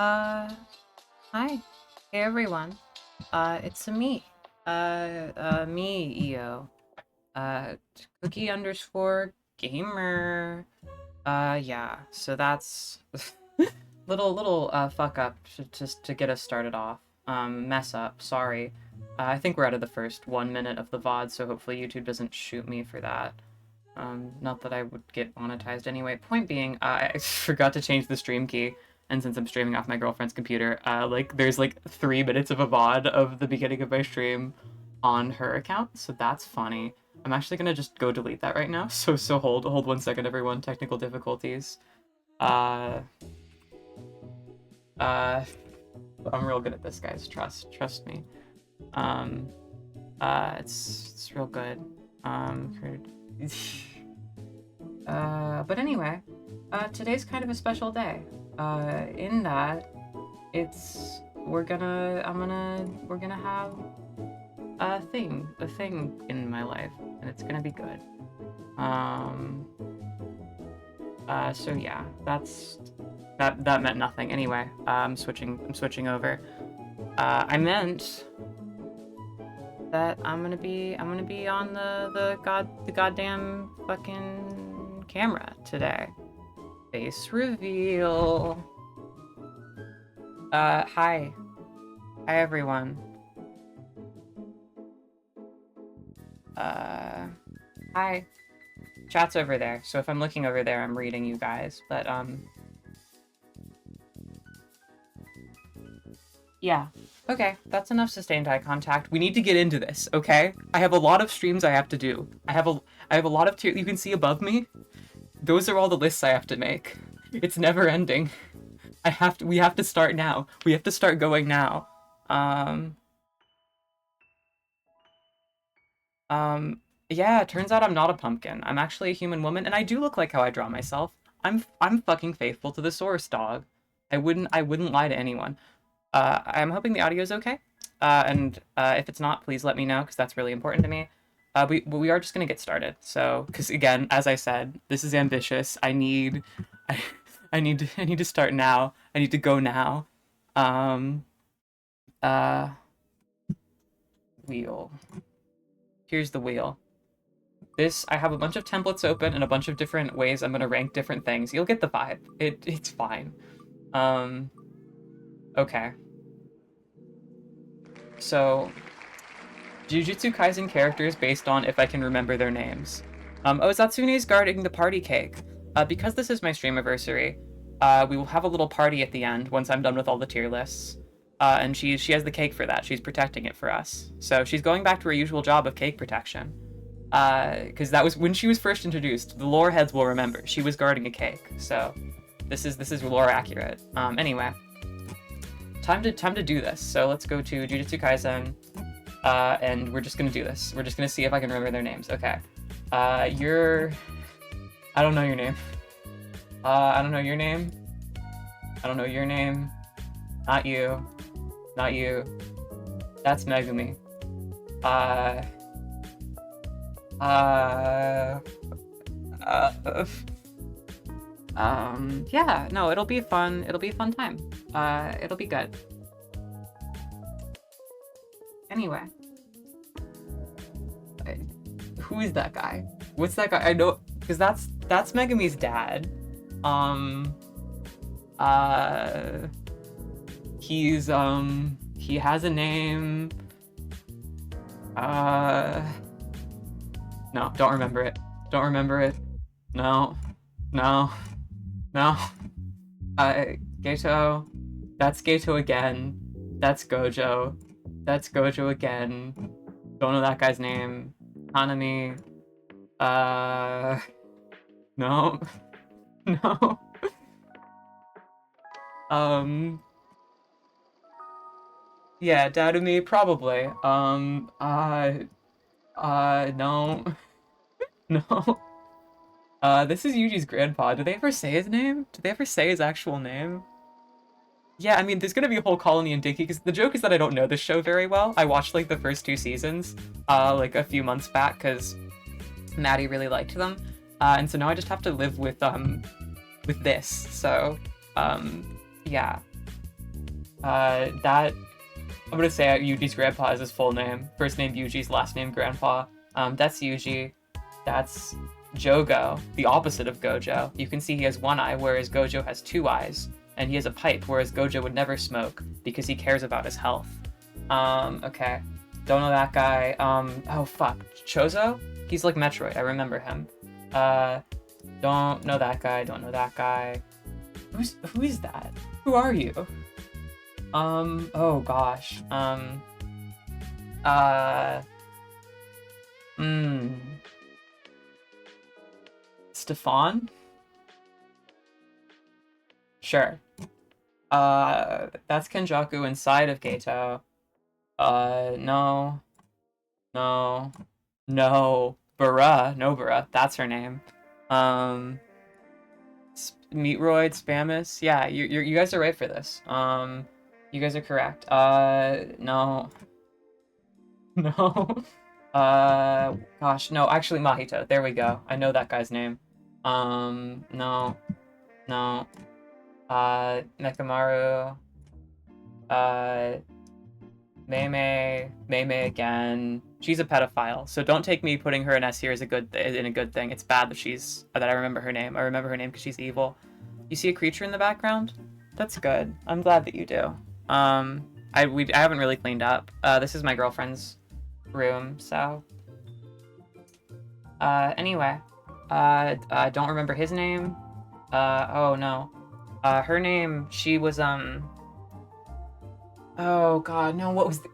Uh, Hi. Hey everyone. It's me. Me, EO. Uh, Cookie underscore gamer. Yeah, so that's little fuck up just to get us started off. Mess up, sorry. I think we're out of the first 1 minute of the VOD, so hopefully YouTube doesn't shoot me for that. Not that I would get monetized anyway. Point being, I forgot to change the stream key, and since I'm streaming off my girlfriend's computer, there's 3 minutes of a VOD of the beginning of my stream on her account, so that's funny. I'm actually gonna just go delete that right now. So hold 1 second, everyone. Technical difficulties. Uh, I'm real good at this, guys. Trust me. Um, it's real good. But anyway, today's kind of a special day. In that, we're gonna have a thing in my life, and it's gonna be good. So yeah, that meant nothing. Anyway, I'm switching over. I meant that I'm gonna be on the goddamn fucking camera today. Face reveal. Hi everyone. Hi. Chat's over there, so if I'm looking over there, I'm reading you guys, but yeah. Okay, that's enough sustained eye contact. We need to get into this, okay? I have a lot of streams I have to do. I have a lot of you can see above me. Those are all the lists I have to make. It's never ending. We have to start now. We have to start going now. Yeah, it turns out I'm not a pumpkin. I'm actually a human woman, and I do look like how I draw myself. I'm fucking faithful to the source, dog. I wouldn't lie to anyone. I'm hoping the audio is okay. And if it's not, please let me know, because that's really important to me. We are just gonna get started. So, because again, as I said, this is ambitious. I need to start now. I need to go now. Wheel. Here's the wheel. I have a bunch of templates open and a bunch of different ways I'm gonna rank different things. You'll get the vibe. It's fine. Okay. So, Jujutsu Kaisen characters based on if I can remember their names. Zatsune's guarding the party cake. Because this is my streamiversary, we will have a little party at the end once I'm done with all the tier lists. And she has the cake for that. She's protecting it for us. So she's going back to her usual job of cake protection. Because that was when she was first introduced. The lore heads will remember. She was guarding a cake. So this is lore accurate. Anyway. Time to do this. So let's go to Jujutsu Kaisen. And we're just gonna do this. We're just gonna see if I can remember their names. Okay. I don't know your name. I don't know your name. I don't know your name. Not you. Not you. That's Megumi. Yeah, no, it'll be fun. It'll be a fun time. It'll be good. Anyway. Who is that guy? What's that guy? I know, because that's Megumi's dad. He has a name. No, don't remember it. Don't remember it. No. Geto. That's Geto again. That's Gojo. That's Gojo again. Don't know that guy's name. Hanami. No. No. Yeah, Dadumi, probably. No. No. This is Yuji's grandpa. Did they ever say his name? Did they ever say his actual name? Yeah, I mean, there's gonna be a whole colony in Dinky, because the joke is that I don't know this show very well. I watched, the first 2 seasons, a few months back, because Maddie really liked them. And so now I just have to live with this. So, yeah. That I'm gonna say Yuji's grandpa is his full name. First name Yuji's, last name grandpa. That's Yuji. That's Jogo, the opposite of Gojo. You can see he has one eye, whereas Gojo has two eyes. And he has a pipe, whereas Gojo would never smoke because he cares about his health. Okay. Don't know that guy. Oh fuck. Chozo? He's like Metroid, I remember him. Don't know that guy, don't know that guy. Who is that? Who are you? Oh gosh. Stefan? Sure. That's Kenjaku inside of Geto. No. No. No. Bara. No, Bara. That's her name. Meatroid, Spamus. Yeah, you guys are right for this. You guys are correct. No. No. Gosh, no, actually Mahito. There we go. I know that guy's name. No. No. Nekamaru. Mei again. She's a pedophile, so don't take me putting her in S here as a good thing. It's bad that I remember her name. I remember her name because she's evil. You see a creature in the background? That's good. I'm glad that you do. I haven't really cleaned up. This is my girlfriend's room, so. Anyway. I don't remember his name. Oh no. Her name, she was, oh god, no, what was the...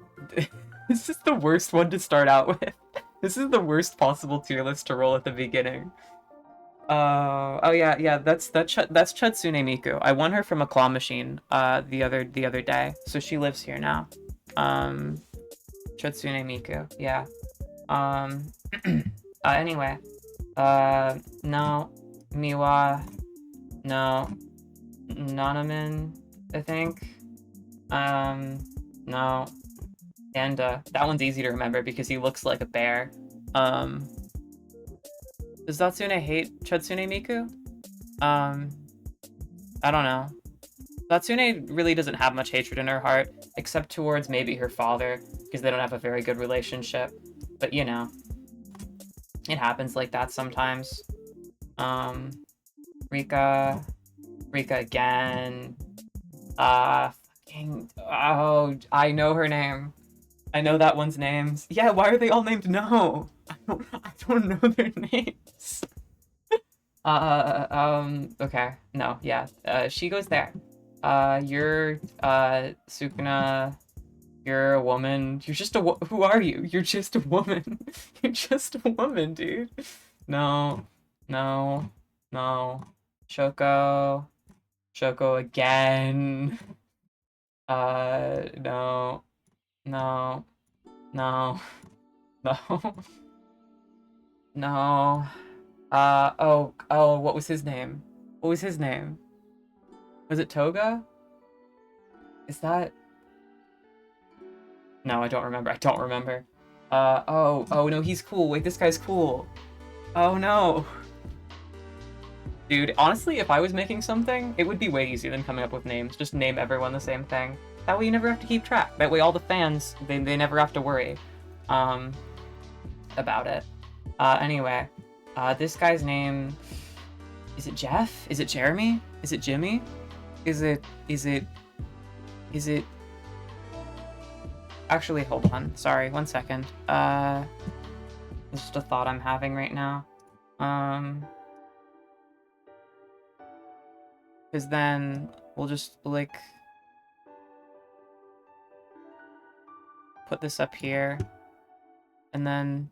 This is the worst one to start out with. This is the worst possible tier list to roll at the beginning. Oh yeah, that's Chutsune Miku. I won her from a claw machine, the other day, so she lives here now. Chutsune Miku, yeah. Anyway. No. Miwa. No. Nanamin, I think. No. And, that one's easy to remember because he looks like a bear. Does Datsune hate Chutsune Miku? I don't know. Datsune really doesn't have much hatred in her heart, except towards maybe her father, because they don't have a very good relationship. But, you know. It happens like that sometimes. Rika again. Oh, I know her name. I know that one's names. Yeah, why are they all named No? I don't know their names. Okay. No, yeah. She goes there. You're, Sukuna. You're a woman. You're just who are you? You're just a woman. You're just a woman, dude. No. Shoko again. No. What was his name? Was it Toga? Is that... No, I don't remember. Oh no, he's cool. Wait, this guy's cool. Oh no. Dude, honestly, if I was making something, it would be way easier than coming up with names. Just name everyone the same thing. That way you never have to keep track. That way all the fans, they never have to worry about it. Anyway, this guy's name... Is it Jeff? Is it Jeremy? Is it Jimmy? Is it... Actually, hold on. Sorry, 1 second. It's just a thought I'm having right now. Because then we'll just, like, put this up here. And then,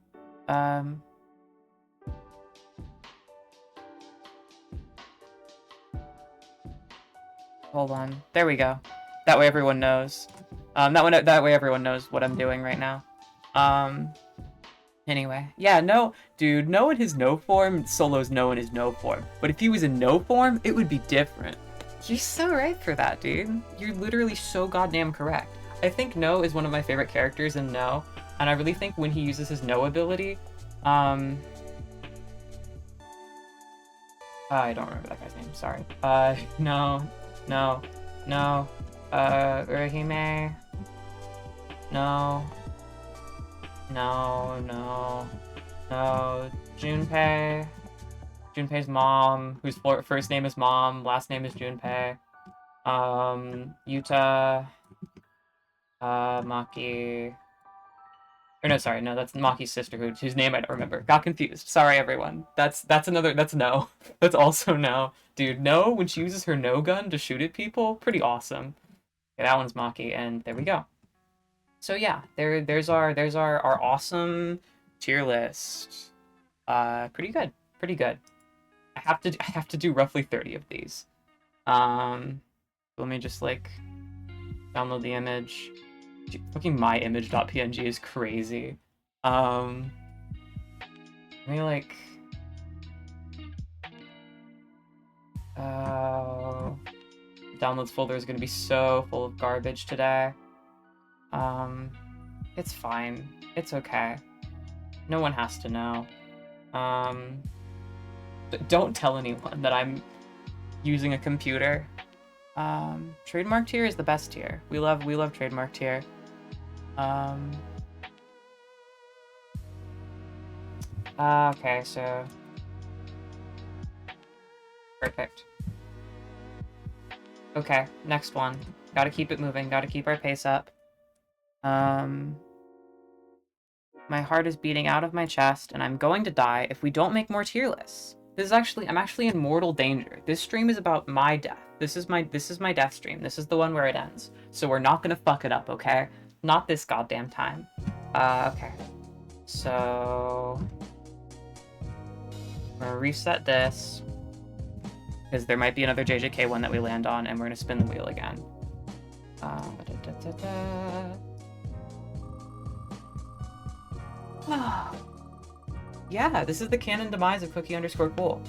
hold on. There we go. That way everyone knows. That way everyone knows what I'm doing right now. Anyway. Yeah, no, dude, no in his no form, Solo's no in his no form. But if he was in no form, it would be different. You're so right for that, dude. You're literally so goddamn correct. I think No is one of my favorite characters in No, and I really think when he uses his No ability, I don't remember that guy's name, sorry. No. Urahime. No. No, no. No. Junpei. Junpei's mom, whose first name is Mom, last name is Junpei. Yuta. Maki. Or no, sorry, no, that's Maki's sister, whose name I don't remember. Got confused. Sorry, everyone. That's no. That's also no. Dude, no, when she uses her no gun to shoot at people, pretty awesome. Okay, that one's Maki, and there we go. So yeah, there's our awesome tier list. Pretty good. Pretty good. I have to do roughly 30 of these. Let me just like download the image. Dude, fucking myimage.png is crazy. Let me like downloads folder is gonna be so full of garbage today. It's fine. It's okay. No one has to know. Don't tell anyone that I'm using a computer. Trademark tier is the best tier. We love trademark tier. Okay, so perfect. Okay, next one. Gotta keep it moving, gotta keep our pace up. My heart is beating out of my chest, and I'm going to die if we don't make more tier lists. I'm actually in mortal danger. This stream is about my death. This is my death stream. This is the one where it ends. So we're not gonna fuck it up, okay? Not this goddamn time. Okay. So we're gonna reset this, because there might be another JJK one that we land on, and we're gonna spin the wheel again. Yeah, this is the canon demise of cookie_cool.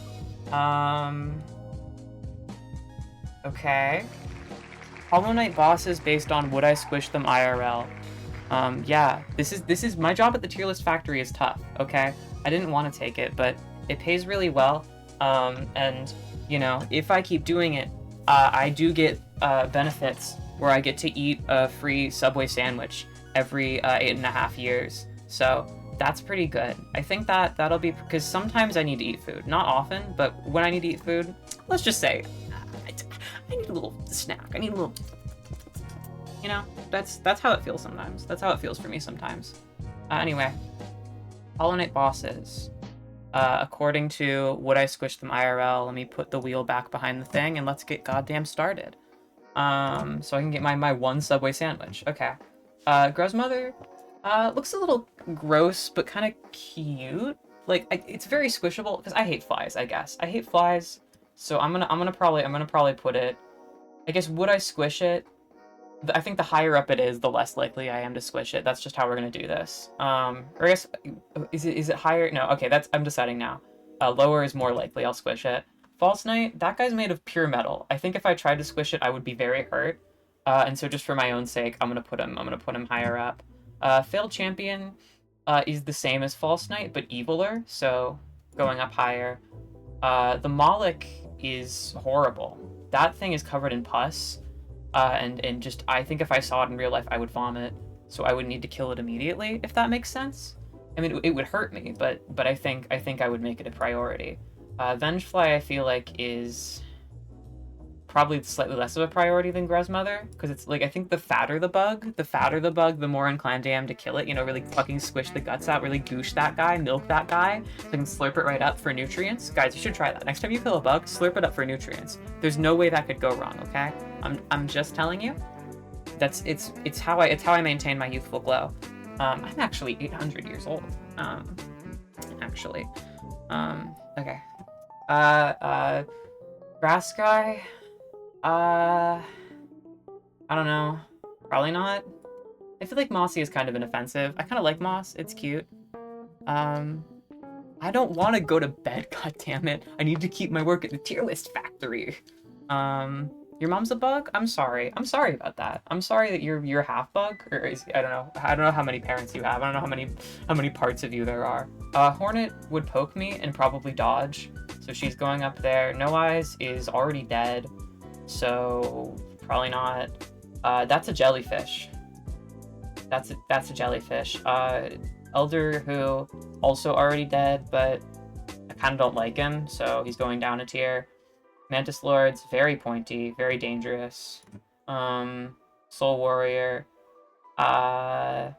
Okay. Hollow Knight bosses based on would I squish them IRL. Yeah, this is my job at the tier list factory is tough, okay? I didn't want to take it, but it pays really well. And you know, if I keep doing it, I do get benefits where I get to eat a free Subway sandwich every 8.5 years. So that's pretty good. I think that'll be, because sometimes I need to eat food. Not often, but when I need to eat food, let's just say, I need a little snack. I need a little, you know, that's how it feels sometimes. That's how it feels for me sometimes. Anyway, Hollow Knight bosses. According to would I squish them IRL, let me put the wheel back behind the thing and let's get goddamn started. So I can get my one Subway sandwich. Okay. Gruzmother, looks a little gross, but kind of cute. Like, it's very squishable, because I hate flies, I guess. I hate flies, so I'm gonna probably put it, I guess, would I squish it? I think the higher up it is, the less likely I am to squish it. That's just how we're gonna do this. Or I guess, is it higher? No, okay, I'm deciding now. Lower is more likely I'll squish it. False Knight, that guy's made of pure metal. I think if I tried to squish it, I would be very hurt. And so just for my own sake, I'm gonna put him higher up. Failed Champion is the same as False Knight, but eviler, so going up higher. The Moloch is horrible. That thing is covered in pus, and just, I think if I saw it in real life, I would vomit, so I would need to kill it immediately, if that makes sense. I mean, it would hurt me, but I think I would make it a priority. Vengefly, I feel like, is probably slightly less of a priority than Gruzmother, because it's like, I think the fatter the bug, the more inclined I am to kill it, you know, really fucking squish the guts out, really goosh that guy, milk that guy, so I can slurp it right up for nutrients. Guys, you should try that. Next time you kill a bug, slurp it up for nutrients. There's no way that could go wrong, okay? I'm just telling you. It's how I maintain my youthful glow. I'm actually 800 years old. Actually. Okay. Grass guy? I don't know. Probably not. I feel like Mossy is kind of inoffensive. I kind of like Moss. It's cute. I don't want to go to bed, goddammit. I need to keep my work at the tier list factory. Your mom's a bug? I'm sorry. I'm sorry about that. I'm sorry that you're half bug, or I don't know. I don't know how many parents you have. I don't know how many parts of you there are. Hornet would poke me and probably dodge, so she's going up there. No Eyes is already dead, so probably not. That's a jellyfish. That's a jellyfish. Elder who also already dead, but I kind of don't like him, so he's going down a tier. Mantis Lord's very pointy, very dangerous. Soul Warrior. I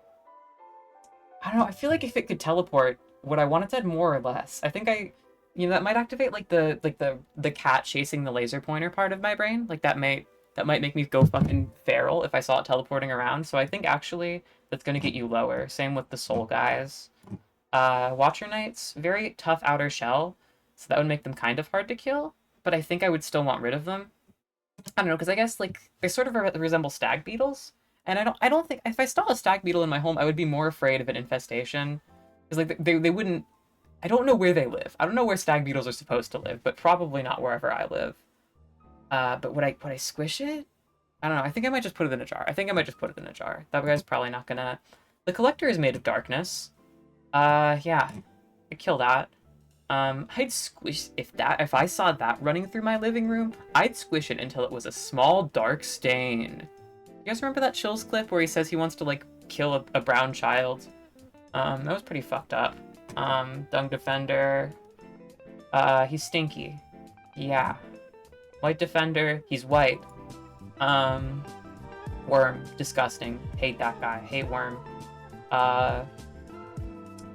don't know. I feel like if it could teleport, would I want it to add more or less? I think that might activate like the cat chasing the laser pointer part of my brain. Like that might make me go fucking feral if I saw it teleporting around. So I think actually that's gonna get you lower. Same with the soul guys. Watcher Knights, very tough outer shell, so that would make them kind of hard to kill. But I think I would still want rid of them. I don't know, because I guess like they sort of resemble stag beetles, and I don't think if I saw a stag beetle in my home, I would be more afraid of an infestation, because like they wouldn't. I don't know where they live. I don't know where stag beetles are supposed to live, but probably not wherever I live. But would I squish it? I don't know. I think I might just put it in a jar. I think I might just put it in a jar. That guy's probably not gonna. The collector is made of darkness. Yeah, I'd kill that. I'd squish if I saw that running through my living room, I'd squish it until it was a small dark stain. You guys remember that Chills clip where he says he wants to like kill a brown child? That was pretty fucked up. Dung Defender. He's stinky. Yeah. White Defender, he's white. Worm, disgusting. Hate that guy. Hate Worm.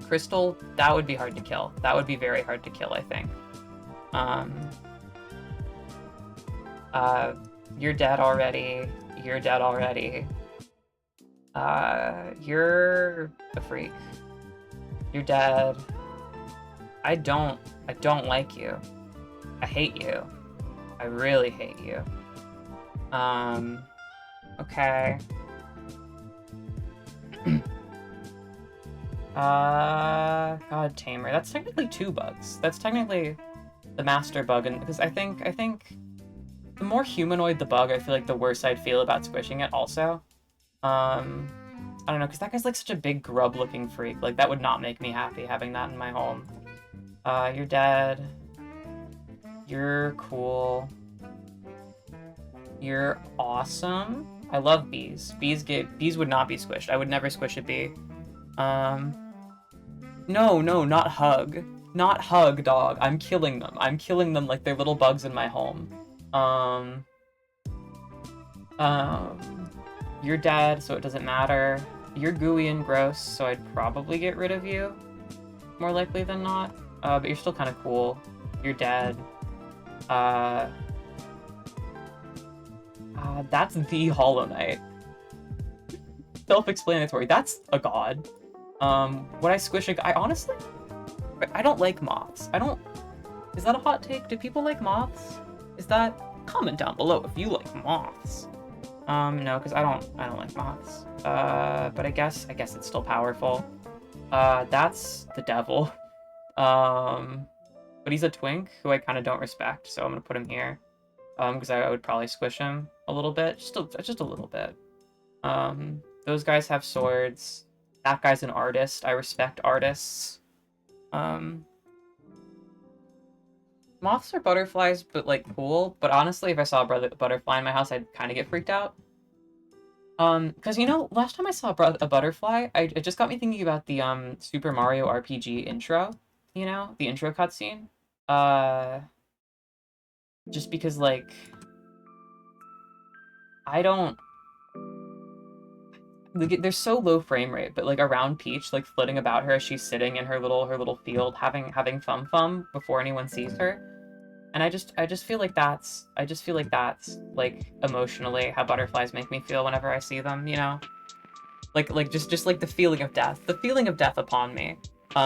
Crystal, that would be hard to kill. That would be very hard to kill, I think. You're dead already. You're dead already. You're a freak. You're dead. I don't like you. I hate you. I really hate you. Okay. God Tamer. That's technically 2 bugs. That's technically the master bug, and because I think the more humanoid the bug, I feel like the worse I'd feel about squishing it also. I don't know, because that guy's like such a big grub-looking freak. Like, that would not make me happy having that in my home. You're dead. You're cool. You're awesome. I love bees. Bees would not be squished. I would never squish a bee. No, not hug. Not hug, dog. I'm killing them. I'm killing them like they're little bugs in my home. You're dead, so it doesn't matter. You're gooey and gross, so I'd probably get rid of you. More likely than not. But you're still kind of cool. You're dead. That's the Hollow Knight. Self-explanatory. That's a god. Would I squish a guy? I honestly, I don't like moths. Is that a hot take? Do people like moths? Is that, comment down below if you like moths. No, because I don't like moths. But I guess it's still powerful. That's the devil. But he's a twink who I kind of don't respect, so I'm gonna put him here. Because I would probably squish him a little bit, just a little bit. Those guys have swords. That guy's an artist. I respect artists. Moths are butterflies, but like cool. But honestly, if I saw a butterfly in my house, I'd kind of get freaked out. Because last time I saw a butterfly, it just got me thinking about the Super Mario RPG intro. The intro cutscene. Just because like I don't. Like, they're so low frame rate, but like around Peach, like flitting about her as she's sitting in her little field, having fum before anyone sees her, and I just feel like that's like emotionally how butterflies make me feel whenever I see them, like just like the feeling of death upon me,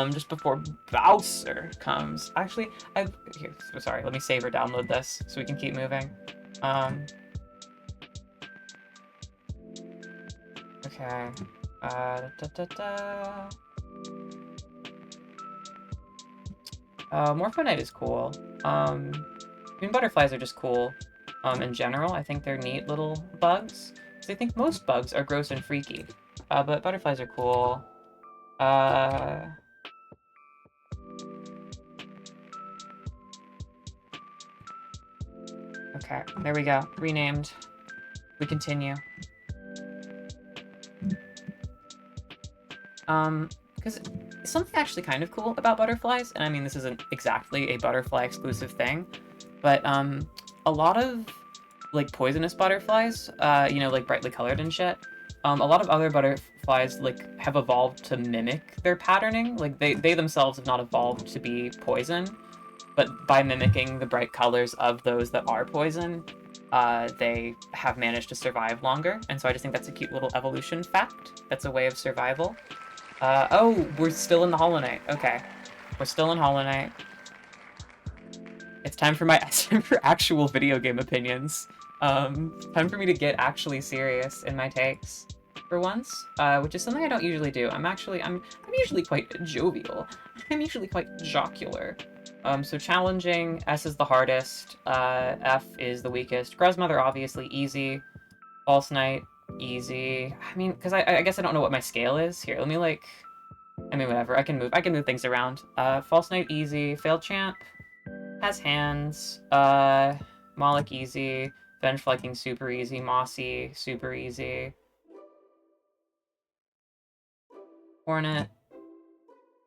just before Bowser comes. Actually, sorry, let me save or download this so we can keep moving. Okay. Morpho-Knight is cool. I mean, butterflies are just cool. In general, I think they're neat little bugs. Because I think most bugs are gross and freaky. But butterflies are cool. Okay, there we go. Renamed. We continue. Because something actually kind of cool about butterflies, and I mean this isn't exactly a butterfly exclusive thing, but a lot of like poisonous butterflies, you know, like brightly colored and shit. A lot of other butterflies like have evolved to mimic their patterning. Like they themselves have not evolved to be poison, but by mimicking the bright colors of those that are poison, they have managed to survive longer. And so I just think that's a cute little evolution fact. That's a way of survival. Oh, we're still in the Hollow Knight. Okay, we're still in Hollow Knight. It's time for my time for actual video game opinions. Time for me to get actually serious in my takes for once, which is something I don't usually do. I'm usually quite jovial. I'm usually quite jocular. So challenging, S is the hardest, F is the weakest. Gruzmother, obviously, easy. False Knight, easy. I mean, because I guess I don't know what my scale is. Here, let me, like... I mean, whatever. I can move things around. False Knight, easy. Failed Champ has hands. Moloch, easy. Venge Flanking, super easy. Mossy, super easy. Hornet,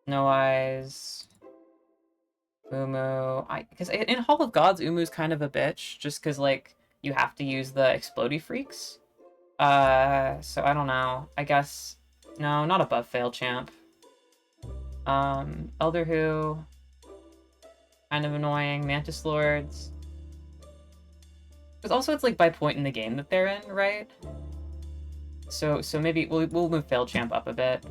no eyes. Umu. Because in Hall of Gods, Umu's kind of a bitch, just because, like, you have to use the Explodey Freaks. So I don't know. I guess... No, not above Fail Champ. Elder Who... kind of annoying. Mantis Lords... Because also it's, like, by point in the game that they're in, right? So maybe we'll move Fail Champ up a bit.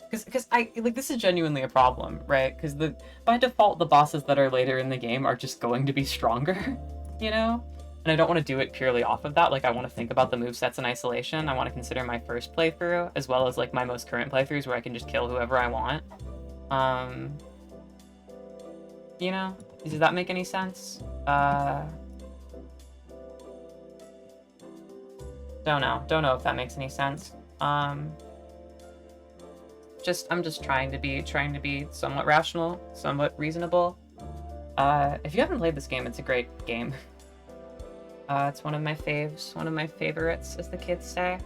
Because this is genuinely a problem, right? Because by default the bosses that are later in the game are just going to be stronger, you know? And I don't want to do it purely off of that. Like, I want to think about the movesets in isolation. I want to consider my first playthrough as well as like my most current playthroughs where I can just kill whoever I want. You know? Does that make any sense? Don't know if that makes any sense. I'm just trying to be somewhat rational, somewhat reasonable. If you haven't played this game, it's a great game. It's one of my faves, one of my favorites, as the kids say.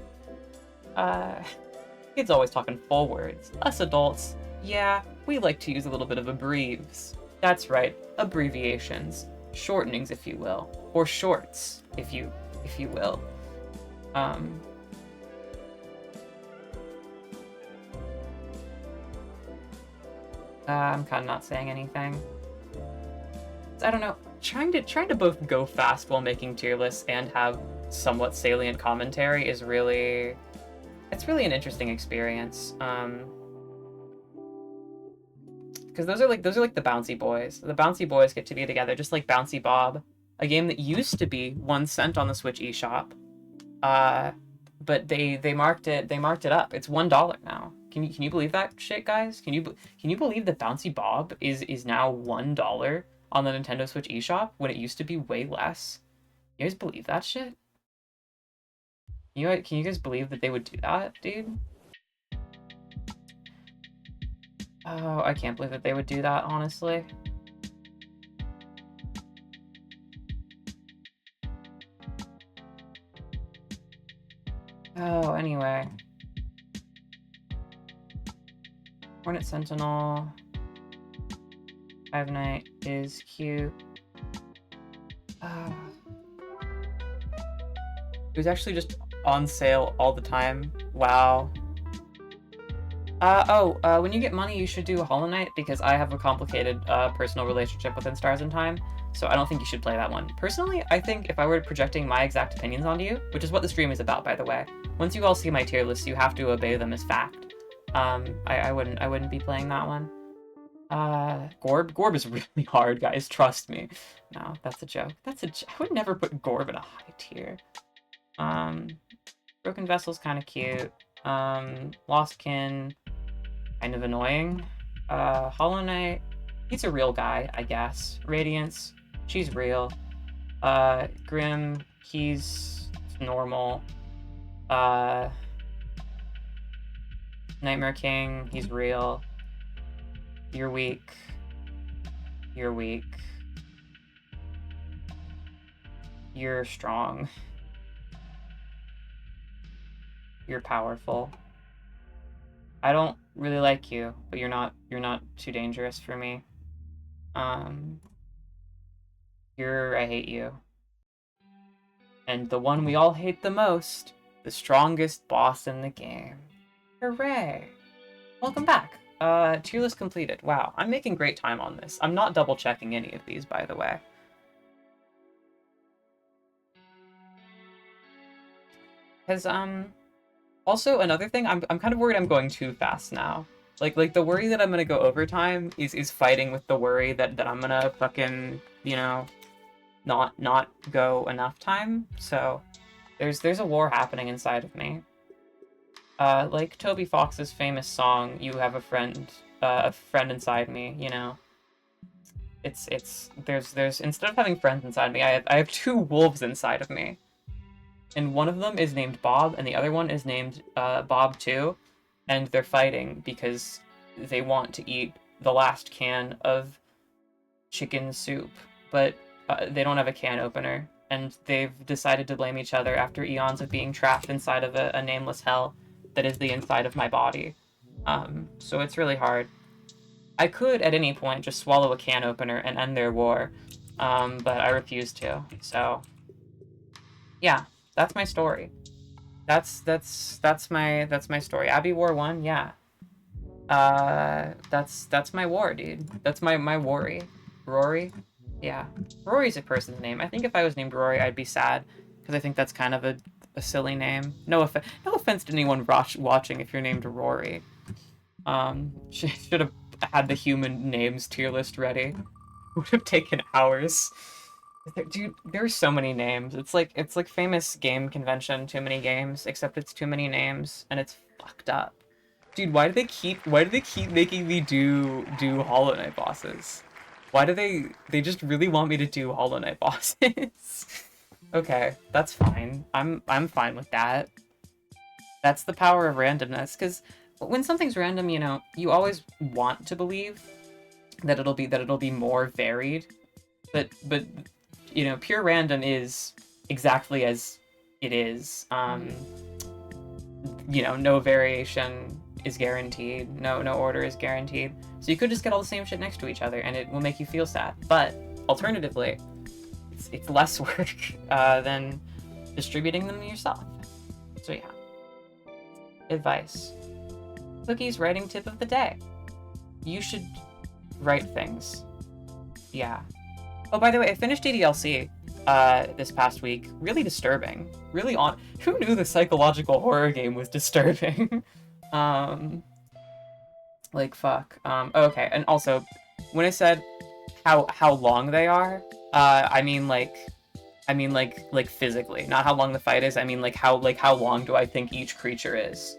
Kids always talking full words. Us adults, yeah, we like to use a little bit of abbreves. That's right, abbreviations, shortenings, if you will, or shorts, if you will. I'm kind of not saying anything. I don't know. Trying to both go fast while making tier lists and have somewhat salient commentary is really... It's really an interesting experience. Because those are like the Bouncy Boys. The Bouncy Boys get to be together, just like Bouncy Bob, a game that used to be 1 cent on the Switch eShop. But they marked it up. It's $1 now. Can you believe that shit, guys? Can you believe that Bouncy Bob is now $1 on the Nintendo Switch eShop when it used to be way less? You guys believe that shit? Can you guys believe that they would do that, dude? Oh, I can't believe that they would do that, honestly. Oh, anyway. Hornet Sentinel. Five Night is cute. It was actually just on sale all the time. Wow. When you get money, you should do Hollow Knight, because I have a complicated personal relationship with Stars in Time, so I don't think you should play that one. Personally, I think if I were projecting my exact opinions onto you, which is what the stream is about, by the way, once you all see my tier lists, you have to obey them as fact. I wouldn't be playing that one. Gorb is really hard, guys, trust me. No, that's a joke. I would never put Gorb in a high tier. Broken Vessel's kind of cute. Lost Kin, kind of annoying. Hollow Knight, he's a real guy, I guess. Radiance, she's real. Grim, he's normal. Nightmare King, he's real. You're weak. You're weak. You're strong. You're powerful. I don't really like you, but you're not too dangerous for me. I hate you. And the one we all hate the most, the strongest boss in the game. Hooray! Welcome back. Tier list completed. Wow, I'm making great time on this. I'm not double checking any of these, by the way. Because, also another thing, I'm kind of worried I'm going too fast now. Like the worry that I'm gonna go overtime is fighting with the worry that I'm gonna fucking, you know, not go enough time. So there's a war happening inside of me. Like Toby Fox's famous song, "You Have a friend inside me," you know. There's instead of having friends inside me, I have two wolves inside of me. And one of them is named Bob, and the other one is named Bob too, and they're fighting because they want to eat the last can of chicken soup, but they don't have a can opener, and they've decided to blame each other after eons of being trapped inside of a nameless hell that is the inside of my body. So it's really hard. I could, at any point, just swallow a can opener and end their war, but I refuse to. So, yeah, that's my story. That's my story. Abbey War 1, yeah. That's my war, dude. That's my worry. Rory? Yeah. Rory's a person's name. I think if I was named Rory, I'd be sad, because I think that's kind of a silly name. No offense to anyone watching if you're named Rory. Should have had the human names tier list ready. Would have taken hours. Dude, there's so many names. It's like famous game convention, too many games, except it's too many names, and it's fucked up. Dude, why do they keep making me do Hollow Knight bosses? Why do they just really want me to do Hollow Knight bosses? Okay, that's fine. I'm fine with that. That's the power of randomness, because when something's random, you know, you always want to believe that it'll be more varied. But you know, pure random is exactly as it is. You know, no variation is guaranteed. No order is guaranteed. So you could just get all the same shit next to each other, and it will make you feel sad. But alternatively, it's less work than distributing them yourself. So yeah. Advice. Cookie's writing tip of the day. You should write things. Yeah. Oh, by the way, I finished DDLC this past week. Really disturbing. Really who knew the psychological horror game was disturbing? Like, fuck. Okay, and also, when I said how long they are, I mean like physically, not how long the fight is. I mean like how long do I think each creature is,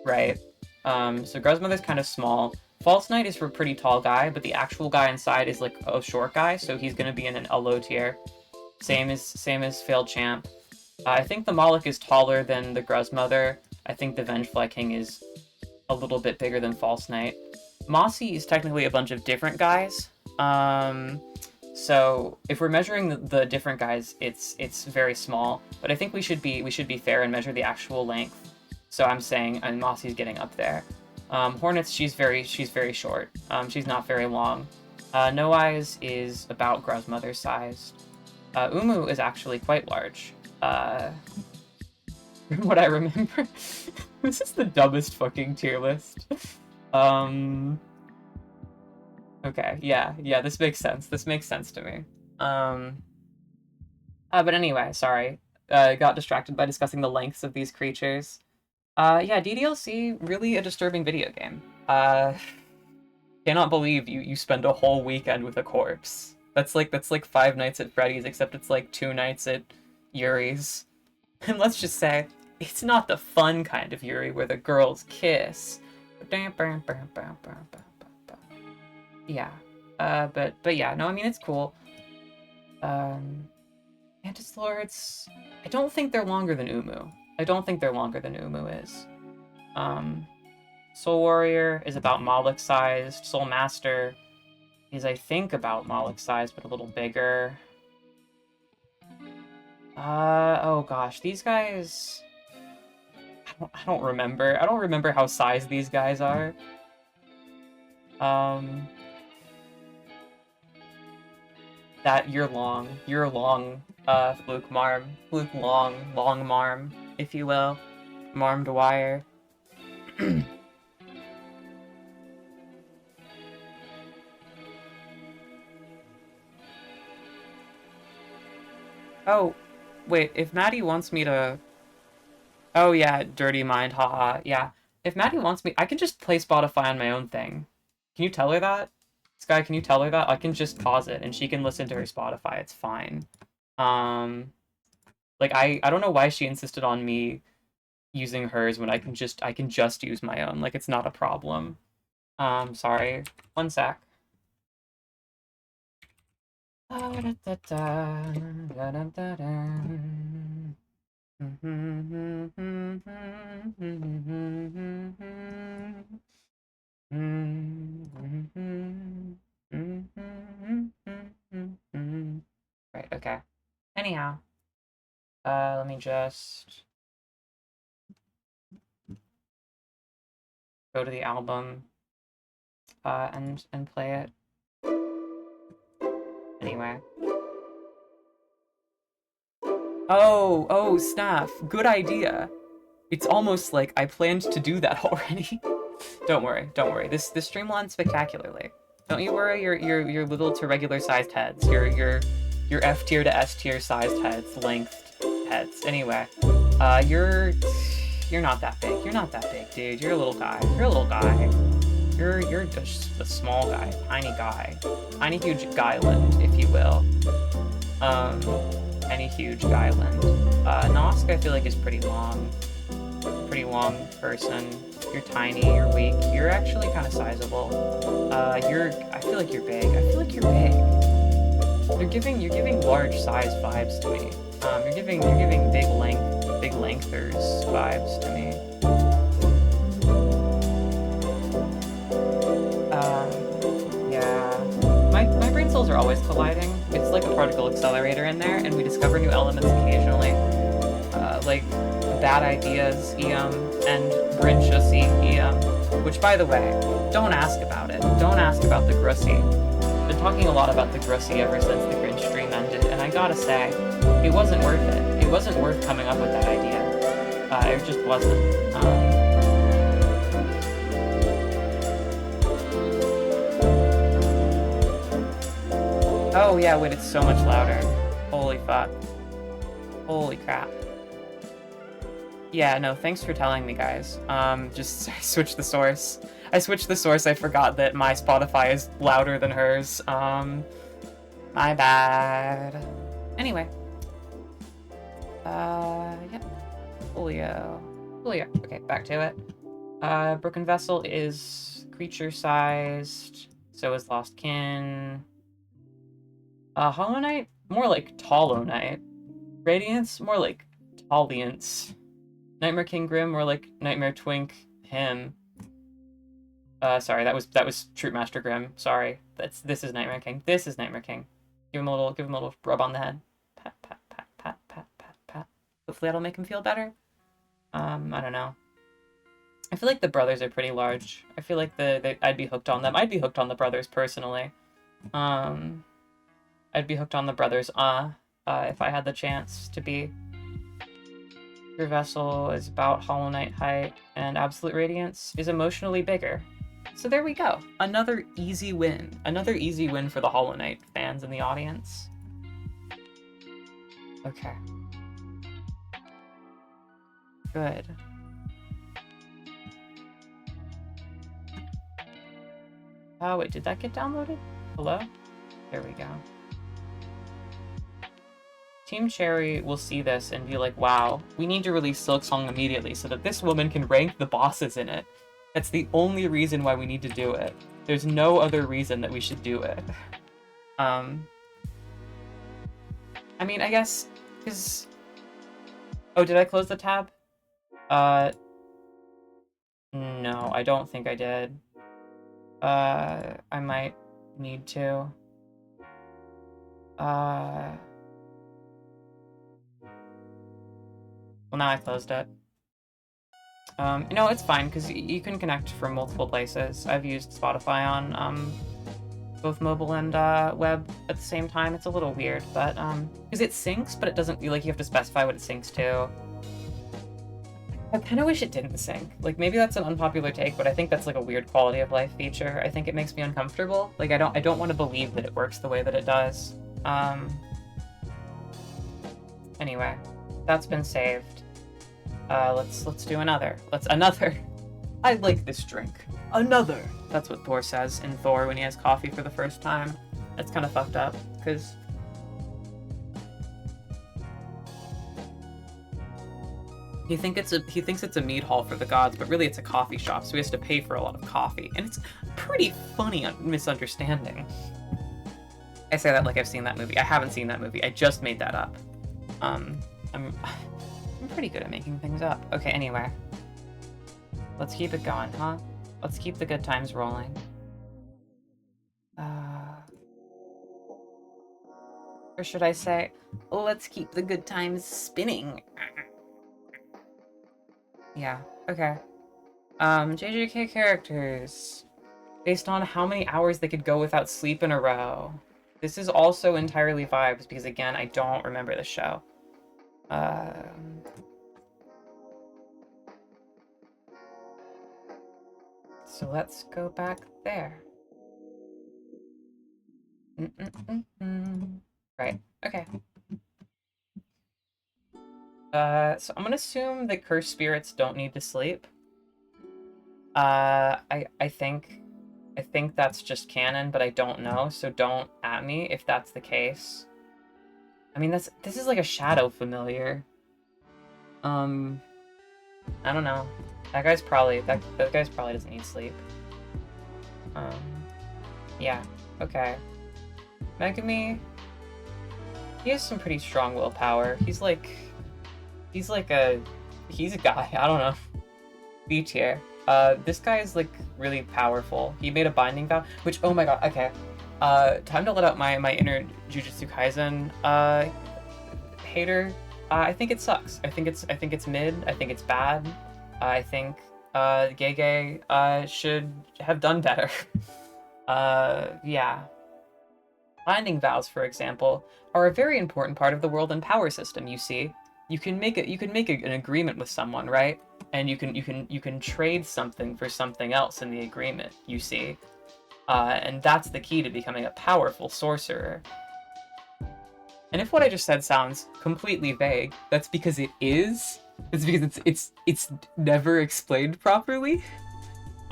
right? So Gruzmother's kind of small. False Knight is for a pretty tall guy, but the actual guy inside is like a short guy, so he's gonna be in a low tier. Same as Failed Champ. I think the Moloch is taller than the Gruzmother. I think the Vengefly King is a little bit bigger than False Knight. Mossy is technically a bunch of different guys. So if we're measuring the different guys, it's very small. But I think we should be fair and measure the actual length. So I'm saying, and Mossy's getting up there. Hornets, she's very short. She's not very long. No Eyes is about Gruzmother sized. Umu is actually quite large. From what I remember, this is the dumbest fucking tier list. Okay, yeah, this makes sense. This makes sense to me. But anyway, sorry. Got distracted by discussing the lengths of these creatures. Yeah, DDLC, really a disturbing video game. Cannot believe you spend a whole weekend with a corpse. That's like 5 nights at Freddy's, except it's like 2 nights at Yuri's. And let's just say, it's not the fun kind of Yuri where the girls kiss. Yeah. But yeah, no, I mean, it's cool. Mantis Lords, I don't think they're longer than Umu. I don't think they're longer than Umu is. Soul Warrior is about Moloch-sized. Soul Master is, I think, about Moloch-sized, but a little bigger. Oh gosh, these guys... don't remember. I don't remember how sized these guys are. That you're long, Fluke Marm, Fluke long Marm, if you will, Marm Dwyer. Oh, wait, if Maddie wants me to... Oh yeah, dirty mind, haha, yeah. If Maddie wants me, I can just play Spotify on my own thing. Can you tell her that? Sky, can you tell her that? I can just pause it and she can listen to her Spotify, it's fine. Like, I don't know why she insisted on me using hers when I can just use my own. Like, it's not a problem. Sorry. One sec. Right, okay. Anyhow, let me just go to the album and play it. Anyway. Oh, snap. Good idea. It's almost like I planned to do that already. Don't worry. This streamlines spectacularly. Don't you worry your little to regular sized heads. Your F tier to S tier sized heads, length heads. Anyway, you're not that big. You're not that big, dude. You're a little guy. You're just a small guy, tiny huge guyland, if you will. Tiny huge guyland. Nosk I feel like is pretty long person. You're tiny, you're weak, you're actually kind of sizable. I feel like you're big. You're giving large size vibes to me. You're giving big lengthers vibes to me. Yeah. My brain cells are always colliding. It's like a particle accelerator in there, and we discover new elements occasionally. Like bad ideas, and Grinchussy, which, by the way, don't ask about it. Don't ask about the Grussy. Been talking a lot about the Grussy ever since the Grinch stream ended, and I gotta say, it wasn't worth it. It wasn't worth coming up with that idea. It just wasn't. Oh yeah, wait, it's so much louder. Holy fuck. Holy crap. Yeah, no, thanks for telling me, guys. I switched the source. I forgot that my Spotify is louder than hers. My bad. Anyway. Yep. Julio. Okay, back to it. Broken Vessel is creature-sized. So is Lost Kin. Hollow Knight? More like Hollow Knight. Radiance? More like Taliance. Nightmare King Grim, more like Nightmare Twink him. Sorry, that was Troopmaster Grim. Sorry. This is Nightmare King. Give him a little rub on the head. Pat, pat, pat, pat, pat, pat, pat. Hopefully that'll make him feel better. I don't know. I feel like the brothers are pretty large. I feel like I'd be hooked on them. I'd be hooked on the brothers personally. I'd be hooked on the brothers, if I had the chance to be. Your Vessel is about Hollow Knight height, and Absolute Radiance is emotionally bigger. So there we go. Another easy win. Another easy win for the Hollow Knight fans in the audience. Okay. Good. Oh, wait, did that get downloaded? Hello? There we go. Team Cherry will see this and be like, wow, we need to release Silksong immediately so that this woman can rank the bosses in it. That's the only reason why we need to do it. There's no other reason that we should do it. I mean, I guess, because... Oh, did I close the tab? No, I don't think I did. I might need to. Well, now I closed it. No, it's fine, because you can connect from multiple places. I've used Spotify on, both mobile and, web at the same time. It's a little weird, but, because it syncs, but it doesn't, like, you have to specify what it syncs to. I kind of wish it didn't sync. Like, maybe that's an unpopular take, but I think that's, like, a weird quality of life feature. I think it makes me uncomfortable. Like, I don't want to believe that it works the way that it does. Anyway, that's been saved. Let's do another. Another. I like this drink. Another. That's what Thor says in Thor when he has coffee for the first time. That's kind of fucked up, because he thinks it's a mead hall for the gods, but really it's a coffee shop, so he has to pay for a lot of coffee. And it's a pretty funny misunderstanding. I say that like I've seen that movie. I haven't seen that movie. I just made that up. I'm pretty good at making things up. Okay, anyway. Let's keep it going, huh? Let's keep the good times rolling. Or should I say, let's keep the good times spinning. Yeah, okay. JJK characters. Based on how many hours they could go without sleep in a row. This is also entirely vibes, because again, I don't remember the show. So let's go back there. Right, okay. So I'm gonna assume that cursed spirits don't need to sleep. I think that's just canon, but I don't know, so don't at me if that's the case. I mean, this is like a shadow familiar. I don't know. That guy's probably doesn't need sleep. Yeah, okay. Megami, he has some pretty strong willpower. He's a guy, I don't know. B tier. This guy is like really powerful. He made a binding vow, which, oh my god, okay. Time to let out my inner Jujutsu Kaisen hater. I think it sucks. I think it's mid. I think it's bad. I think Gege should have done better. Yeah. Binding vows, for example, are a very important part of the world and power system, you see. You can make an agreement with someone, right? And you can trade something for something else in the agreement, you see. And that's the key to becoming a powerful sorcerer. And if what I just said sounds completely vague, that's because it is. It's because it's never explained properly.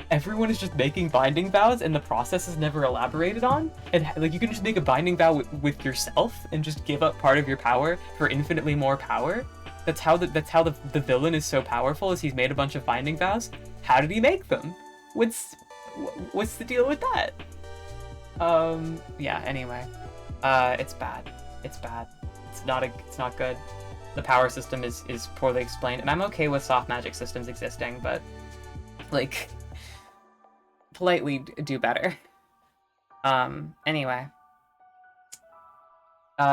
Everyone is just making binding vows, and the process is never elaborated on. And like, you can just make a binding vow with yourself and just give up part of your power for infinitely more power. That's how the villain is so powerful, is he's made a bunch of binding vows. How did he make them? What's the deal with that? Yeah. Anyway, it's bad. It's bad. It's not good. The power system is poorly explained, and I'm okay with soft magic systems existing, but like, politely do better. Anyway.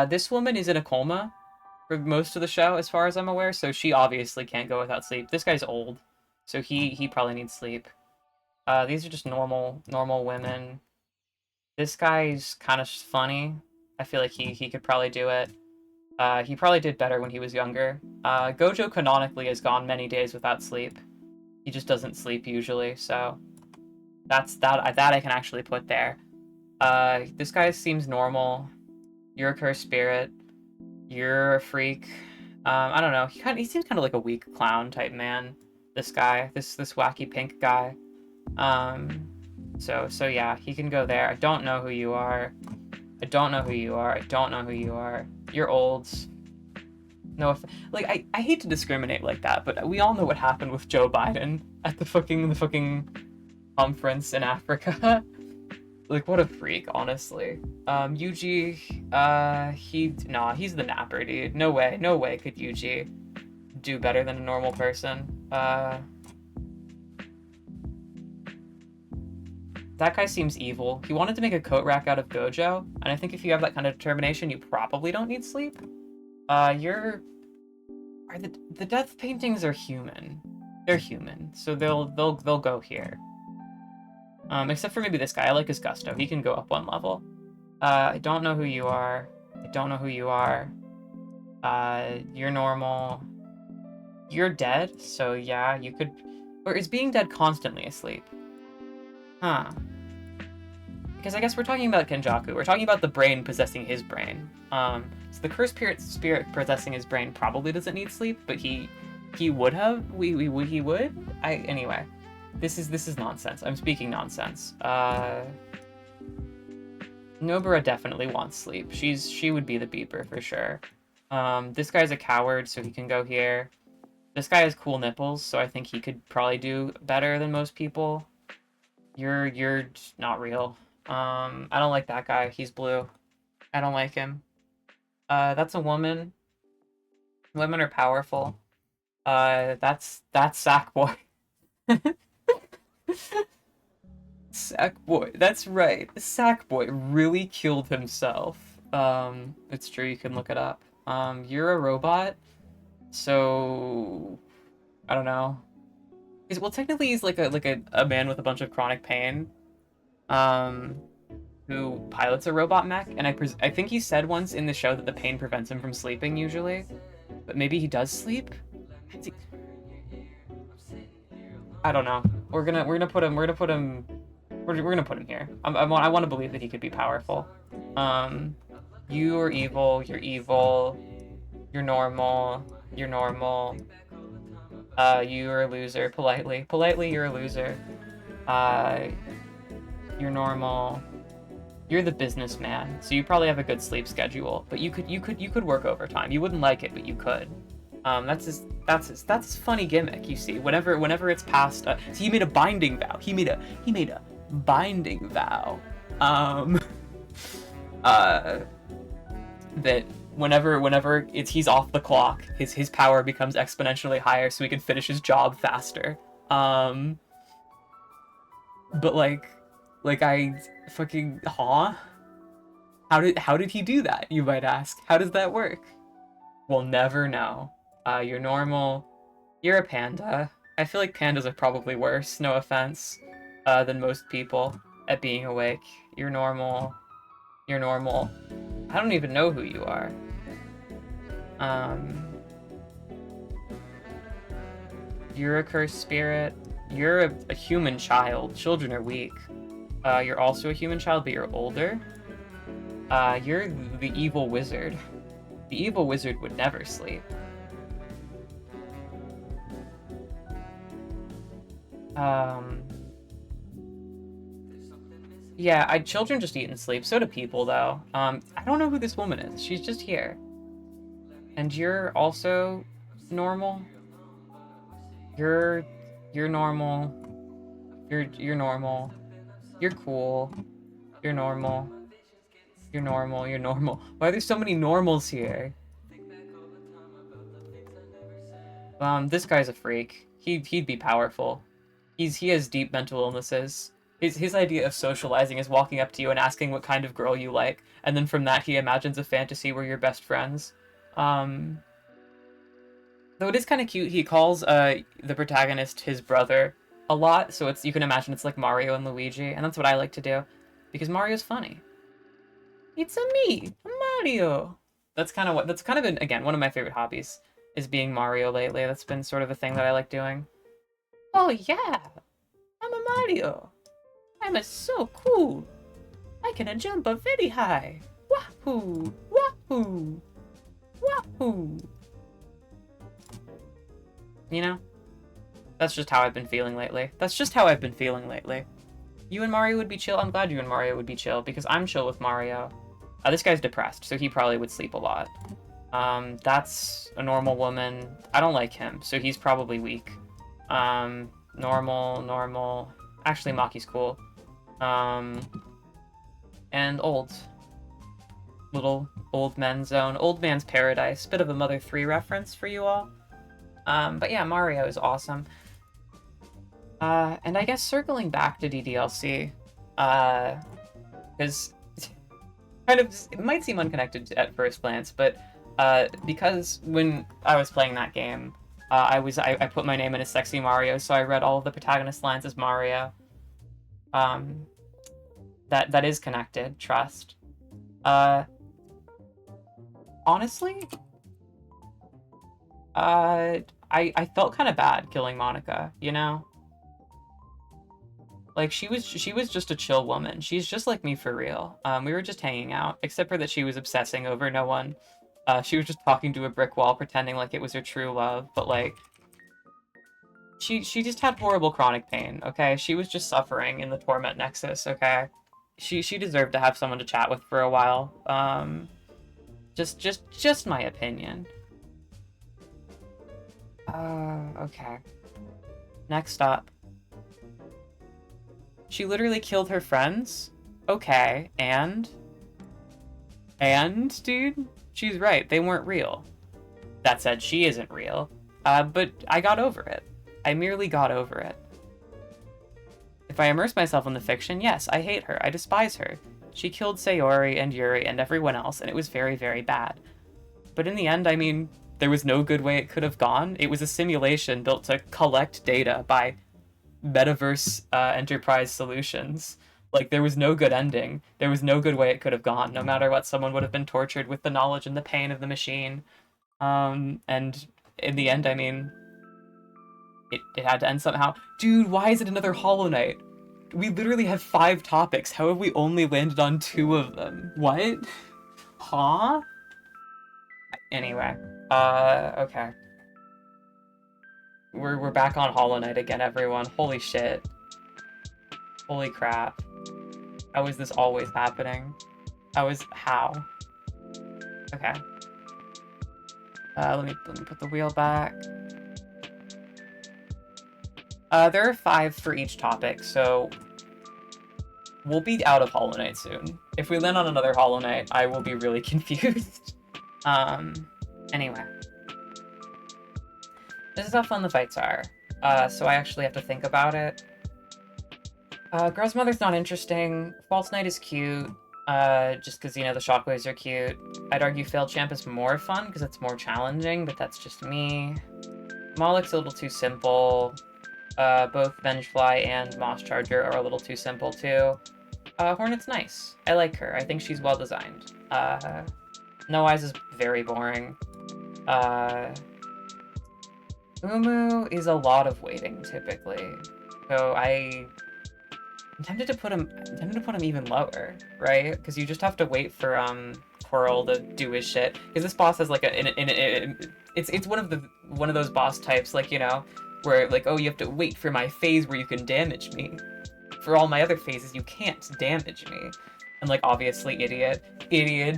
This woman is in a coma for most of the show, as far as I'm aware, so she obviously can't go without sleep. This guy's old, so he probably needs sleep. These are just normal women. This guy's kind of funny. I feel like he could probably do it. He probably did better when he was younger. Gojo canonically has gone many days without sleep. He just doesn't sleep usually, so that I can actually put there. This guy seems normal. You're a cursed spirit. You're a freak. I don't know. He seems kind of like a weak clown type man. This guy, this wacky pink guy. So yeah, he can go there. I don't know who you are. I don't know who you are. You're old. No, like, I hate to discriminate like that, but we all know what happened with Joe Biden at the fucking conference in Africa. Like, what a freak, honestly. Yuji, he's the napper, dude. No way could Yuji do better than a normal person. That guy seems evil. He wanted to make a coat rack out of Gojo, and I think if you have that kind of determination, you probably don't need sleep. The death paintings are human. They're human, so they'll go here. Except for maybe this guy. I like his gusto. He can go up 1 level. I don't know who you are. I don't know who you are. You're normal. You're dead, so yeah, you could... Or is being dead constantly asleep? Huh. Because I guess we're talking about Kenjaku. We're talking about the brain possessing his brain. So the cursed spirit possessing his brain probably doesn't need sleep, but he would have. He would. Anyway, this is nonsense. I'm speaking nonsense. Nobara definitely wants sleep. She would be the beeper for sure. This guy's a coward, so he can go here. This guy has cool nipples, so I think he could probably do better than most people. You're not real. I don't like that guy. He's blue. I don't like him. That's a woman. Women are powerful. That's Sackboy. Sackboy. That's right. Sackboy really killed himself. It's true. You can look it up. You're a robot, so I don't know. Well, technically, he's like a man with a bunch of chronic pain. Who pilots a robot mech, and I think he said once in the show that the pain prevents him from sleeping usually, but maybe he does sleep. I don't know. We're gonna put him here. I want to believe that he could be powerful. You are evil. You're evil. You're normal. You're normal. You're a loser. Politely, you're a loser. You're normal. You're the businessman, so you probably have a good sleep schedule. But you could work overtime. You wouldn't like it, but you could. That's his funny gimmick. You see, whenever it's past, so he made a binding vow. He made a binding vow. That whenever he's off the clock, his power becomes exponentially higher, so he can finish his job faster. But like I fucking huh? How did he do that? You might ask. How does that work? We'll never know. You're normal. You're a panda. I feel like pandas are probably worse, no offense, than most people at being awake. You're normal. You're normal. I don't even know who you are. You're a cursed spirit. You're a human child. Children are weak. You're also a human child, but you're older. You're the evil wizard. The evil wizard would never sleep. Yeah, children just eat and sleep. So do people, though. I don't know who this woman is. She's just here. And you're also normal. You're normal. You're normal. You're cool. You're normal. You're normal. You're normal. Why are there so many normals here? This guy's a freak. He'd be powerful. He has deep mental illnesses. His idea of socializing is walking up to you and asking what kind of girl you like, and then from that he imagines a fantasy where you're best friends. Though it is kind of cute, he calls the protagonist his brother a lot, so you can imagine it's like Mario and Luigi, and that's what I like to do, because Mario's funny. It's me, Mario. That's kind of been, again, one of my favorite hobbies, is being Mario lately. That's been sort of a thing that I like doing. Oh yeah, I'm a Mario. I'm so cool. I can jump very high. Wahoo! Wahoo! Wahoo! You know? That's just how I've been feeling lately. You and Mario would be chill? I'm glad you and Mario would be chill, because I'm chill with Mario. This guy's depressed, so he probably would sleep a lot. That's a normal woman. I don't like him, so he's probably weak. Normal. Actually, Maki's cool. And old. Little old men's zone. Old man's paradise. Bit of a Mother 3 reference for you all. But yeah, Mario is awesome. And I guess circling back to DDLC, because kind of, it might seem unconnected at first glance, but because when I was playing that game, I put my name in as Sexy Mario, so I read all of the protagonist lines as Mario. That is connected, trust. Honestly, I felt kind of bad killing Monica, you know? Like, she was just a chill woman. She's just like me for real. We were just hanging out, except for that she was obsessing over no one. She was just talking to a brick wall, pretending like it was her true love, but like, she just had horrible chronic pain, okay? She was just suffering in the torment nexus, okay? She deserved to have someone to chat with for a while. Just my opinion. Okay. Next up. She literally killed her friends? Okay, and? And, dude? She's right, they weren't real. That said, she isn't real. But I got over it. I merely got over it. If I immerse myself in the fiction, yes, I hate her. I despise her. She killed Sayori and Yuri and everyone else, and it was very, very bad. But in the end, I mean, there was no good way it could have gone. It was a simulation built to collect data by metaverse enterprise solutions. Like, there was no good ending. There was no good way it could have gone. No matter what, someone would have been tortured with the knowledge and the pain of the machine. And in the end, I mean, it had to end somehow. Dude, why is it another Hollow Knight? We literally have 5 topics. How have we only landed on 2 of them? What? Huh? Anyway, okay. We're back on Hollow Knight again, everyone. Holy shit. Holy crap. How is this always happening? How? Okay. Let me put the wheel back. There are 5 for each topic, so we'll be out of Hollow Knight soon. If we land on another Hollow Knight, I will be really confused. Anyway. This is how fun the fights are. So I actually have to think about it. Girl's Mother's not interesting. False Knight is cute. Just because, you know, the shockwaves are cute. I'd argue Failed Champ is more fun because it's more challenging, but that's just me. Moloch's a little too simple. Both Vengefly and Moss Charger are a little too simple too. Hornet's nice. I like her. I think she's well designed. No Eyes is very boring. Umu is a lot of waiting typically. So I'm tempted to put him even lower, right? Because you just have to wait for Coral to do his shit. Because this boss has like it's one of those boss types, like, you know, where like, oh, you have to wait for my phase where you can damage me. For all my other phases, you can't damage me. And like, obviously, idiot,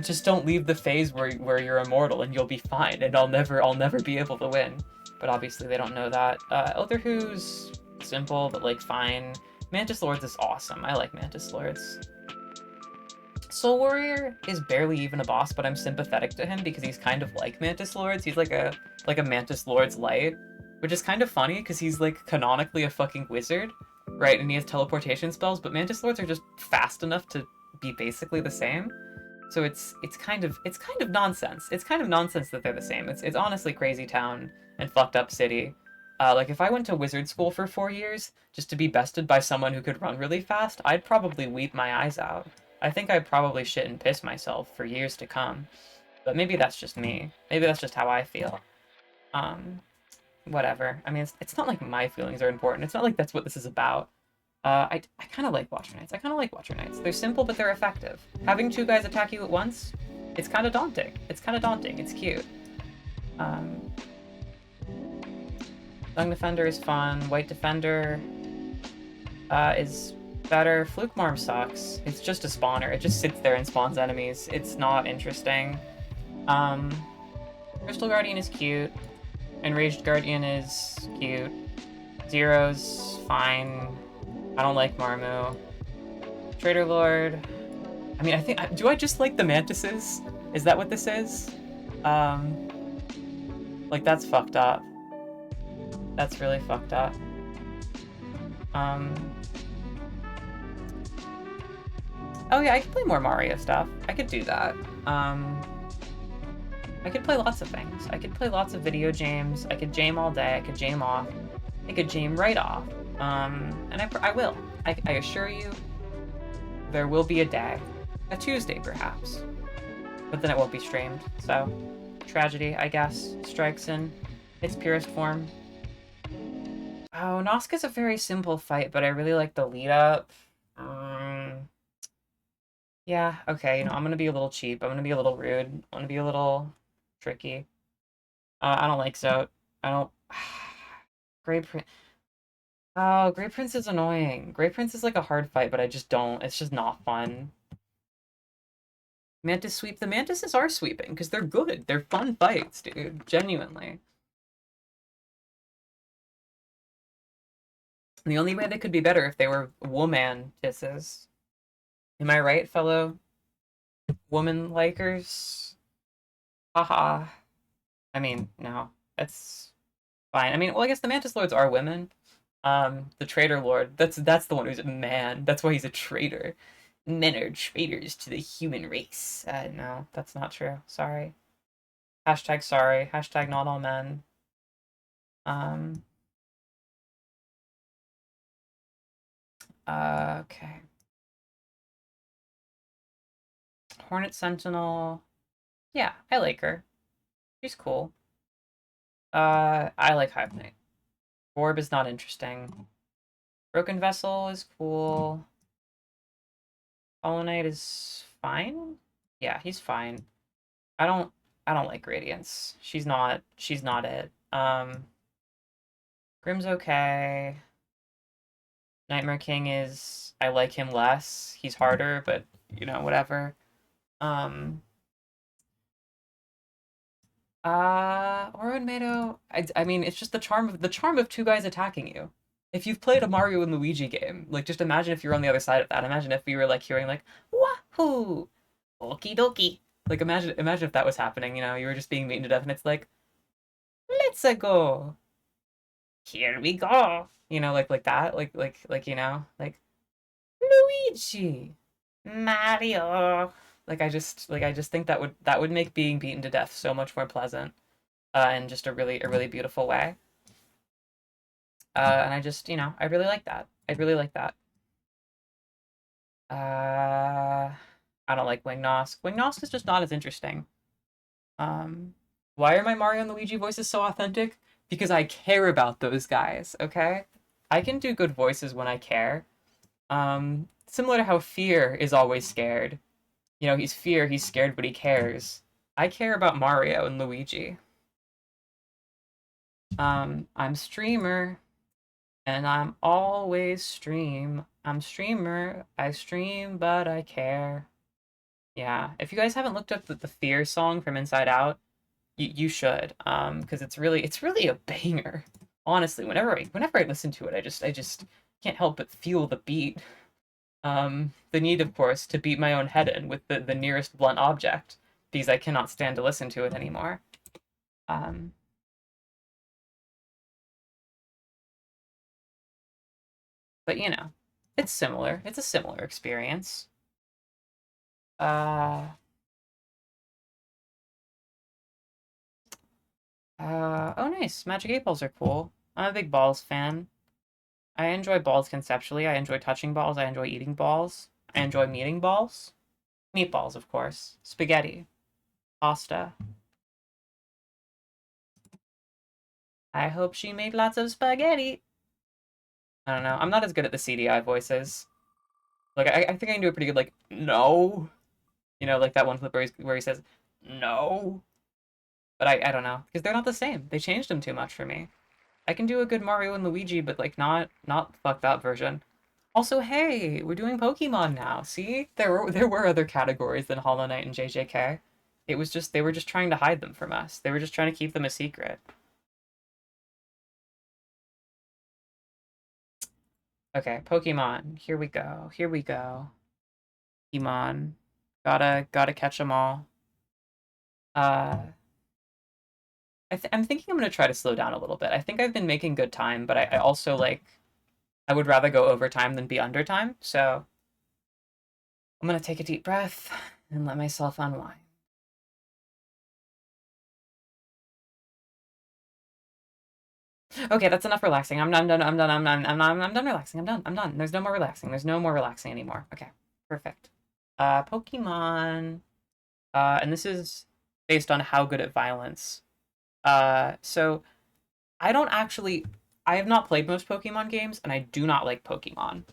just don't leave the phase where you're immortal and you'll be fine, and I'll never be able to win. But obviously they don't know that. Elderwho's simple, but like fine. Mantis Lords is awesome. I like Mantis Lords. Soul Warrior is barely even a boss, but I'm sympathetic to him because he's kind of like Mantis Lords. He's like a Mantis Lords light, which is kind of funny because he's like canonically a fucking wizard, right? And he has teleportation spells, but Mantis Lords are just fast enough to be basically the same. So it's kind of nonsense. It's kind of nonsense that they're the same. It's honestly Crazy Town and fucked up city. Like, if I went to wizard school for 4 years just to be bested by someone who could run really fast, I'd probably weep my eyes out. I think I'd probably shit and piss myself for years to come. But maybe that's just me. Maybe that's just how I feel. Whatever. I mean, it's not like my feelings are important. It's not like that's what this is about. I kind of like Watcher Knights. They're simple, but they're effective. Having 2 guys attack you at once, it's kind of daunting. It's cute. Young Defender is fun. White Defender is better. Fluke Marm sucks. It's just a spawner. It just sits there and spawns enemies. It's not interesting. Crystal Guardian is cute. Enraged Guardian is cute. Zero's fine. I don't like Marmu. Trader Lord. I mean, do I just like the Mantises? Is that what this is? Like, that's fucked up. That's really fucked up. Oh yeah, I could play more Mario stuff. I could do that. I could play lots of things. I could play lots of video games. I could jam all day. I could jam off. I could jam right off. And I will. I assure you, there will be a day, a Tuesday perhaps, but then it won't be streamed. So, tragedy, I guess, strikes in its purest form. Oh, Noska's a very simple fight, but I really like the lead up. Yeah, okay, you know, I'm gonna be a little cheap. I'm gonna be a little rude. I'm gonna be a little tricky. I don't like Zote. I don't. Grey Prince. Oh, Grey Prince is annoying. Grey Prince is like a hard fight, but I just don't. It's just not fun. Mantis sweep. The Mantises are sweeping because they're good. They're fun fights, dude. Genuinely. And the only way they could be better if they were woman-tisses. Am I right, fellow woman-likers? Haha. I mean, no. It's fine. I mean, well, I guess the Mantis Lords are women. The Traitor Lord, that's the one who's a man. That's why he's a traitor. Men are traitors to the human race. No, that's not true. Sorry. Hashtag sorry. Hashtag not all men. Um, okay. Hornet Sentinel. Yeah, I like her. She's cool. I like Hive Knight. Orb is not interesting. Broken Vessel is cool. Hollow Knight is fine. Yeah, he's fine. I don't like Radiance. She's not it. Grim's okay. Nightmare King is I like him less. He's harder, but you know, whatever. Um Oro Mado, I mean it's just the charm of two guys attacking you. If you've played a Mario and Luigi game, like just imagine if you were on the other side of that. Imagine if you were like hearing like wahoo, okie dokie. Like imagine if that was happening, you know, you were just being beaten to death and it's like, let's go. Here we go. You know, like that, like you know, like Luigi, Mario. I just think that would make being beaten to death so much more pleasant, in just a really beautiful way. And I just you know I really like that. I really like that. I don't like Wing Nosk. Wing Nosk is just not as interesting. Why are my Mario and Luigi voices so authentic? Because I care about those guys. Okay, I can do good voices when I care. Similar to how Fear is always scared. You know, he's scared, but he cares. I care about Mario and Luigi. I'm streamer, and I'm always stream. I'm streamer, I stream, but I care. Yeah, if you guys haven't looked up the Fear song from Inside Out, you should, because it's really a banger. Honestly, whenever I listen to it, I just can't help but feel the beat. The need, of course, to beat my own head in with the nearest blunt object, because I cannot stand to listen to it anymore. Um, but you know, it's similar. It's a similar experience. Uh, oh nice, Magic 8 Balls are cool. I'm a big balls fan. I enjoy balls conceptually. I enjoy touching balls. I enjoy eating balls. I enjoy meeting balls. Meatballs, of course. Spaghetti. Pasta. I hope she made lots of spaghetti. I don't know. I'm not as good at the CDI voices. Like, I think I can do a pretty good, like, no. You know, like that one clip where he says, no. But I don't know. Because they're not the same. They changed them too much for me. I can do a good Mario and Luigi, but, like, not fucked up version. Also, hey, we're doing Pokemon now. See? There were other categories than Hollow Knight and JJK. It was just, they were just trying to hide them from us. They were just trying to keep them a secret. Okay, Pokemon. Here we go. Here we go. Pokemon. Gotta catch them all. Uh, I'm thinking I'm gonna try to slow down a little bit. I think I've been making good time, but I also like I would rather go over time than be under time. So I'm gonna take a deep breath and let myself unwind. Okay, that's enough relaxing. I'm done. I'm done. I'm done relaxing. I'm done. There's no more relaxing. There's no more relaxing anymore. Okay, perfect. Pokemon. And this is based on how good at violence. So I don't actually. I have not played most Pokemon games, and I do not like Pokemon.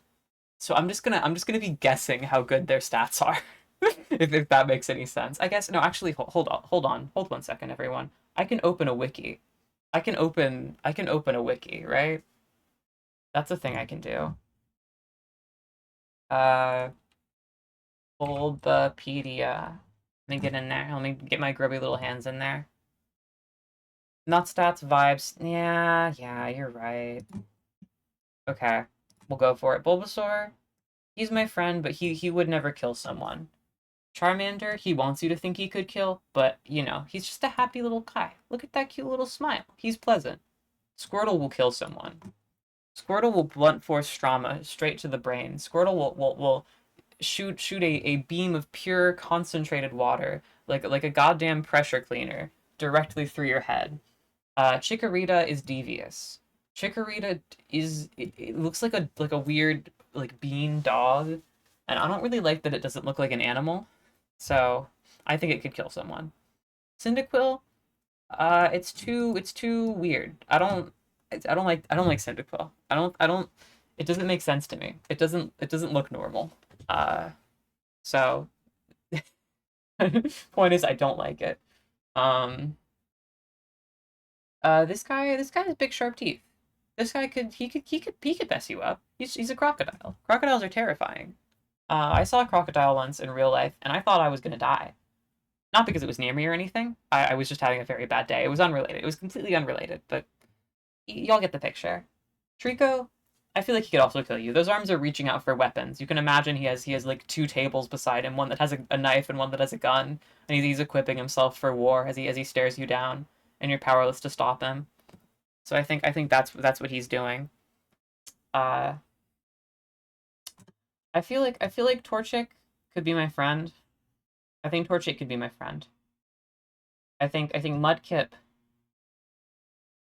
So I'm just gonna be guessing how good their stats are, if that makes any sense. I guess no. Actually, hold 1 second, everyone. I can open a wiki. I can open a wiki, right? That's a thing I can do. Uh, Bulbapedia. Let me get in there. Let me get my grubby little hands in there. Not stats, vibes. Yeah, you're right. Okay, we'll go for it. Bulbasaur. He's my friend, but he would never kill someone. Charmander, he wants you to think he could kill, but you know, he's just a happy little guy. Look at that cute little smile. He's pleasant. Squirtle will kill someone. Squirtle will blunt force trauma straight to the brain. Squirtle will shoot a beam of pure concentrated water, like a goddamn pressure cleaner, directly through your head. Chikorita is devious. Chikorita it looks like a weird like bean dog, and I don't really like that it doesn't look like an animal. So I think it could kill someone. Cyndaquil, it's too weird. I don't like Cyndaquil. I don't. It doesn't make sense to me. It doesn't look normal. Uh, so point is I don't like it. Um, this guy has big sharp teeth. This guy he could mess you up. He's a crocodile. Crocodiles are terrifying. I saw a crocodile once in real life, and I thought I was gonna die. Not because it was near me or anything. I was just having a very bad day. It was unrelated. It was completely unrelated, but y'all get the picture. Trico, I feel like he could also kill you. Those arms are reaching out for weapons. You can imagine he has like two tables beside him, one that has a knife and one that has a gun, and he's equipping himself for war as he stares you down, and you're powerless to stop him. So I think that's what he's doing. Uh, I feel like Torchic could be my friend. I think Torchic could be my friend. I think Mudkip.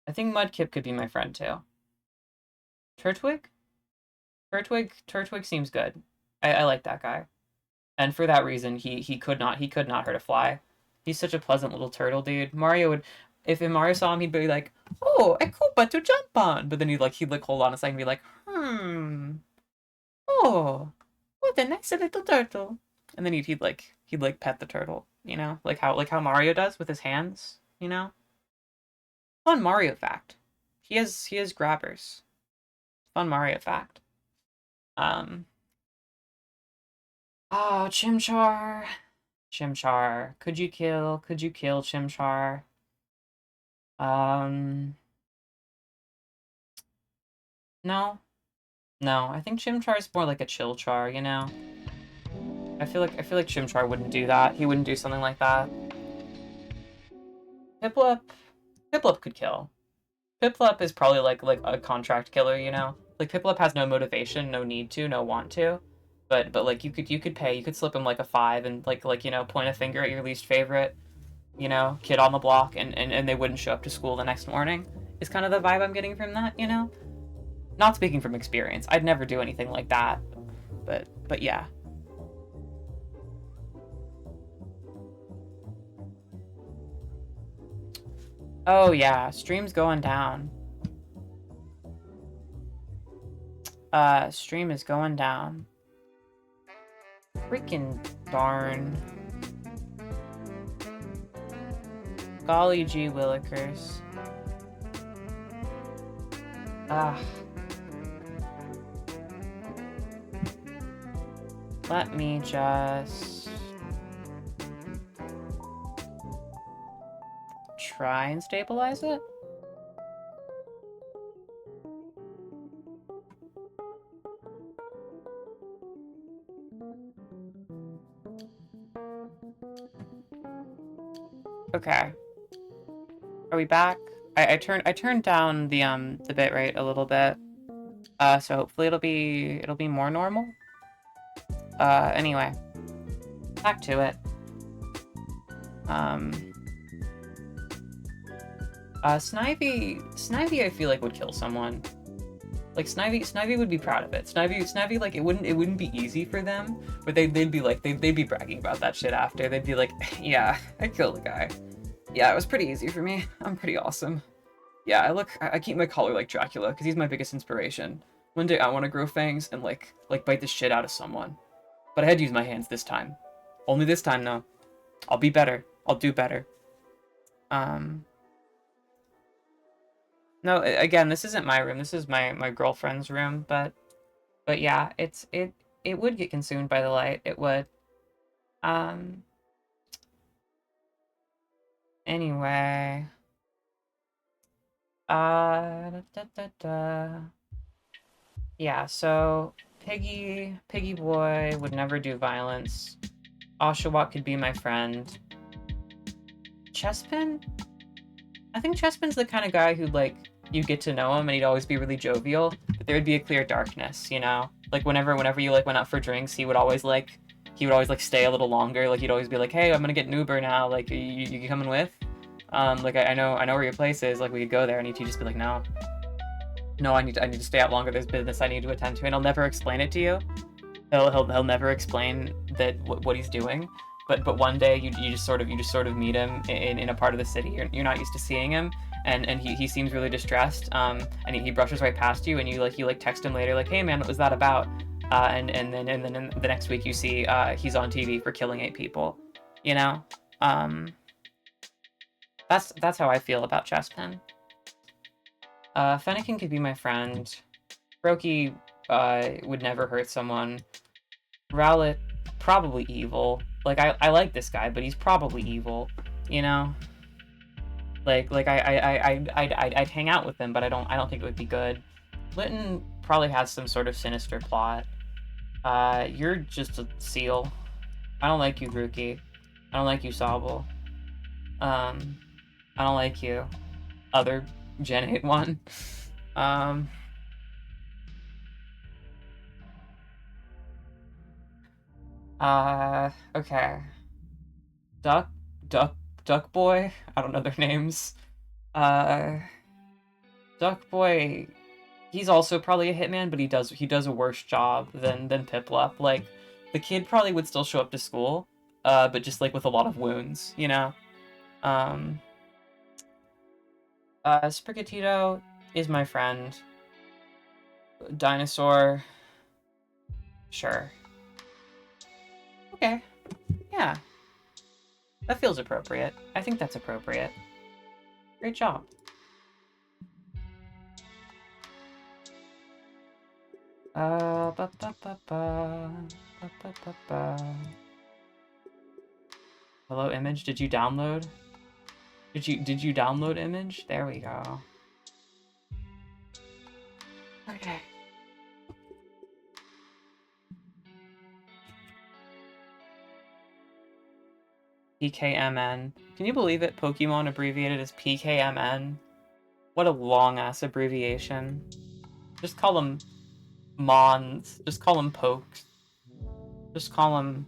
I think Mudkip could be my friend too. Turtwig? Turtwig seems good. I like that guy. And for that reason, he could not hurt a fly. He's such a pleasant little turtle, dude. Mario would, if Mario saw him, he'd be like, "Oh, a Koopa to jump on." But then he'd hold on a second and be like, "Oh, what a nice little turtle." And then he'd pet the turtle, like how Mario does with his hands, you know. Fun Mario fact. He has grabbers. Fun Mario fact. Um. Oh, Chimchar. Chimchar. Could you kill Chimchar? Um, no. No, I think Chimchar's more like a chill char, you know? I feel like Chimchar wouldn't do that. He wouldn't do something like that. Piplup. Piplup could kill. Piplup is probably like a contract killer, you know? Like Piplup has no motivation, no need to, no want to. But like you could pay, you could slip him like a 5 and point a finger at your least favorite, kid on the block, and they wouldn't show up to school the next morning. Is kind of the vibe I'm getting from that, you know? Not speaking from experience. I'd never do anything like that. But yeah. Oh yeah, stream's going down. Stream is going down. Freaking darn. Golly gee willikers. Ah. Let me just try and stabilize it. Okay. Are we back? I turned down the bitrate a little bit. So hopefully it'll be more normal. Anyway. Back to it. Snivy I feel like would kill someone. Like Snivy would be proud of it. Snivy like it wouldn't be easy for them, but they'd be like they'd be bragging about that shit after. They'd be like, yeah, I killed a guy. Yeah, it was pretty easy for me. I'm pretty awesome. Yeah, I keep my collar like Dracula because he's my biggest inspiration. One day I want to grow fangs and like bite the shit out of someone, but I had to use my hands this time. Only this time though. I'll be better. I'll do better. No, again, this isn't my room. This is my girlfriend's room, but yeah, it would get consumed by the light. It would. Anyway. Yeah, so Piggy boy would never do violence. Oshawott could be my friend. Chespin? I think Chespin's the kind of guy who, like, you get to know him and he'd always be really jovial, but there would be a clear darkness, you know? Like, whenever you, like, went out for drinks, he would always, like, stay a little longer. Like, he'd always be like, hey, I'm gonna get an Uber now. Like, you coming with? Like, I know where your place is. Like, we could go there. And he'd just be like, no. No, I need to stay out longer. There's business I need to attend to. And he'll never explain it to you. He'll never explain that what he's doing. But one day you just sort of meet him in a part of the city you're not used to seeing him, and he seems really distressed, and he brushes right past you, and you text him later like, hey man, what was that about? And then the next week you see he's on TV for killing 8 people, you know. That's how I feel about Chespin. Fennekin could be my friend. Brokey would never hurt someone. Rowlet, probably evil. Like, I like this guy, but he's probably evil, you know? Like I'd hang out with him, but I don't think it would be good. Litton probably has some sort of sinister plot. You're just a seal. I don't like you, Rookie. I don't like you, Sobble. I don't like you, other Gen 8 one. Okay. Duck Boy. I don't know their names. Duck Boy. He's also probably a hitman, but he does a worse job than Piplup. Like, the kid probably would still show up to school, but just like with a lot of wounds, you know. Sprigatito is my friend. Dinosaur. Sure. Okay. Yeah. That feels appropriate. I think that's appropriate. Great job. Hello, Image. Did you download? Did you download Image? There we go. Okay. PKMN. Can you believe it? Pokemon abbreviated as PKMN. What a long-ass abbreviation. Just call them Mons. Just call them Pokes. Just call them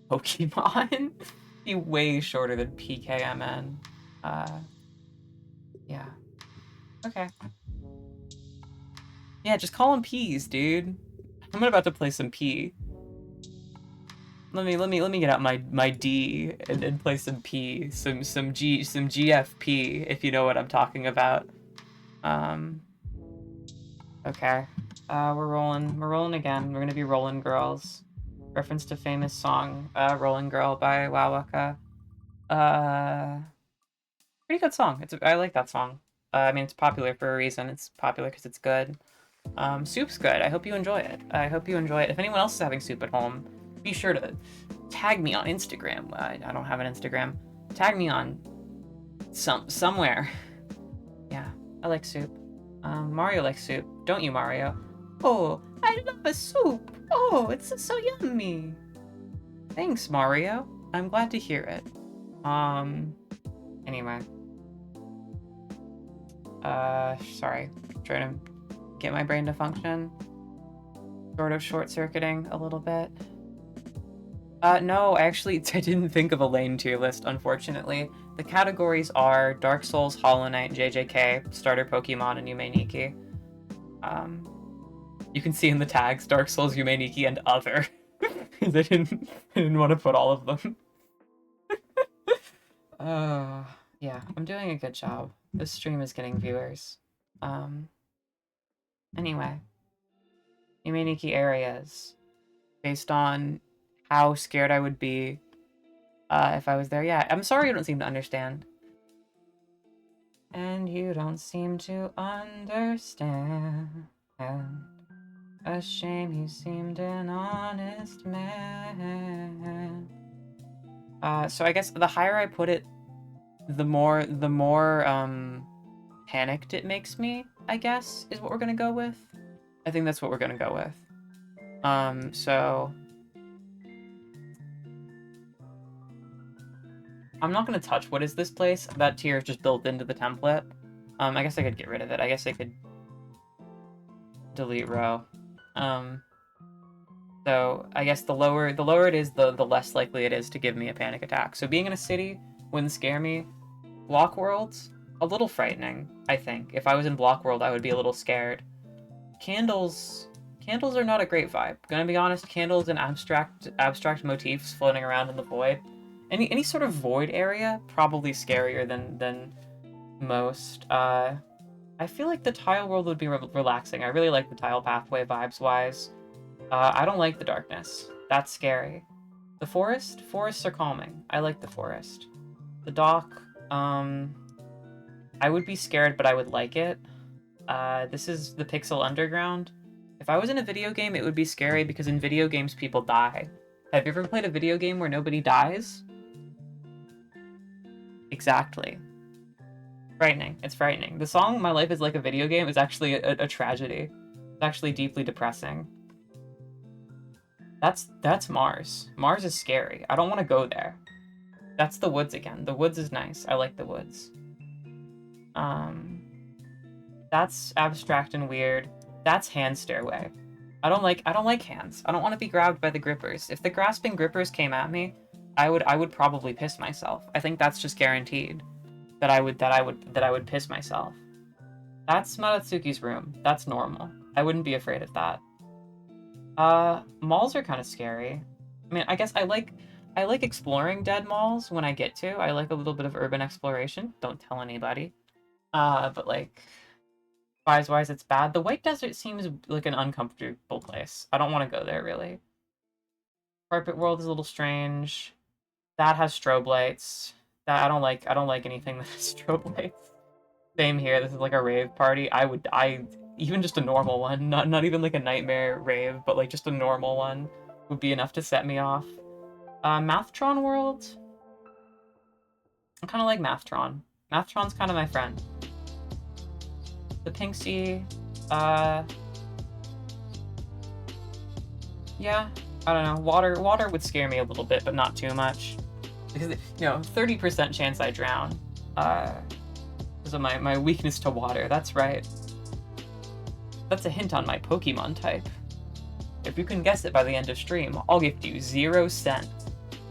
Pokemon. Be way shorter than PKMN. Yeah. Okay. Yeah, just call them P's, dude. I'm about to play some P. Let me get out my D and play some P, some GFP, if you know what I'm talking about. Okay. We're rolling again. We're gonna be Rolling Girls. Reference to famous song, Rolling Girl by Wowaka. Pretty good song. I like that song. I mean, it's popular for a reason. It's popular because it's good. Soup's good. I hope you enjoy it. If anyone else is having soup at home, be sure to tag me on Instagram. I don't have an Instagram. Tag me on somewhere. Yeah, I like soup. Mario likes soup. Don't you, Mario? Oh, I love a soup. Oh, it's so yummy. Thanks, Mario. I'm glad to hear it. Anyway. Sorry. Trying to get my brain to function. Sort of short-circuiting a little bit. No, actually, I didn't think of a lane tier list, unfortunately. The categories are Dark Souls, Hollow Knight, JJK, Starter Pokemon, and Yume Nikki. You can see in the tags Dark Souls, Yume Nikki, and other. Because I didn't want to put all of them. Yeah, I'm doing a good job. This stream is getting viewers. Anyway. Yume Nikki areas. Based on how scared I would be if I was there. Yeah, I'm sorry you don't seem to understand. And you don't seem to understand. A shame you seemed an honest man. So I guess the higher I put it, the more panicked it makes me, I guess, is what we're gonna go with. I think that's what we're gonna go with. So I'm not gonna touch what is this place. That tier is just built into the template. I guess I could get rid of it. I guess I could delete row. So I guess the lower it is, the less likely it is to give me a panic attack. So being in a city wouldn't scare me. Block worlds, a little frightening, I think. If I was in block world, I would be a little scared. Candles are not a great vibe. Gonna be honest, candles and abstract motifs floating around in the void. Any sort of void area, probably scarier than most. I feel like the tile world would be relaxing. I really like the tile pathway vibes-wise. I don't like the darkness. That's scary. The forests are calming. I like the forest. The dock, I would be scared, but I would like it. This is the Pixel Underground. If I was in a video game, it would be scary because in video games, people die. Have you ever played a video game where nobody dies? Exactly. Frightening. It's frightening. The song My Life is Like a Video Game is actually a tragedy. It's actually deeply depressing. That's Mars. Mars is scary. I don't want to go there. That's the woods again. The woods is nice. I like the woods. That's abstract and weird. That's Hand Stairway. I don't like hands. I don't want to be grabbed by the grippers. If the grasping grippers came at me, I would probably piss myself. I think that's just guaranteed that I would piss myself. That's Maratsuki's room. That's normal. I wouldn't be afraid of that. Malls are kind of scary. I mean, I guess I like exploring dead malls when I get to. I like a little bit of urban exploration. Don't tell anybody. But like, wise, it's bad. The White Desert seems like an uncomfortable place. I don't want to go there, really. Carpet World is a little strange. That has strobe lights. That I don't like anything that has strobe lights. Same here. This is like a rave party. Even just a normal one, not even like a nightmare rave, but like just a normal one would be enough to set me off. Mathtron World. I kind of like Mathtron. Mathtron's kind of my friend. The Pink Sea. Yeah, I don't know. Water would scare me a little bit, but not too much. Because, 30% chance I drown. Because of my weakness to water. That's right. That's a hint on my Pokemon type. If you can guess it by the end of stream, I'll give you 0 cents.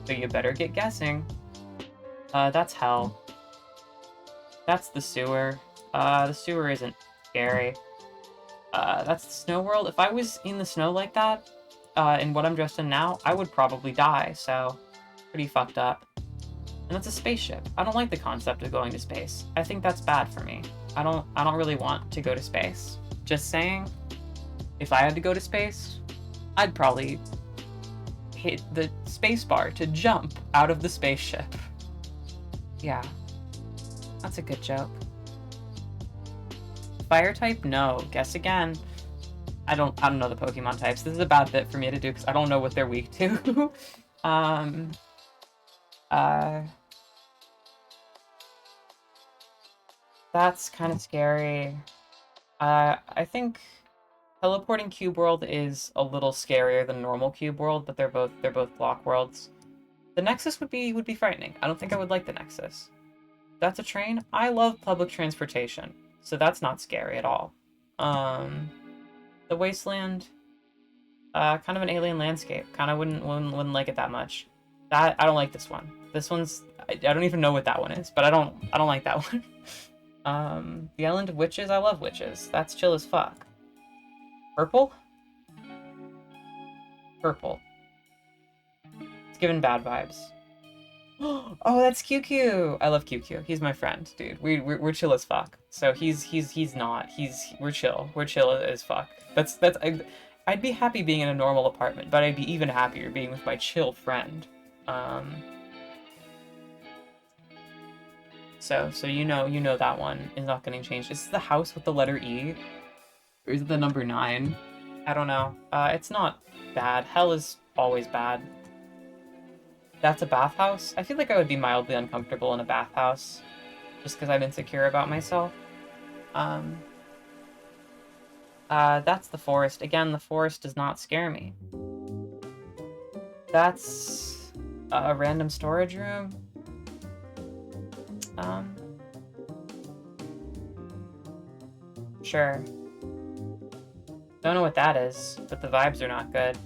So you better get guessing. That's hell. That's the sewer. The sewer isn't scary. That's the snow world. If I was in the snow like that, in what I'm dressed in now, I would probably die, so pretty fucked up. And that's a spaceship. I don't like the concept of going to space. I think that's bad for me. I don't really want to go to space. Just saying, if I had to go to space, I'd probably hit the space bar to jump out of the spaceship. Yeah, that's a good joke. Fire type? No. Guess again. I don't know the Pokemon types. This is a bad bit for me to do because I don't know what they're weak to. That's kind of scary. I think teleporting Cube World is a little scarier than normal Cube World, but they're both block worlds. The Nexus would be frightening. I don't think I would like the Nexus. That's a train. I love public transportation, so that's not scary at all. The Wasteland, kind of an alien landscape. Kind of wouldn't like it that much. I don't like this one. This one's I don't even know what that one is, but I don't like that one. The Island of Witches. I love witches. That's chill as fuck. Purple? Purple. It's giving bad vibes. Oh, that's QQ. I love QQ. He's my friend, dude. We're chill as fuck. So he's not. We're chill. We're chill as fuck. I'd be happy being in a normal apartment, but I'd be even happier being with my chill friend. So you know that one is not getting changed. Is this the house with the letter E? Or is it the number 9? I don't know. It's not bad. Hell is always bad. That's a bathhouse? I feel like I would be mildly uncomfortable in a bathhouse. Just because I'm insecure about myself. That's the forest. Again, the forest does not scare me. That's a random storage room. Sure. Don't know what that is, but the vibes are not good.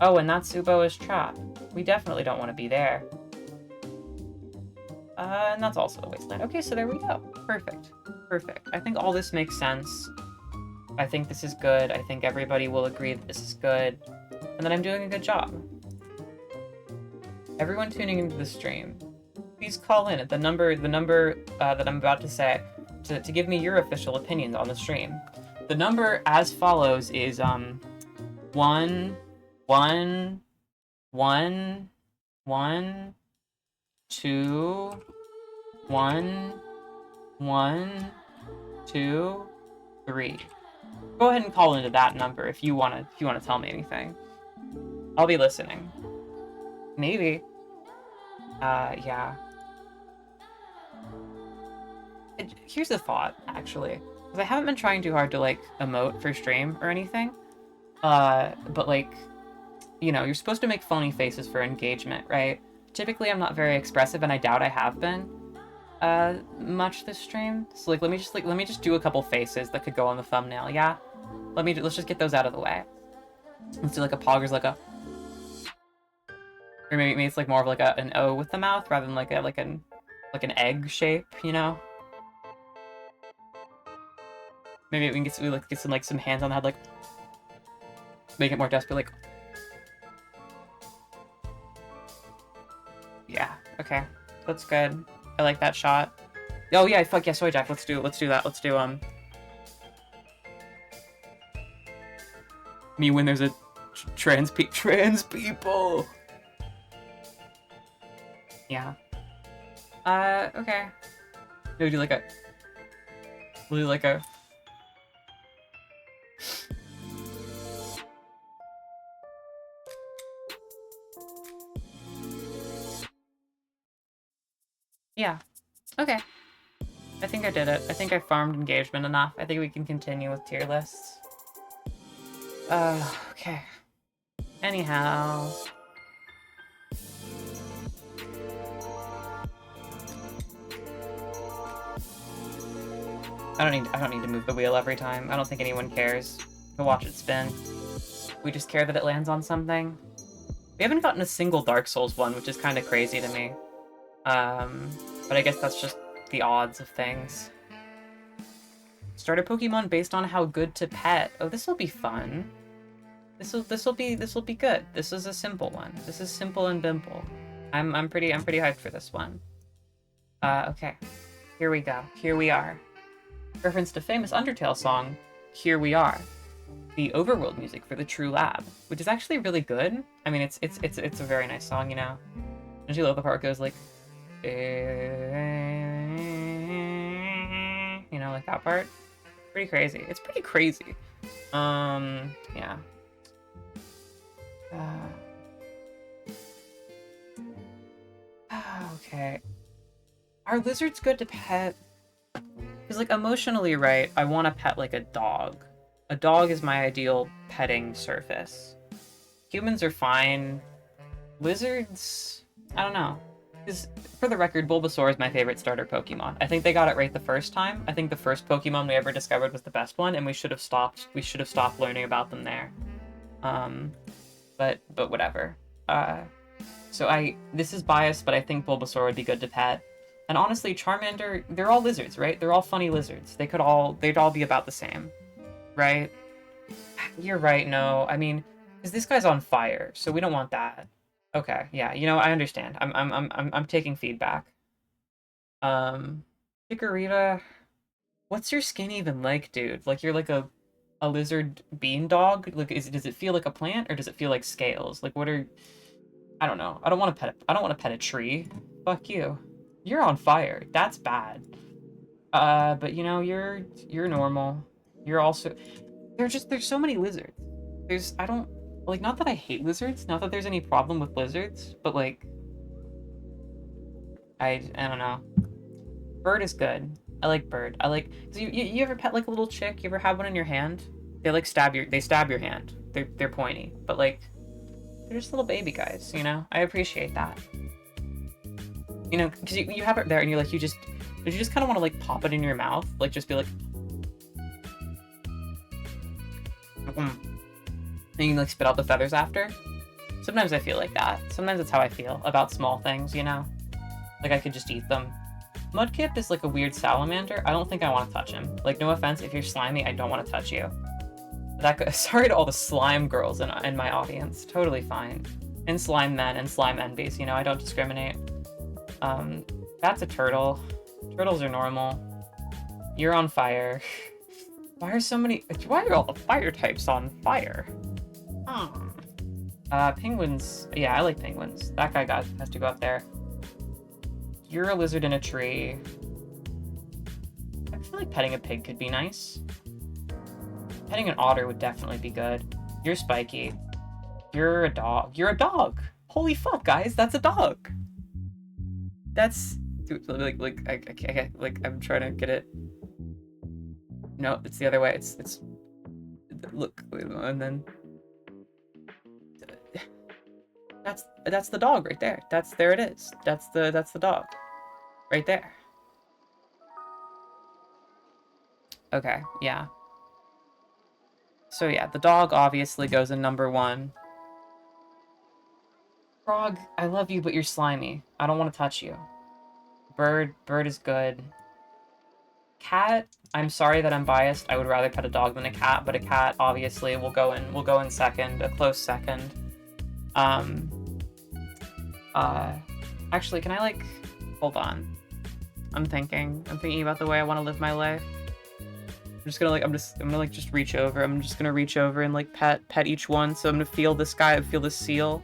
Oh, and that's Subo's trap. We definitely don't want to be there. And that's also the wasteland. Okay, so there we go. Perfect. Perfect. I think all this makes sense. I think this is good. I think everybody will agree that this is good. And that I'm doing a good job. Everyone tuning into the stream, please call in at the number that I'm about to say to give me your official opinions on the stream. The number as follows is 1 1 1 1 2 1 1 2 3. Go ahead and call into that number if you wanna tell me anything. I'll be listening. Maybe. Yeah. Here's a thought, actually. Because I haven't been trying too hard to, like, emote for stream or anything. But, like, you know, you're supposed to make phony faces for engagement, right? Typically, I'm not very expressive, and I doubt I have been, much this stream. So, like, let me just do a couple faces that could go on the thumbnail, yeah? Let's just get those out of the way. Let's do, like, a Poggers, like a... Or maybe it's, like, more of, like, an O with the mouth, rather than, like, an egg shape, you know? Maybe we can get some hands on the head, like... Make it more desperate, like... Yeah, okay. That's good. I like that shot. Oh yeah, fuck yeah, Soy Jack, let's do that. Let's do, me when there's a trans people! Yeah. Okay. We'll do like a... Yeah. Okay. I think I did it. I think I farmed engagement enough. I think we can continue with tier lists. Okay. Anyhow. I don't need to move the wheel every time. I don't think anyone cares to watch it spin. We just care that it lands on something. We haven't gotten a single Dark Souls one, which is kind of crazy to me. But I guess that's just the odds of things. Start a Pokemon based on how good to pet. Oh, this will be fun. This will be good. This is a simple one. This is simple and bimple. I'm pretty hyped for this one. Okay. Here we go. Here we are. Reference to famous Undertale song, Here We Are. The overworld music for the True Lab, which is actually really good. I mean, it's a very nice song, you know. Don't you love the part goes like, you know, like that part? Pretty crazy. It's pretty crazy. Yeah. Okay. Are lizards good to pet? Because, like, emotionally, right, I want to pet, like, a dog. A dog is my ideal petting surface. Humans are fine. Lizards... I don't know. Because, for the record, Bulbasaur is my favorite starter Pokemon. I think they got it right the first time. I think the first Pokemon we ever discovered was the best one, and we should have stopped learning about them there. But whatever. So this is biased, but I think Bulbasaur would be good to pet. And honestly, Charmander, they're all lizards, right? They're all funny lizards. They'd all be about the same, right? You're right, no. I mean, because this guy's on fire, so we don't want that. Okay, yeah, you know, I understand. I'm taking feedback. Chikorita, what's your skin even like, dude? Like you're like a lizard bean dog? Like does it feel like a plant or does it feel like scales? Like what are I don't know. I don't want to pet a tree. Fuck you. You're on fire. That's bad. But you know, you're normal. You're also there's so many lizards. I don't like not that I hate lizards, not that there's any problem with lizards, but like I don't know. Bird is good. I like bird. I like so you ever pet like a little chick? You ever have one in your hand? They like stab your hand. They're pointy, but like they're just little baby guys, you know? I appreciate that. You know, because you have it there and you're like, you just kind of want to like pop it in your mouth? Like just be like... And you can like spit out the feathers after? Sometimes I feel like that. Sometimes that's how I feel about small things, you know? Like I could just eat them. Mudkip is like a weird salamander. I don't think I want to touch him. Like no offense, if you're slimy, I don't want to touch you. Sorry to all the slime girls in my audience. Totally fine. And slime men and slime enbies, you know, I don't discriminate. That's a turtle. Turtles are normal. You're on fire. Why are all the fire types on fire? Penguins. Yeah, I like penguins. That guy has to go up there. You're a lizard in a tree. I feel like petting a pig could be nice. Petting an otter would definitely be good. You're spiky. You're a dog. You're a dog! Holy fuck, guys, that's a dog! That's... Dude, like, I'm trying to get it... No, it's the other way. It's... Look, and then... That's the dog right there. There it is. That's the dog. Right there. Okay, yeah. So yeah, the dog obviously goes in number 1. Frog, I love you, but you're slimy. I don't want to touch you. Bird is good. Cat, I'm sorry that I'm biased. I would rather pet a dog than a cat, but a cat obviously will go in second, a close second. Actually, can I like hold on. I'm thinking about the way I want to live my life. I'm gonna just reach over. I'm just gonna reach over and like pet each one. So I'm gonna feel this guy, feel this seal.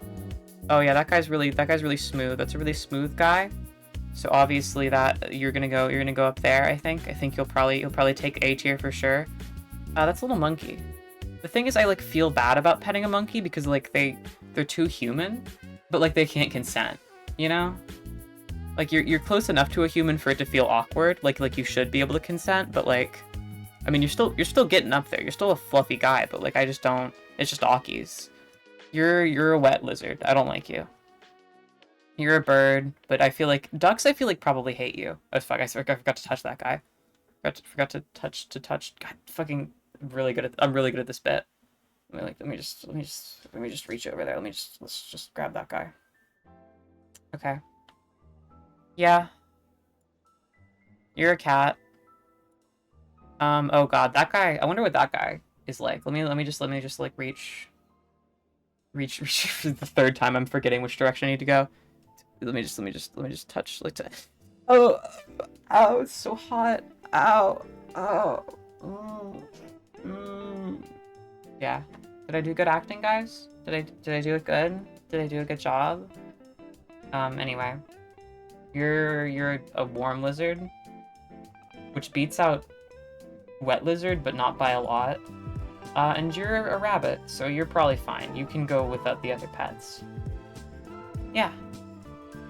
Oh yeah, that guy's really smooth. That's a really smooth guy. So obviously that you're gonna go up there. I think you'll probably take A tier for sure. That's a little monkey. The thing is, I like feel bad about petting a monkey because like they're too human, but like they can't consent. You know, like you're close enough to a human for it to feel awkward. Like you should be able to consent, but like. I mean, you're still getting up there. You're still a fluffy guy, but like I just don't. It's just Aki's. You're a wet lizard. I don't like you. You're a bird, but I feel like ducks. I feel like probably hate you. Oh fuck! I forgot to touch that guy. Forgot to touch. God, fucking. I'm really good at this bit. Let me just reach over there. Let's just grab that guy. Okay. Yeah. You're a cat. Oh god, that guy. I wonder what that guy is like. Let me just like reach for the 3rd time. I'm forgetting which direction I need to go. Let me just touch like to. Oh, ow! It's so hot. Ow! Oh. Yeah. Did I do good acting, guys? Did I do it good? Did I do a good job? Anyway, you're a warm lizard, which beats out wet lizard, but not by a lot. And you're a rabbit, so you're probably fine. You can go without the other pets. Yeah.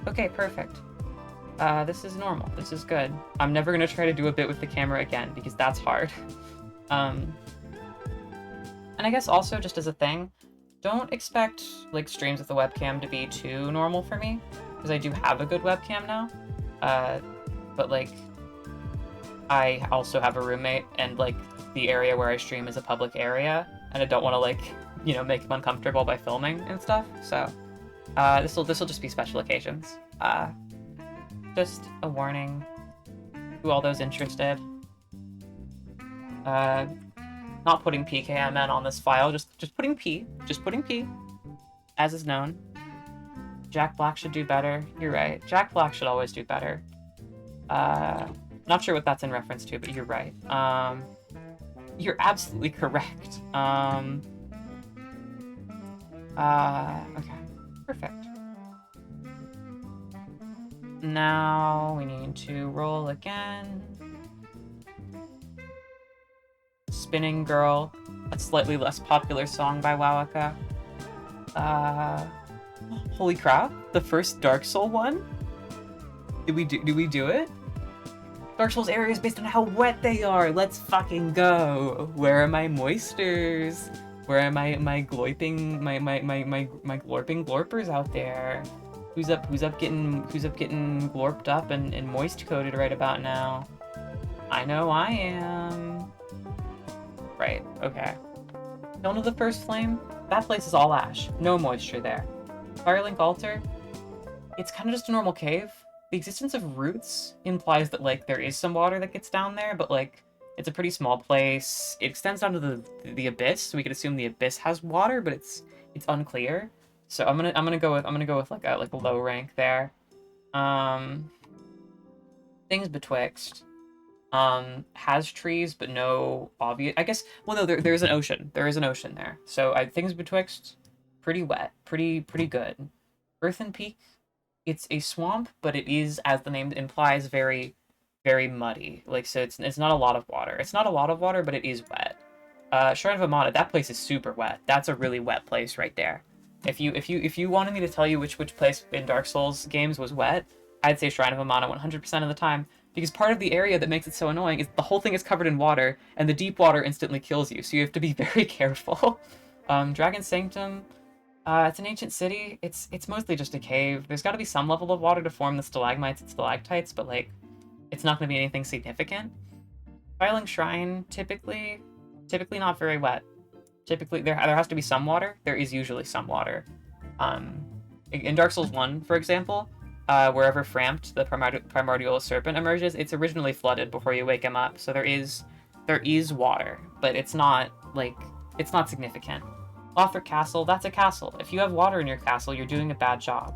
Okay, perfect. This is normal. This is good. I'm never gonna try to do a bit with the camera again, because that's hard. And I guess also, just as a thing, don't expect, like, streams with the webcam to be too normal for me, because I do have a good webcam now. But, like, I also have a roommate, and, like, the area where I stream is a public area, and I don't want to, like, you know, make him uncomfortable by filming and stuff, so This will just be special occasions. Just a warning to all those interested. Not putting PKMN on this file, just putting P. Just putting P, as is known. Jack Black should do better. You're right. Jack Black should always do better. Not sure what that's in reference to, but you're right. You're absolutely correct. Okay. Perfect. Now we need to roll again. Spinning Girl, a slightly less popular song by Wowaka. Holy crap, the first Dark Soul one? Did we do it? Dark Souls area is based on how wet they are. Let's fucking go. Where are my moisters? Where are my glorping glorpers out there? Who's up getting glorped up and moist coated right about now? I know I am. Right, okay. Kiln of the First Flame? That place is all ash. No moisture there. Firelink Altar? It's kind of just a normal cave. The existence of roots implies that, like, there is some water that gets down there, but, like, it's a pretty small place. It extends down to the abyss, so we could assume the abyss has water, but it's unclear. So I'm gonna go with like a low rank there. Things betwixt. Has trees, but no obvious. I guess. Well, no, there's an ocean. There is an ocean there. So things betwixt, pretty wet, pretty good. Earthen Peak, it's a swamp, but it is, as the name implies, very, very muddy. Like, so it's not a lot of water. It's not a lot of water, but it is wet. Shrine of Amana, that place is super wet. That's a really wet place right there. If you wanted me to tell you which place in Dark Souls games was wet, I'd say Shrine of Amana 100% of the time. Because part of the area that makes it so annoying is the whole thing is covered in water, and the deep water instantly kills you, so you have to be very careful. Dragon Sanctum, it's an ancient city. It's mostly just a cave. There's got to be some level of water to form the stalagmites and stalactites, but, like, it's not going to be anything significant. Firelink Shrine, typically not very wet. Typically, there has to be some water. There is usually some water. In Dark Souls 1, for example, wherever Frampt, the primordial serpent, emerges, it's originally flooded before you wake him up. So there is water, but it's not significant. Lothric Castle, that's a castle. If you have water in your castle, you're doing a bad job.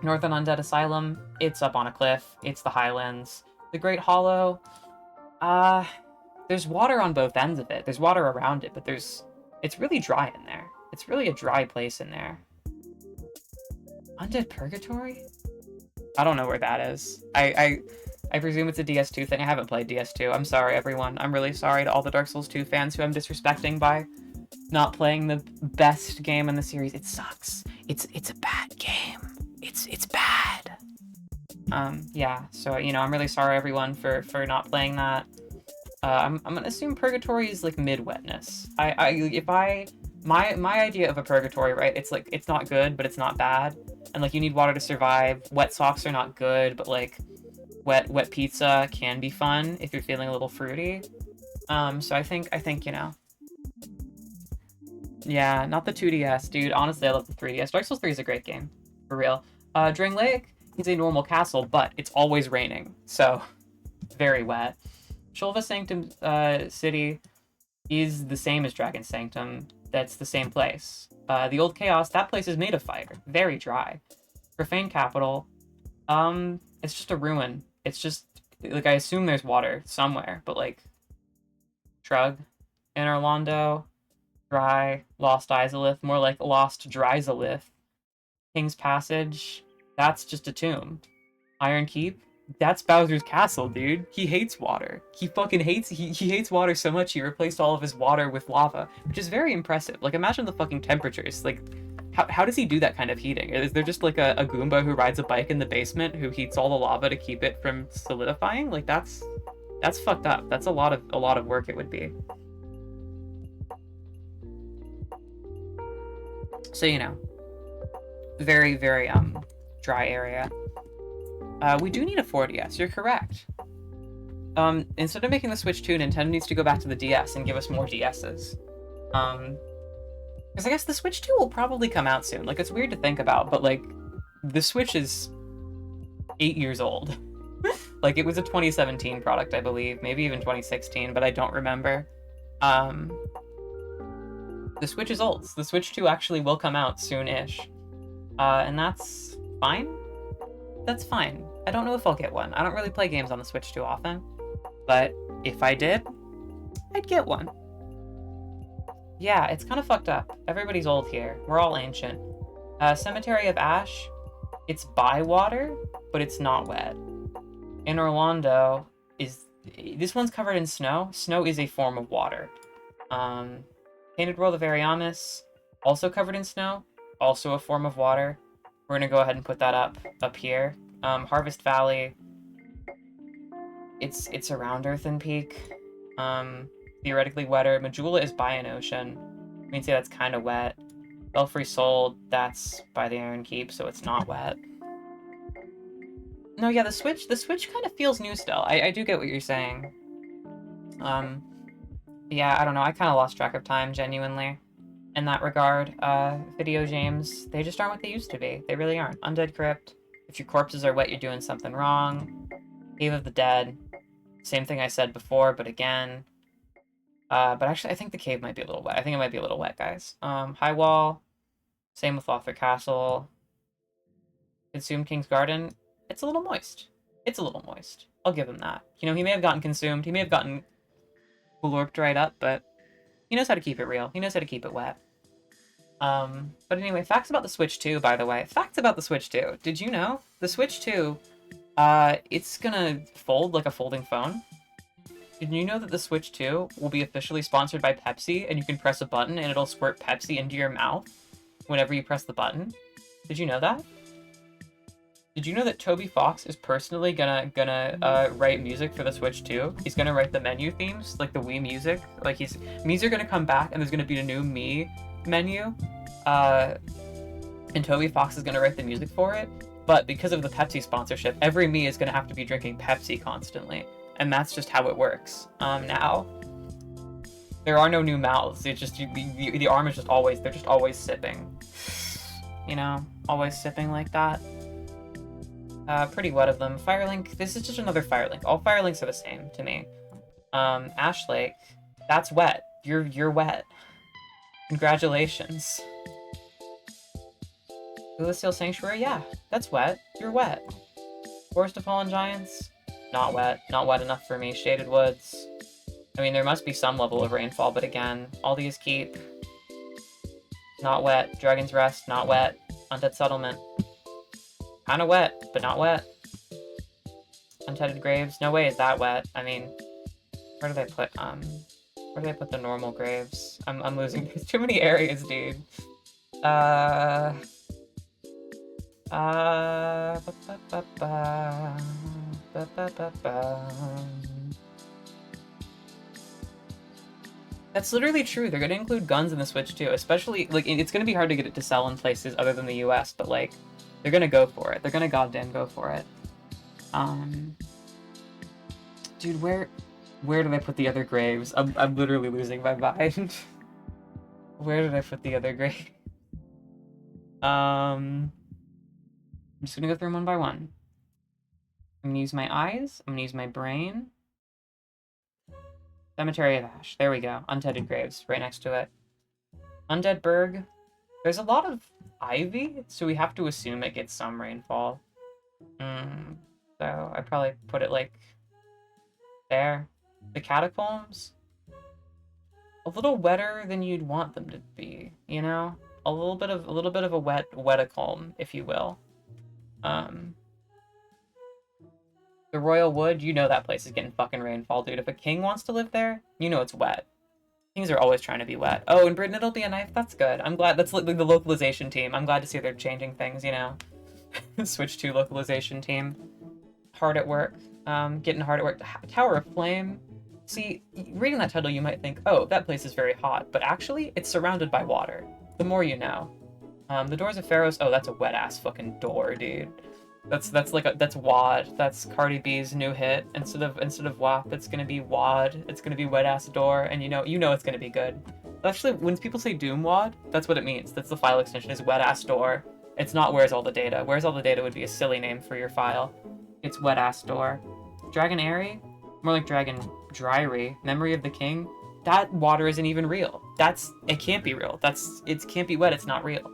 Northern Undead Asylum, it's up on a cliff. It's the Highlands. The Great Hollow, there's water on both ends of it. There's water around it, but it's really dry in there. It's really a dry place in there. Undead Purgatory? I don't know where that is. I presume it's a DS2 thing. I haven't played DS2. I'm sorry, everyone. I'm really sorry to all the Dark Souls 2 fans who I'm disrespecting by not playing the best game in the series. It sucks. It's a bad game. It's bad. Yeah, so, you know, I'm really sorry, everyone, for not playing that. I'm gonna assume Purgatory is, like, mid-wetness. My idea of a Purgatory, right, it's, like, it's not good, but it's not bad. And, like, you need water to survive. Wet socks are not good, but, like, wet pizza can be fun if you're feeling a little fruity. So I think, you know. Yeah, not the 2DS, dude. Honestly, I love the 3DS. Dark Souls 3 is a great game. For real. Drang Lake is a normal castle, but it's always raining. So, very wet. Shulva Sanctum City is the same as Dragon Sanctum. That's the same place. The Old Chaos, that place is made of fire. Very dry. Profane Capital, it's just a ruin. It's just, like, I assume there's water somewhere, but, like, Shrug, Inner Londo, Dry, Lost Izalith, more like Lost Dryzalith. King's Passage, that's just a tomb. Iron Keep, that's Bowser's castle, dude. He hates water. He fucking hates, he hates water so much he replaced all of his water with lava, which is very impressive. Like, imagine the fucking temperatures. Like, how does he do that kind of heating? Is there just, like, a Goomba who rides a bike in the basement who heats all the lava to keep it from solidifying? Like, that's fucked up. That's a lot of work it would be. So, you know, very, very, dry area. We do need a 4DS, you're correct. Instead of making the Switch 2, Nintendo needs to go back to the DS and give us more DSs. Because I guess the Switch 2 will probably come out soon. Like, it's weird to think about, but, like, the Switch is 8 years old. Like, it was a 2017 product, I believe. Maybe even 2016, but I don't remember. The Switch is old. The Switch 2 actually will come out soon-ish. And that's fine. That's fine. I don't know if I'll get one. I don't really play games on the Switch too often. But if I did, I'd get one. Yeah, it's kind of fucked up. Everybody's old here. We're all ancient. Cemetery of Ash, it's by water, but it's not wet. In Orlando, this one's covered in snow. Snow is a form of water. Painted World of Ariamis, also covered in snow, also a form of water. We're gonna go ahead and put that up here. Harvest Valley, it's around Earth and Peak. Theoretically wetter. Majula is by an ocean. We can say that's kind of wet. Belfry Sold, that's by the Iron Keep, so it's not wet. No, yeah, the Switch kind of feels new still. I do get what you're saying. Yeah, I don't know. I kind of lost track of time, genuinely, in that regard. Video games, they just aren't what they used to be. They really aren't. Undead Crypt, if your corpses are wet, you're doing something wrong. Cave of the Dead, same thing I said before, but again. But actually, I think the cave might be a little wet. I think it might be a little wet, guys. High Wall, same with Lothar Castle. Consumed King's Garden, it's a little moist. It's a little moist. I'll give him that. You know, he may have gotten consumed. He may have gotten glorped right up, but he knows how to keep it real. He knows how to keep it wet. But anyway, facts about the Switch 2, by the way. Facts about the Switch 2. Did you know? The Switch 2, it's gonna fold like a folding phone. Did you know that the Switch 2 will be officially sponsored by Pepsi, and you can press a button and it'll squirt Pepsi into your mouth whenever you press the button? Did you know that? Did you know that Toby Fox is personally gonna write music for the Switch 2? He's gonna write the menu themes, like the Wii music. Like Mii's are gonna come back, and there's gonna be a new Mii menu. And Toby Fox is gonna write the music for it. But because of the Pepsi sponsorship, every Mii is gonna have to be drinking Pepsi constantly. And that's just how it works. Now, there are no new mouths. It's just, the arm is just always, they're just always sipping. You know, always sipping like that. Pretty wet of them. Firelink, this is just another Firelink. All Firelinks are the same to me. Ash Lake, that's wet. You're wet. Congratulations. Celestial Sanctuary, yeah, that's wet. You're wet. Forest of Fallen Giants, not wet. Not wet enough for me. Shaded Woods. I mean, there must be some level of rainfall, but again, all these keep. Not wet. Dragon's Rest, not wet. Undead Settlement. Kinda wet, but not wet. Untethered Graves, no way is that wet. I mean, where did I put the normal graves? I'm losing too many areas, dude. That's literally true. They're gonna include guns in the Switch too, especially, like, it's gonna be hard to get it to sell in places other than the US, but, like, they're gonna go for it. They're gonna goddamn go for it. Dude, where did I put the other graves? I'm literally losing my mind. Where did I put the other grave? I'm just gonna go through them one by one. I'm gonna use my eyes. I'm gonna use my brain. Cemetery of Ash. There we go. Untethered Graves, right next to it. Undead Berg. There's a lot of ivy, so we have to assume it gets some rainfall. So I probably put it like there. The Catacombs. A little wetter than you'd want them to be, you know? A little bit of a wetacomb, if you will. The Royal Wood, you know that place is getting fucking rainfall, dude. If a king wants to live there, you know it's wet. Kings are always trying to be wet. Oh, in Britain it'll be a knife? That's good. I'm glad. That's like the localization team. I'm glad to see they're changing things, you know. Switch to localization team. Hard at work. Getting hard at work. Tower of Flame. See, reading that title you might think, oh, that place is very hot. But actually, it's surrounded by water. The more you know. The Doors of Pharaohs. Oh, that's a wet-ass fucking door, dude. That's WAD. That's Cardi B's new hit. Instead of WAP, it's gonna be WAD. It's gonna be wet ass door, and you know it's gonna be good. Actually, when people say Doomwad, that's what it means. That's the file extension, is wet ass door. It's not where's all the data. Where's all the data would be a silly name for your file. It's wet ass door. Dragon Airy? More like Dragon Dryry. Memory of the King? That water isn't even real. It can't be real. It can't be wet, it's not real.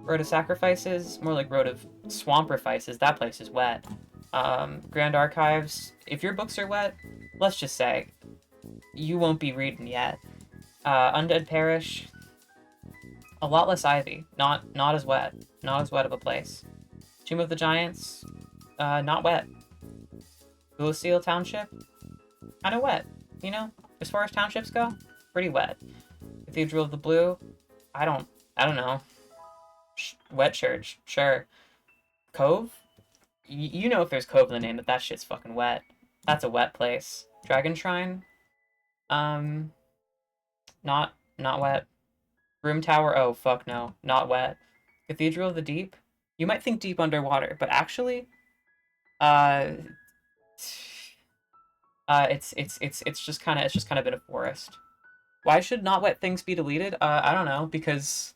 Road of Sacrifices? More like Road of Swamprifices. That place is wet. Grand Archives? If your books are wet, let's just say, you won't be reading yet. Undead Parish? A lot less ivy. Not as wet. Not as wet of a place. Tomb of the Giants? Not wet. Lucille Township? Kinda wet, you know? As far as townships go, pretty wet. Cathedral of the Blue? I don't know. Wet Church, sure. Cove? You know if there's Cove in the name, that shit's fucking wet. That's a wet place. Dragon Shrine? Not wet. Room Tower? Oh, fuck no. Not wet. Cathedral of the Deep? You might think deep underwater, but actually, it's just kind of been a forest. Why should not wet things be deleted? I don't know, because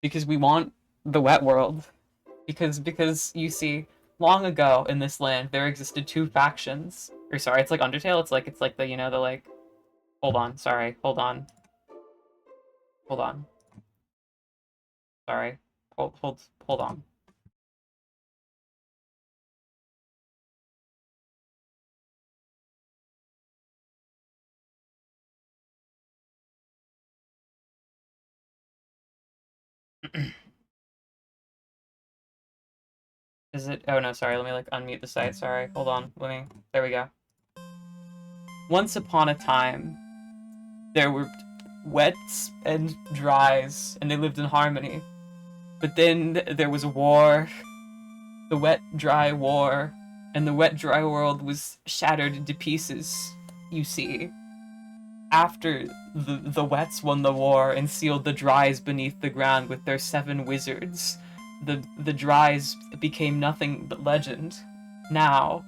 we want the wet world. Because you see, long ago in this land there existed two factions. Or sorry, it's like Undertale. It's like the, you know, the like. Hold on. Sorry. Hold on. Sorry. Hold on. Is it? Oh no, sorry. Let me like unmute the site. Sorry. Hold on. There we go. Once upon a time, there were wets and dries, and they lived in harmony. But then there was a war, the wet dry war, and the wet dry world was shattered into pieces. You see, after the wets won the war and sealed the dries beneath the ground with their 7 wizards, the dries became nothing but legend. Now,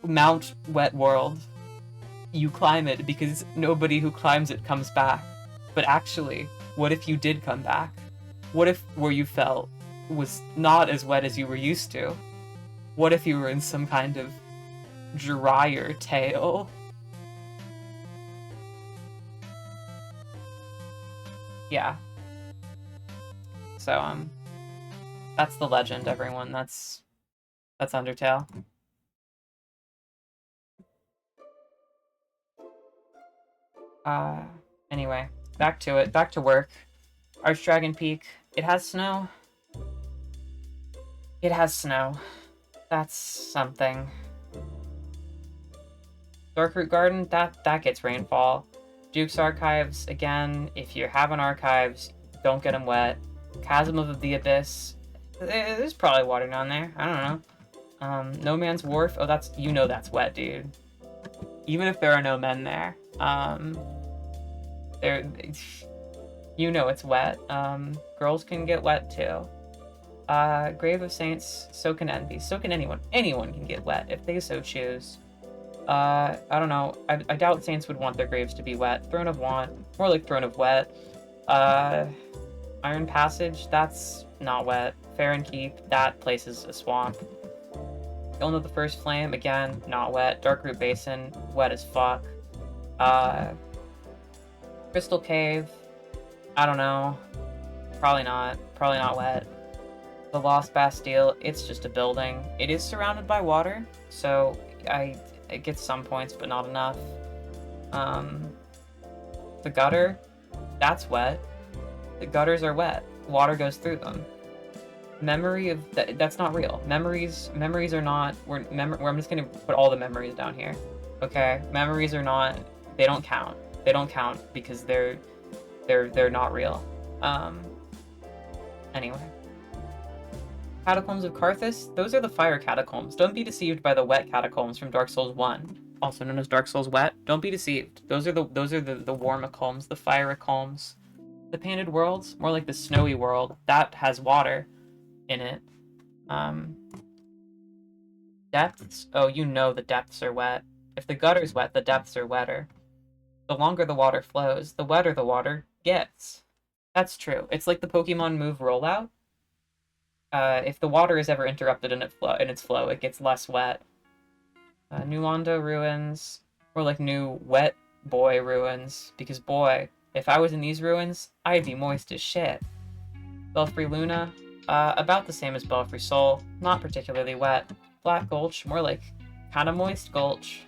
Mount Wet World, you climb it because nobody who climbs it comes back. But actually, what if you did come back? What if where you fell was not as wet as you were used to? What if you were in some kind of drier tale? Yeah. So, that's the legend, everyone. That's Undertale. Anyway, back to it. Back to work. Archdragon Peak. It has snow. It has snow. That's something. Darkroot Garden, that gets rainfall. Duke's Archives, again, if you're having archives, don't get them wet. Chasm of the Abyss, there's probably water down there. I don't know. No Man's Wharf, oh, that's wet, dude. Even if there are no men there. You know it's wet. Girls can get wet too. Grave of Saints, so can Envy. So can anyone. Anyone can get wet if they so choose. I don't know. I doubt Saints would want their graves to be wet. Throne of Want, more like Throne of Wet. Iron Passage, that's not wet. Farron Keep, that place is a swamp. Kiln of the First Flame, again, not wet. Darkroot Basin, wet as fuck. Crystal Cave, I don't know. Probably not wet. The Lost Bastille, it's just a building. It is surrounded by water, so it gets some points, but not enough. The gutter, that's wet. The gutters are wet. Water goes through them. Memory of that's not real. Memories are not. I'm just gonna put all the memories down here. Okay, memories are not. They don't count. They don't count because they're not real. Anyway. Catacombs of Karthus, those are the fire catacombs. Don't be deceived by the wet catacombs from Dark Souls 1, also known as Dark Souls Wet. Don't be deceived. Those are the warmacombs, the firecombs. The Painted Worlds, more like the snowy world, that has water in it. Depths, oh, you know the depths are wet. If the gutter's wet, the depths are wetter. The longer the water flows, the wetter the water gets. That's true. It's like the Pokemon move rollout. If the water is ever interrupted in its flow, it gets less wet. New Londo ruins, or like new wet boy ruins, because boy, if I was in these ruins, I'd be moist as shit. Belfry Luna, about the same as Belfry Sol, not particularly wet. Black Gulch, more like kinda moist gulch.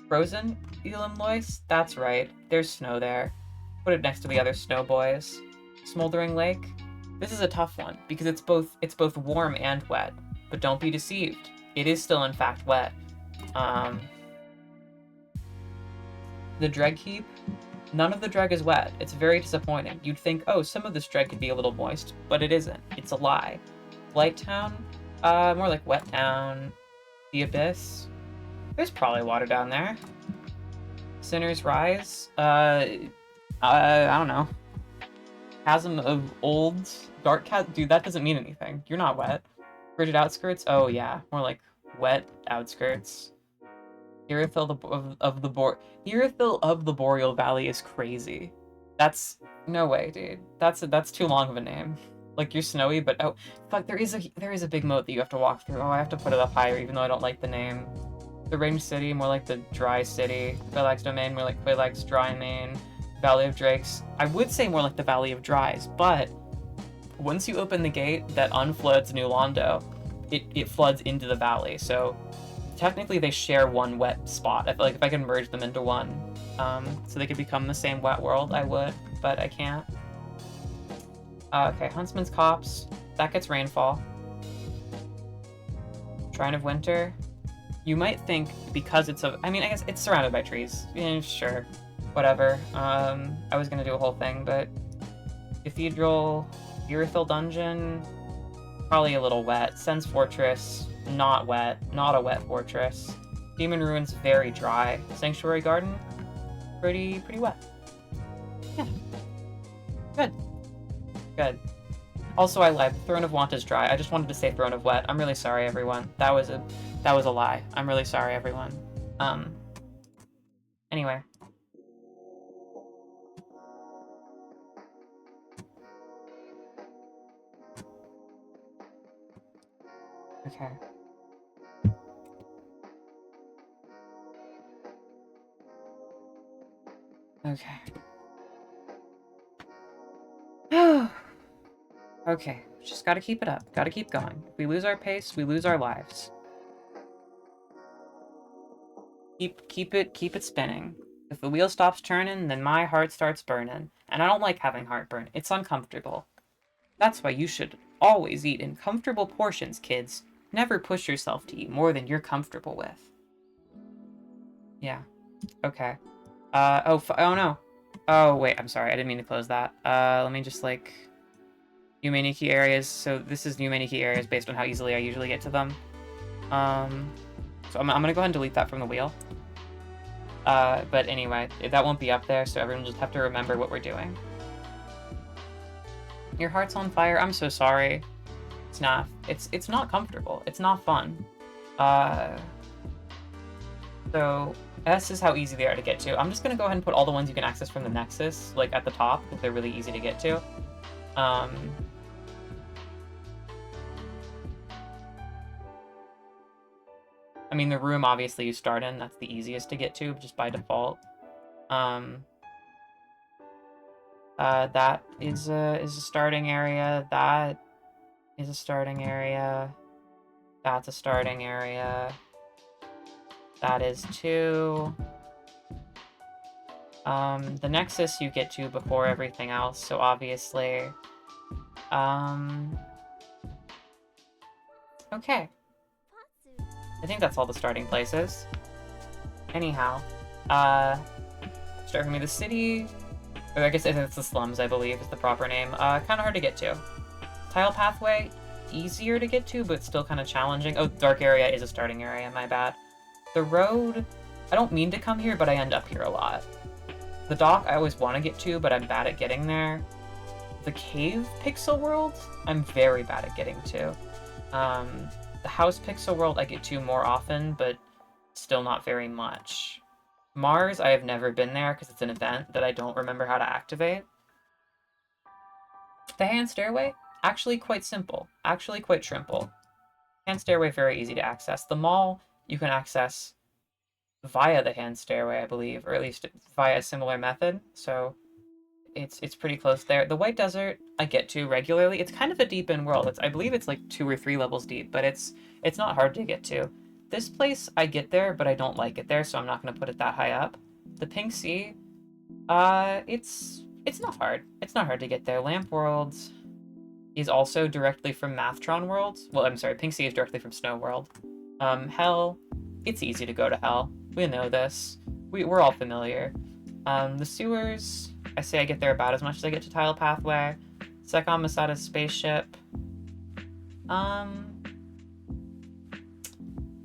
Frozen Elam Lois, that's right, there's snow there. Put it next to the other snow boys. Smoldering Lake, this is a tough one, because it's both warm and wet, but don't be deceived, it is still in fact wet. The Dreg Heap, none of the Dreg is wet. It's very disappointing. You'd think, oh, some of this Dreg could be a little moist, but it isn't. It's a lie. Light Town, more like Wet Town. The Abyss, there's probably water down there. Sinner's Rise, I don't know. Chasm of Old Dark Cat, dude, that doesn't mean anything. You're not wet. Frigid Outskirts, oh yeah, more like wet outskirts. Irithyll of the Boreal Valley is crazy. That's no way, dude. That's too long of a name. Like, you're snowy, but oh fuck, there is a big moat that you have to walk through. Oh, I have to put it up higher, even though I don't like the name. The Range City, more like the Dry City. Quelaag's Domain, more like Quelaag's Dry Main. Valley of Drakes, I would say more like the Valley of Dries, but once you open the gate that unfloods New Londo, it floods into the valley, so technically they share one wet spot. I feel like if I could merge them into one, so they could become the same wet world, I would, but I can't. Okay, Huntsman's Copse, that gets rainfall. Shrine of Winter, you might think because I mean, I guess it's surrounded by trees. Yeah, sure, whatever. I was gonna do a whole thing, but Cathedral, Irithyll Dungeon, probably a little wet. Sen's Fortress, not wet, not a wet fortress. Demon Ruins, very dry. Sanctuary Garden, pretty wet. Yeah, good. Also, I lied. Throne of Want is dry. I just wanted to say Throne of Wet. I'm really sorry, everyone. That was a lie. I'm really sorry, everyone. Anyway. Okay. Okay, just gotta keep it up. Gotta keep going. If we lose our pace, we lose our lives. Keep it spinning. If the wheel stops turning, then my heart starts burning. And I don't like having heartburn. It's uncomfortable. That's why you should always eat in comfortable portions, kids. Never push yourself to eat more than you're comfortable with. Yeah. Okay. Oh no. Oh, wait, I'm sorry. I didn't mean to close that. Let me just, like... New Maniki areas. So this is new Maniki areas based on how easily I usually get to them. So I'm gonna go ahead and delete that from the wheel. But anyway, that won't be up there, so everyone will just have to remember what we're doing. Your heart's on fire. I'm so sorry. It's not. It's not comfortable. It's not fun. So S is how easy they are to get to. I'm just gonna go ahead and put all the ones you can access from the Nexus, like, at the top, because they're really easy to get to. I mean, the room, obviously, you start in. That's the easiest to get to, just by default. That is a starting area. That is a starting area. That's a starting area. That is too. The Nexus you get to before everything else, so obviously. Okay. I think that's all the starting places. Anyhow, start for me, the city, or I guess it's the slums, I believe, is the proper name. Kind of hard to get to. Tile pathway, easier to get to, but still kind of challenging. Oh, dark area is a starting area, my bad. The road, I don't mean to come here, but I end up here a lot. The dock, I always want to get to, but I'm bad at getting there. The cave pixel world, I'm very bad at getting to. The house pixel world I get to more often, but still not very much. Mars, I have never been there because it's an event that I don't remember how to activate. The hand stairway, actually quite simple. Actually quite trimple. Hand stairway, very easy to access. The mall, you can access via the hand stairway, I believe, or at least via a similar method. So it's pretty close there. The White Desert, I get to regularly. It's kind of a deep in world. I believe it's like 2 or 3 levels deep, but it's not hard to get to. This place, I get there, but I don't like it there, so I'm not going to put it that high up. The Pink Sea, it's not hard. It's not hard to get there. Lamp World is also directly from Mathtron World. Well, I'm sorry, Pink Sea is directly from Snow World. Hell, it's easy to go to Hell. We know this. We're all familiar. The sewers, I say I get there about as much as I get to Tile Pathway. Sekon Masada's spaceship.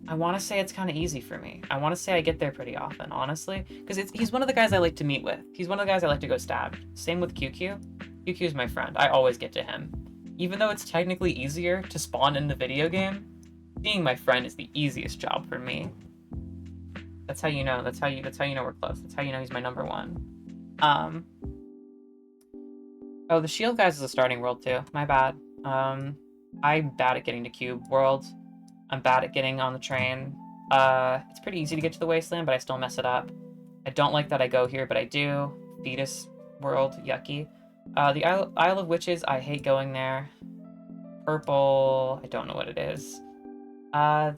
I want to say it's kind of easy for me. I want to say I get there pretty often, honestly. Because he's one of the guys I like to meet with. He's one of the guys I like to go stab. Same with QQ. QQ's my friend. I always get to him. Even though it's technically easier to spawn in the video game, being my friend is the easiest job for me. That's how you know. That's how you know we're close. That's how you know he's my number one. Oh, the shield guys is a starting world too. My bad. I'm bad at getting to Cube World. I'm bad at getting on the train. It's pretty easy to get to the Wasteland, but I still mess it up. I don't like that I go here, but I do. Fetus World, yucky. The Isle of Witches, I hate going there. Purple, I don't know what it is.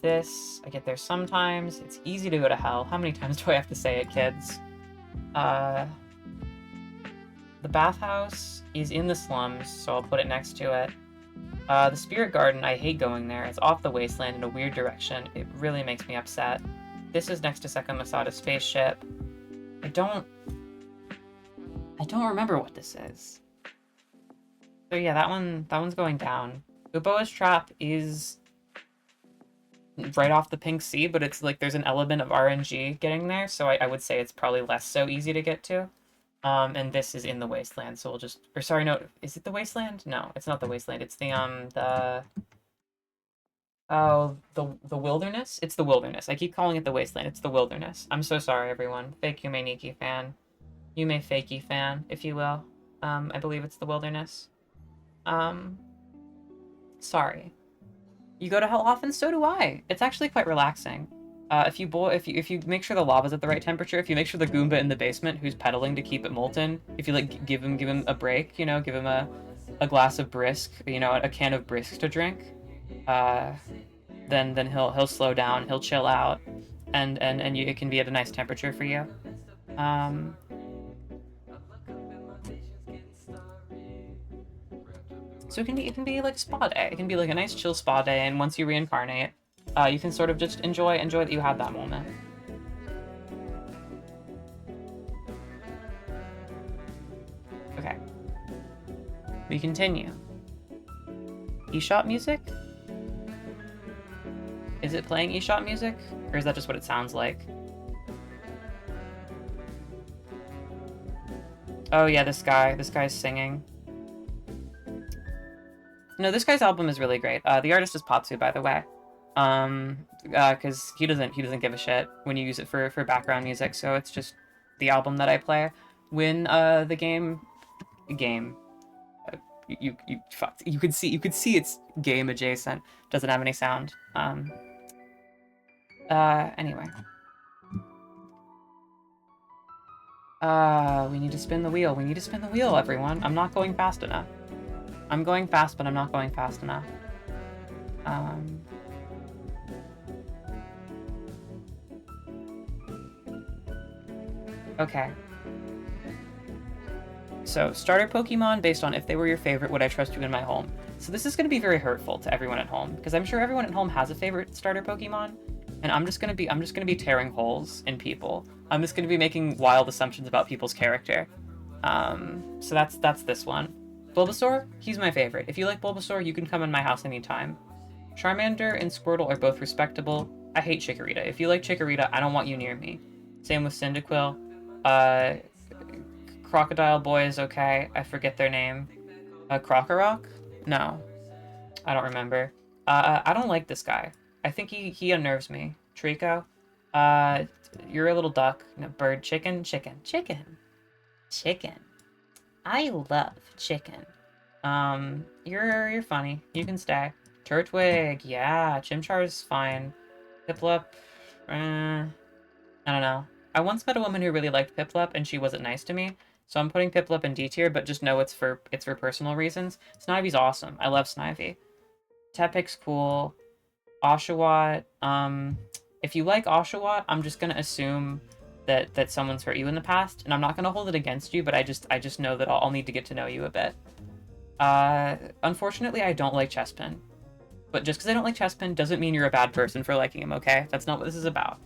This, I get there sometimes. It's easy to go to Hell. How many times do I have to say it, kids? The bathhouse is in the slums, so I'll put it next to it. The Spirit Garden, I hate going there. It's off the Wasteland in a weird direction. It really makes me upset. This is next to Sekon Masada's spaceship. I don't remember what this is. So yeah, that one's going down. Uboa's Trap is right off the Pink Sea, but it's like there's an element of RNG getting there, so I would say it's probably less so easy to get to. And this is in the Wasteland, so we'll just... Or sorry, no, is it the Wasteland? No, it's not the Wasteland. It's the Wilderness? It's the Wilderness. I keep calling it the Wasteland. It's the Wilderness. I'm so sorry, everyone. Fake Yume Nikki fan. Yume Fakey fan, if you will. I believe it's the Wilderness. Sorry. You go to Hell often? So do I. It's actually quite relaxing. If you make sure the lava's at the right temperature, if you make sure the Goomba in the basement who's pedaling to keep it molten, if you like give him a break, you know, give him a glass of brisk, you know, a can of brisk to drink, then he'll slow down, he'll chill out, and it can be at a nice temperature for you. So it can be like a spa day. It can be like a nice chill spa day, and once you reincarnate, you can sort of just enjoy that you had that moment. Okay. We continue. eShop music? Is it playing eShop music? Or is that just what it sounds like? Oh yeah, this guy's singing. No, this guy's album is really great. The artist is Patsu, by the way. Because he doesn't give a shit when you use it for background music, so it's just the album that I play. When the game you could see it's game adjacent, doesn't have any sound. Anyway. We need to spin the wheel. We need to spin the wheel, everyone. I'm not going fast enough. I'm going fast, but I'm not going fast enough. Okay. So, starter Pokemon based on if they were your favorite, would I trust you in my home? So this is going to be very hurtful to everyone at home, because I'm sure everyone at home has a favorite starter Pokemon, and I'm just gonna be tearing holes in people. I'm just gonna be making wild assumptions about people's character. So that's this one. Bulbasaur, he's my favorite. If you like Bulbasaur, you can come in my house anytime. Charmander and Squirtle are both respectable. I hate Chikorita. If you like Chikorita, I don't want you near me. Same with Cyndaquil. Crocodile Boy is okay. I forget their name. Krokorok? No. I don't remember. I don't like this guy. I think he unnerves me. Trico? You're a little duck. No, bird. Chicken. I love chicken. You're funny. You can stay. Turtwig, yeah. Chimchar's fine. Piplup, I don't know. I once met a woman who really liked Piplup, and she wasn't nice to me. So I'm putting Piplup in D tier, but just know it's for personal reasons. Snivy's awesome. I love Snivy. Tepig's cool. Oshawott. If you like Oshawott, I'm just gonna assume that someone's hurt you in the past, and I'm not gonna hold it against you, but I just know that I'll need to get to know you a bit. Unfortunately, I don't like Chespin. But just because I don't like Chespin doesn't mean you're a bad person for liking him, okay? That's not what this is about.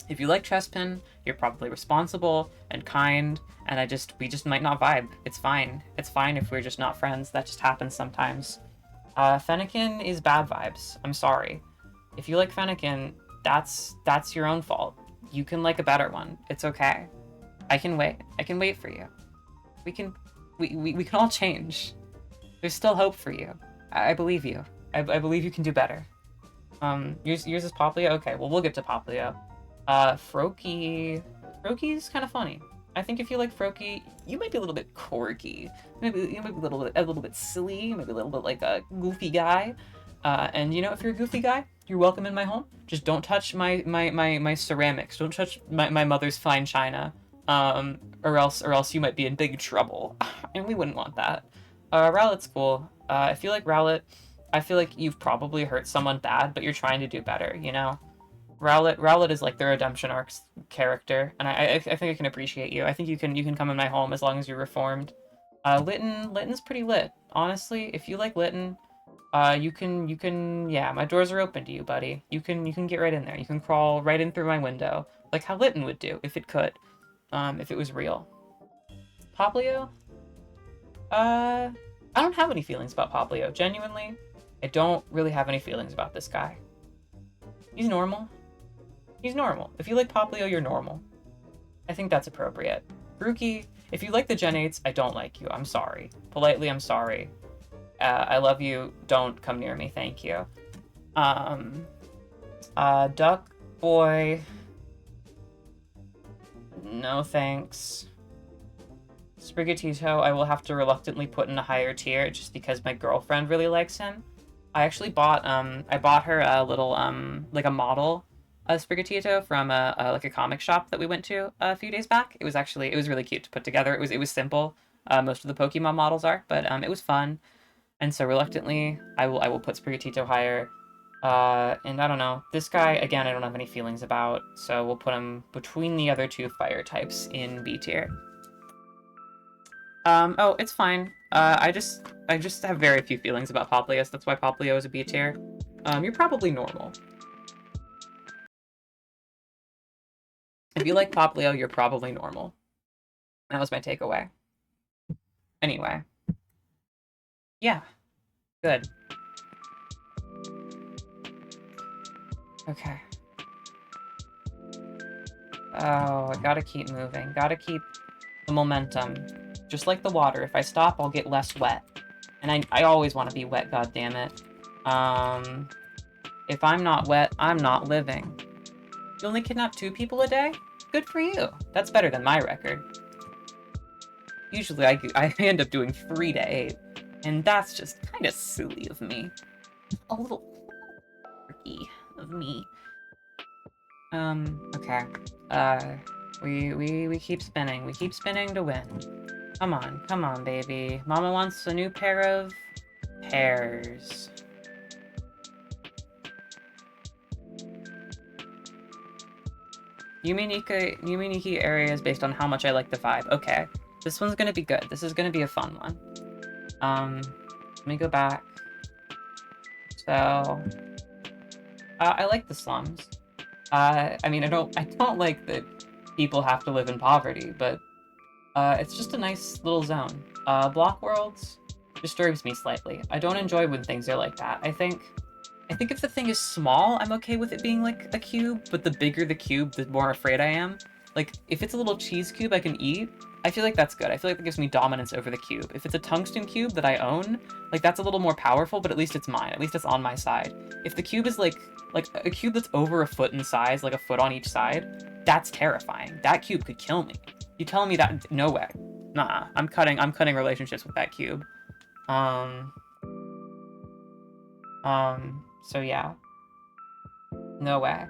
If you like Chespin, you're probably responsible and kind, and we just might not vibe. It's fine. It's fine if we're just not friends. That just happens sometimes. Fennekin is bad vibes. I'm sorry. If you like Fennekin, that's your own fault. You can like a better one. It's okay. I can wait. I can wait for you. We can all change. There's still hope for you. I believe you. I believe you can do better. Yours is Poplio? Okay, well, we'll get to Poplio. Froaky's kind of funny. I think if you like Froaky, you might be a little bit quirky. Maybe you might be a little bit silly, maybe a little bit like a goofy guy. And you know, if you're a goofy guy, you're welcome in my home. Just don't touch my ceramics. Don't touch my mother's fine china. Or else you might be in big trouble. And we wouldn't want that. Rowlet's cool. I feel like Rowlet, I feel like you've probably hurt someone bad, but you're trying to do better, you know? Rowlet is like the redemption arc's character, and I think I can appreciate you. I think you can come in my home as long as you're reformed. Litten's pretty lit. Honestly, if you like Litten, you can yeah, my doors are open to you, buddy. You can get right in there. You can crawl right in through my window, like how Litten would do if it could, if it was real. Poplio? I don't have any feelings about Poplio. Genuinely, I don't really have any feelings about this guy. He's normal. He's normal. If you like Poplio, you're normal. I think that's appropriate. Grookey, if you like the Gen 8s, I don't like you. I'm sorry. Politely, I'm sorry. I love you. Don't come near me. Thank you. Duck Boy. No thanks. Sprigatito, I will have to reluctantly put in a higher tier just because my girlfriend really likes him. I actually bought her a little like a model Sprigatito from like a comic shop that we went to a few days back. It was really cute to put together. It was simple. Most of the Pokemon models are, but it was fun. And so reluctantly, I will put Sprigatito higher. And I don't know. This guy, again, I don't have any feelings about, so we'll put him between the other two fire types in B tier. Oh, it's fine. I just have very few feelings about Poplio. That's why Poplio is a B tier. You're probably normal. If you like Poplio, you're probably normal. That was my takeaway. Anyway. Yeah. Good. Okay. Oh, I gotta keep moving. Gotta keep the momentum. Just like the water, if I stop, I'll get less wet. And I always want to be wet, goddammit. If I'm not wet, I'm not living. You only kidnap 2 people a day? Good for you. That's better than my record. Usually I end up doing 3 to 8. And that's just kind of silly of me. A little quirky of me. Okay. We keep spinning. We keep spinning to win. Come on, baby. Mama wants a new pair of pears. Yuminiki area is based on how much I like the vibe. Okay. This one's gonna be good. This is gonna be a fun one. Let me go back. So, I like the slums. I mean, I don't like that people have to live in poverty, but it's just a nice little zone. Block worlds disturbs me slightly. I don't enjoy when things are like that. I think if the thing is small, I'm okay with it being like a cube, but the bigger the cube, the more afraid I am. Like, if it's a little cheese cube I can eat, I feel like that's good. I feel like that gives me dominance over the cube. If it's a tungsten cube that I own, like, that's a little more powerful, but at least it's mine. At least it's on my side. If the cube is like a cube that's over a foot in size, like a foot on each side, that's terrifying. That cube could kill me. You telling me that? No way. Nah, I'm cutting relationships with that cube. Um, so yeah, no way.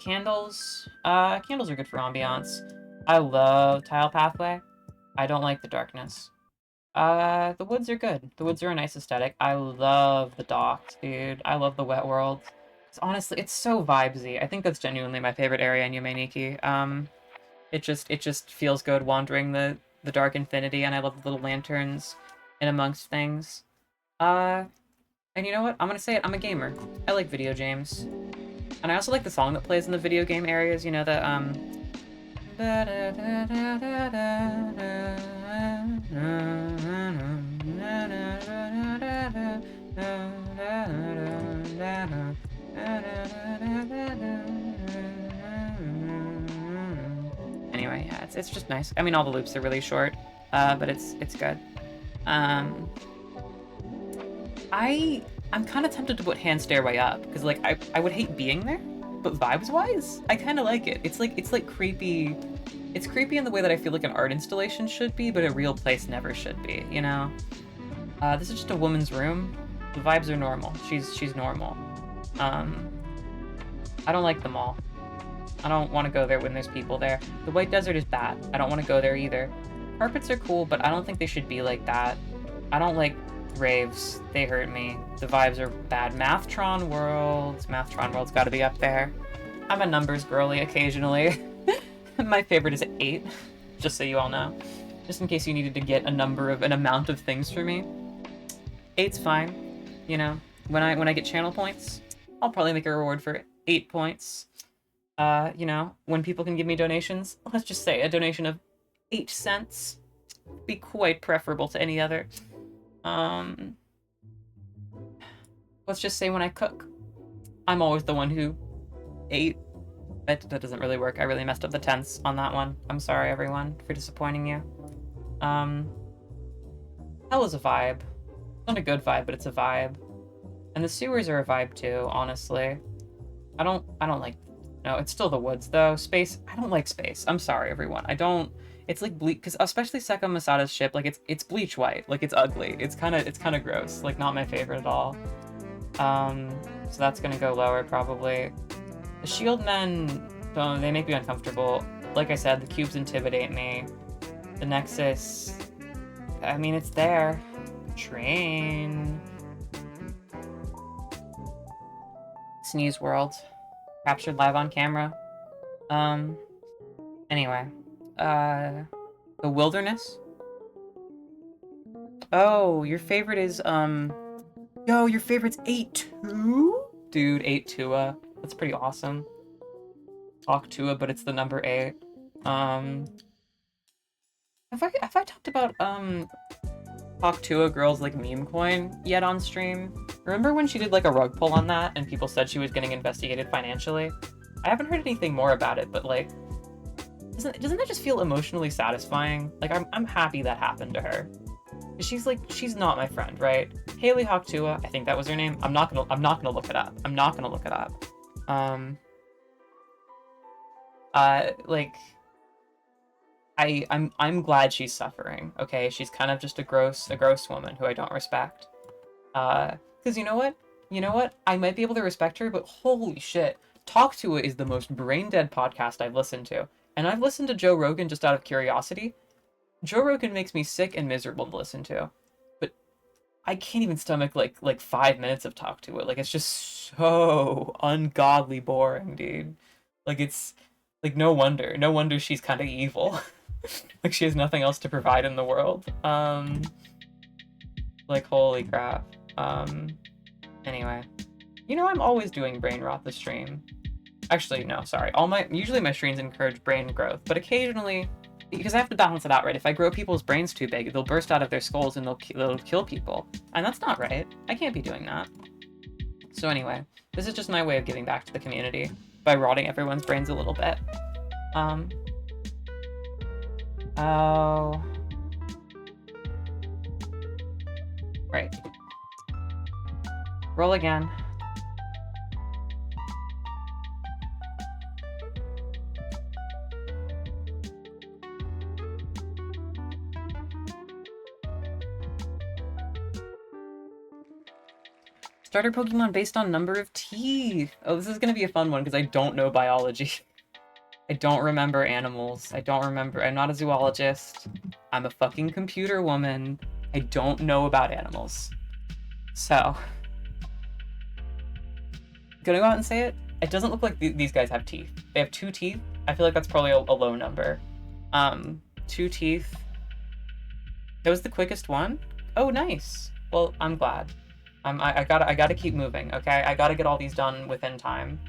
Candles, candles are good for ambiance. I love tile pathway. I don't like the darkness. The woods are good. The woods are a nice aesthetic. I love the docks, dude. I love the wet world. Honestly, it's so vibesy. I think that's genuinely my favorite area in Yumeniki. It just feels good wandering the dark infinity, and I love the little lanterns in amongst things. And you know what? I'm gonna say it. I'm a gamer. I like video games, and I also like the song that plays in the video game areas. You know the Anyway, yeah, it's just nice. I mean, all the loops are really short, but it's good. I'm kind of tempted to put Hand Stairway up because like I would hate being there, but vibes wise, I kind of like it. It's like creepy. It's creepy in the way that I feel like an art installation should be, but a real place never should be. You know. This is just a woman's room. The vibes are normal. She's normal. I don't like them all. I don't want to go there when there's people there. The White Desert is bad. I don't want to go there either. Carpets are cool, but I don't think they should be like that. I don't like raves. They hurt me. The vibes are bad. Mathtron Worlds. Mathtron Worlds gotta be up there. I'm a numbers girly occasionally. My favorite is 8, just so you all know. Just in case you needed to get an amount of things for me. 8's fine. You know, when I get channel points, I'll probably make a reward for 8 points. You know, when people can give me donations, let's just say a donation of 8 cents be quite preferable to any other. Let's just say when I cook, I'm always the one who ate. That doesn't really work. I really messed up the tense on that one. I'm sorry, everyone, for disappointing you. Hell is a vibe. It's not a good vibe, but it's a vibe. And the sewers are a vibe too, honestly. I don't like... No, it's still the woods, though. Space, I don't like space. I'm sorry, everyone. I don't... It's like bleach, because especially Seka Masada's ship, like it's bleach white, like it's ugly. It's kind of gross, like not my favorite at all. So that's gonna go lower probably. The shield men, they make me uncomfortable. Like I said, the cubes intimidate me. The Nexus, I mean, it's there. Train. Sneeze World, captured live on camera. Anyway. The Wilderness? Oh, your favorite is, Yo, your favorite's 8-2? Dude, 8-2, that's pretty awesome. Talk-Tua, but it's the number 8. Have I talked about, Talk-Tua girls, like, meme coin yet on stream? Remember when she did, like, a rug pull on that, and people said she was getting investigated financially? I haven't heard anything more about it, but, like, doesn't that just feel emotionally satisfying? Like, I'm happy that happened to her. She's not my friend, right? Haley Hawk-Tua, I think that was her name. I'm not gonna look it up. I'm glad she's suffering, okay? She's kind of just a gross woman who I don't respect. Because you know what? I might be able to respect her, but holy shit. Talk-Tua is the most brain-dead podcast I've listened to. And I've listened to Joe Rogan just out of curiosity. Joe Rogan makes me sick and miserable to listen to. But I can't even stomach like 5 minutes of Talk-Tua. Like, it's just so ungodly boring, dude. Like, it's like no wonder she's kind of evil. Like, she has nothing else to provide in the world. Like, holy crap. Anyway. You know, I'm always doing brain rot the stream. Actually, no, sorry. Usually my streams encourage brain growth, but occasionally, because I have to balance it out, right? If I grow people's brains too big, they'll burst out of their skulls and they'll kill people. And that's not right. I can't be doing that. So anyway, this is just my way of giving back to the community by rotting everyone's brains a little bit. Oh. Right. Roll again. Starter Pokemon based on number of teeth. Oh, this is gonna be a fun one because I don't know biology. I don't remember animals. I don't remember. I'm not a zoologist. I'm a fucking computer woman. I don't know about animals. So, gonna go out and say it. It doesn't look like these guys have teeth. They have 2 teeth. I feel like that's probably a low number. 2 teeth. That was the quickest one? Oh, nice. Well, I'm glad. I gotta keep moving, okay? I gotta get all these done within time.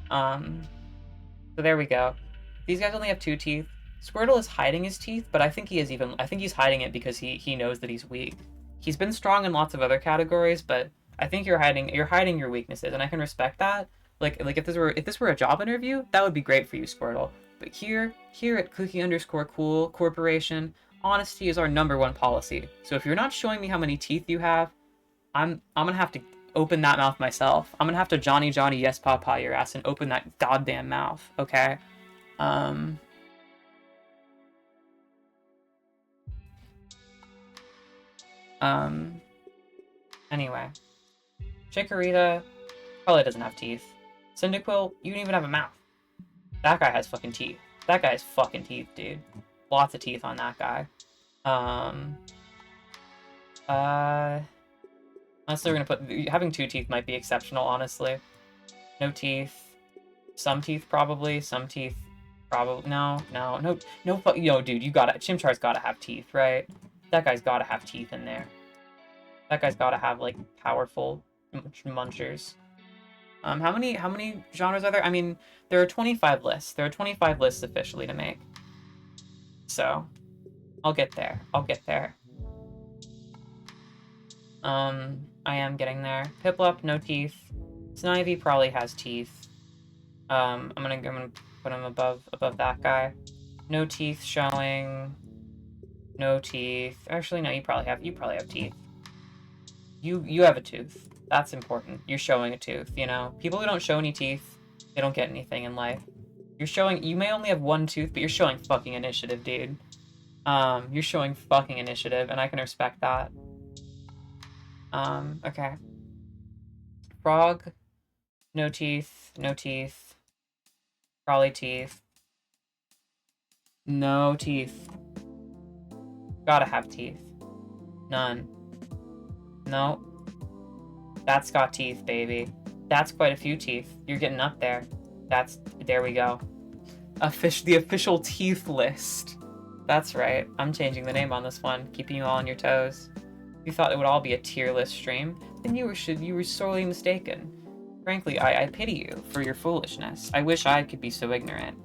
So there we go. These guys only have 2 teeth. Squirtle is hiding his teeth, but I think he's hiding it because he knows that he's weak. He's been strong in lots of other categories, but I think you're hiding your weaknesses, and I can respect that. Like if this were a job interview, that would be great for you, Squirtle. But here at Cookie_Cool Corporation, honesty is our #1 policy. So if you're not showing me how many teeth you have, I'm gonna have to open that mouth myself. I'm gonna have to Johnny yes papa your ass and open that goddamn mouth, okay? Anyway. Chikorita probably doesn't have teeth. Cyndaquil, you don't even have a mouth. That guy has fucking teeth. That guy has fucking teeth, dude. Lots of teeth on that guy. Unless they're gonna put... Having 2 teeth might be exceptional, honestly. No teeth. Some teeth, probably. Some teeth, probably. No, dude, you gotta... Chimchar's gotta have teeth, right? That guy's gotta have teeth in there. That guy's gotta have, like, powerful munchers. How many genres are there? I mean, there are 25 lists. There are 25 lists officially to make. So, I'll get there. I'll get there. I am getting there. Piplup, no teeth. Snivy probably has teeth. I'm gonna put him above that guy. No teeth showing. No teeth. Actually, no, you probably have teeth. You have a tooth. That's important. You're showing a tooth, you know? People who don't show any teeth, they don't get anything in life. You may only have 1 tooth, but you're showing fucking initiative, dude. You're showing fucking initiative, and I can respect that. Okay. Frog, no teeth, no teeth. Probably teeth. No teeth. Gotta have teeth. None. No. That's got teeth, baby. That's quite a few teeth. You're getting up there. There we go. The official teeth list. That's right. I'm changing the name on this one, keeping you all on your toes. If you thought it would all be a tier list stream, then you were sorely mistaken. Frankly, I pity you for your foolishness. I wish I could be so ignorant.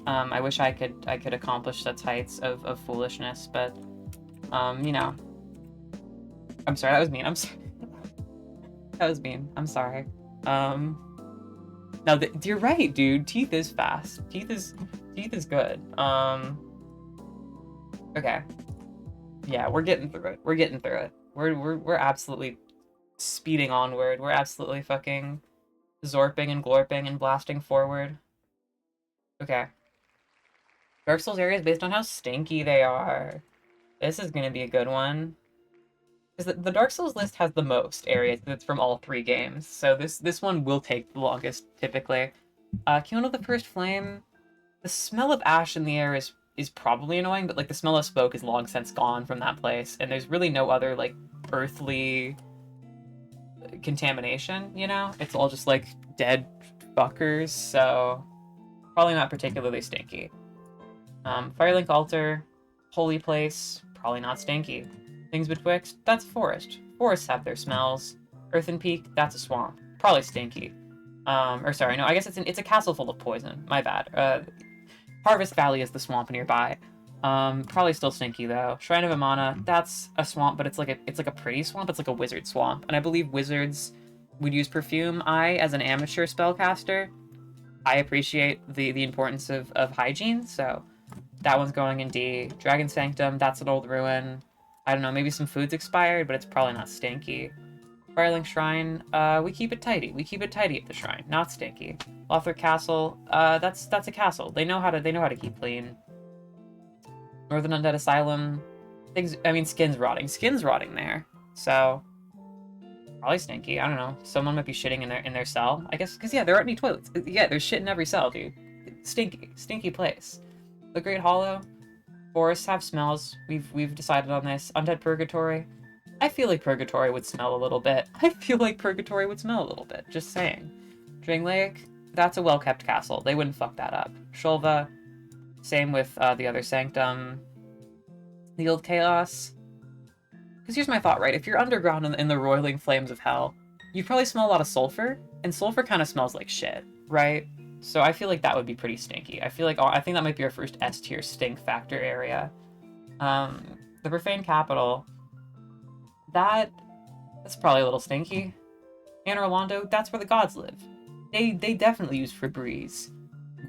I wish I could accomplish such heights of foolishness, but you know. I'm sorry, that was mean. That was mean. I'm sorry. No, you're right, dude. Teeth is fast. Teeth is good. Okay. Yeah, we're getting through it. We're getting through it. We're absolutely speeding onward. We're absolutely fucking zorping and glorping and blasting forward. Okay. Dark Souls areas based on how stinky they are. This is gonna be a good one. Because the Dark Souls list has the most areas that's from all 3 games, so this one will take the longest, typically. Killing the First Flame, the smell of ash in the air is probably annoying, but like the smell of smoke is long since gone from that place, and there's really no other like earthly contamination, you know? It's all just like dead fuckers, so probably not particularly stinky. Firelink Altar, Holy Place, probably not stinky. Things Betwixt, that's forest. Forests have their smells. Earthen Peak, that's a swamp. Probably stinky. Or sorry, no, I guess it's a castle full of poison. My bad. Harvest Valley is the swamp nearby. Probably still stinky though. Shrine of Amana, that's a swamp, but it's like a pretty swamp. It's like a wizard swamp, and I believe wizards would use perfume. As an amateur spellcaster, I appreciate the importance of hygiene, so that one's going in D. Dragon Sanctum, that's an old ruin. I don't know, maybe some food's expired, but it's probably not stinky. Firelink Shrine, we keep it tidy. We keep it tidy at the shrine, not stinky. Lothric Castle, that's a castle. They know how to keep clean. Northern Undead Asylum, skin's rotting. Skin's rotting there, so Probably stinky. I don't know. Someone might be shitting in their cell. I guess because yeah, there aren't any toilets. Yeah, there's shit in every cell, dude. Stinky, stinky place. The Great Hollow. Forests have smells. We've decided on this. Undead Purgatory. I feel like Purgatory would smell a little bit. I feel like Purgatory would smell a little bit. Just saying. Drang Lake. That's a well-kept castle. They wouldn't fuck that up. Shulva. Same with the other Sanctum. The Old Chaos. Because here's my thought, right? If you're underground in the roiling flames of hell, you probably smell a lot of sulfur, and sulfur kind of smells like shit, right? So I feel like that would be pretty stinky. I think that might be our first S tier stink factor area. The Profane Capital, that's probably a little stinky. Anne Orlando, that's where the gods live. They definitely use Febreze.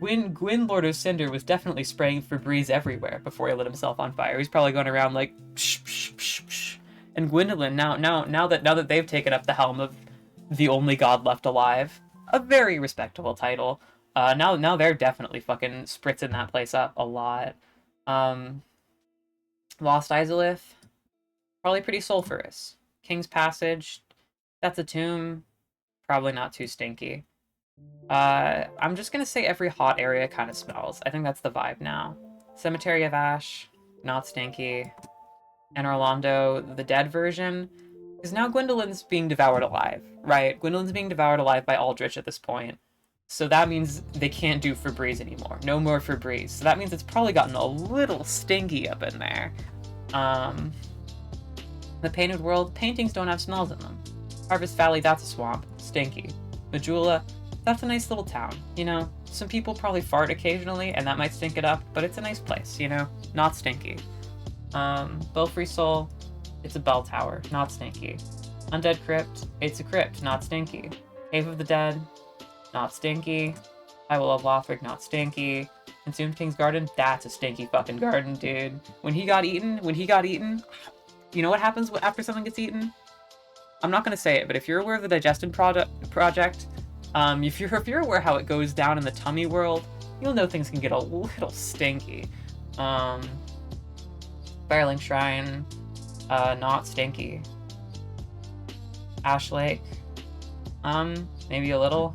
Gwyn, Lord of Cinder, was definitely spraying Febreze everywhere before he lit himself on fire. He's probably going around like psh, psh, psh, psh. And Gwendolyn, now that they've taken up the helm of the only god left alive, a very respectable title. Now they're definitely fucking spritzing that place up a lot. Lost Izalith, probably pretty sulfurous. King's Passage, that's a tomb, probably not too stinky. I'm just gonna say every hot area kind of smells. I think that's the vibe now. Cemetery of Ash, not stinky. And Orlando, the dead version, because now Gwendolyn's being devoured alive, right? Gwendolyn's being devoured alive by Aldrich at this point. So that means they can't do Febreze anymore. No more Febreze. So that means it's probably gotten a little stinky up in there. The Painted World, paintings don't have smells in them. Harvest Valley, that's a swamp. Stinky. Majula, that's a nice little town, you know? Some people probably fart occasionally, and that might stink it up, but it's a nice place, you know? Not stinky. Belfry Soul, it's a bell tower, not stinky. Undead Crypt, it's a crypt, not stinky. Cave of the Dead, not stinky. I Will of Lothric, not stinky. Consumed King's Garden, that's a stinky fucking garden, dude. When he got eaten, you know what happens after someone gets eaten? I'm not gonna say it, but if you're aware of the Digestion Project, if you're aware how it goes down in the tummy world, you'll know things can get a little stinky. Firelink Shrine, not stinky. Ash Lake, maybe a little.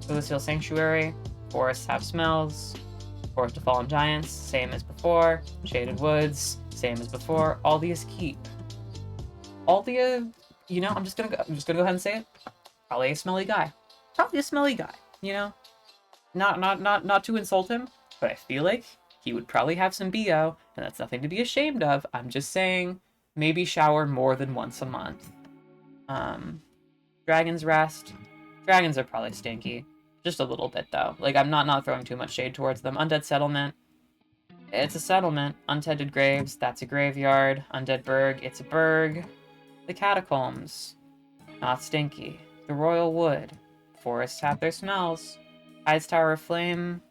Lucille Sanctuary, forests have smells. Forest of Fallen Giants, same as before. Shaded Woods, same as before. Aldia's Keep. Aldia, you know, I'm just gonna go ahead and say it. Probably a smelly guy. Probably a smelly guy, you know? Not to insult him, but I feel like he would probably have some BO, and that's nothing to be ashamed of. I'm just saying, maybe shower more than once a month. Dragon's Rest. Dragons are probably stinky. Just a little bit, though. Like, I'm not throwing too much shade towards them. Undead Settlement. It's a settlement. Untented Graves. That's a graveyard. Undead Burg. It's a burg. The Catacombs. Not stinky. The Royal Wood. Forests have their smells. Hyde's Tower of Flame.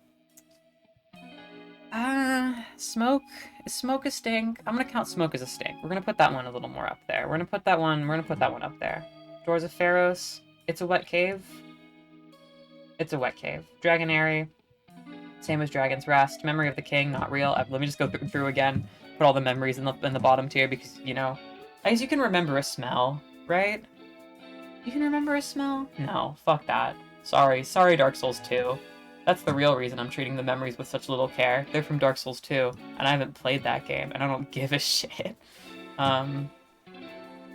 Smoke. Is smoke a stink? I'm gonna count smoke as a stink. We're gonna put that one a little more up there. We're gonna put that one up there. Doors of Pharos. It's a wet cave. It's a wet cave. Dragonary. Same as Dragon's Rest. Memory of the King, not real. Let me just go through again. Put all the memories in the bottom tier because, you know, I guess you can remember a smell, right? You can remember a smell? No, fuck that. Sorry, Dark Souls 2. That's the real reason I'm treating the memories with such little care. They're from Dark Souls 2, and I haven't played that game, and I don't give a shit.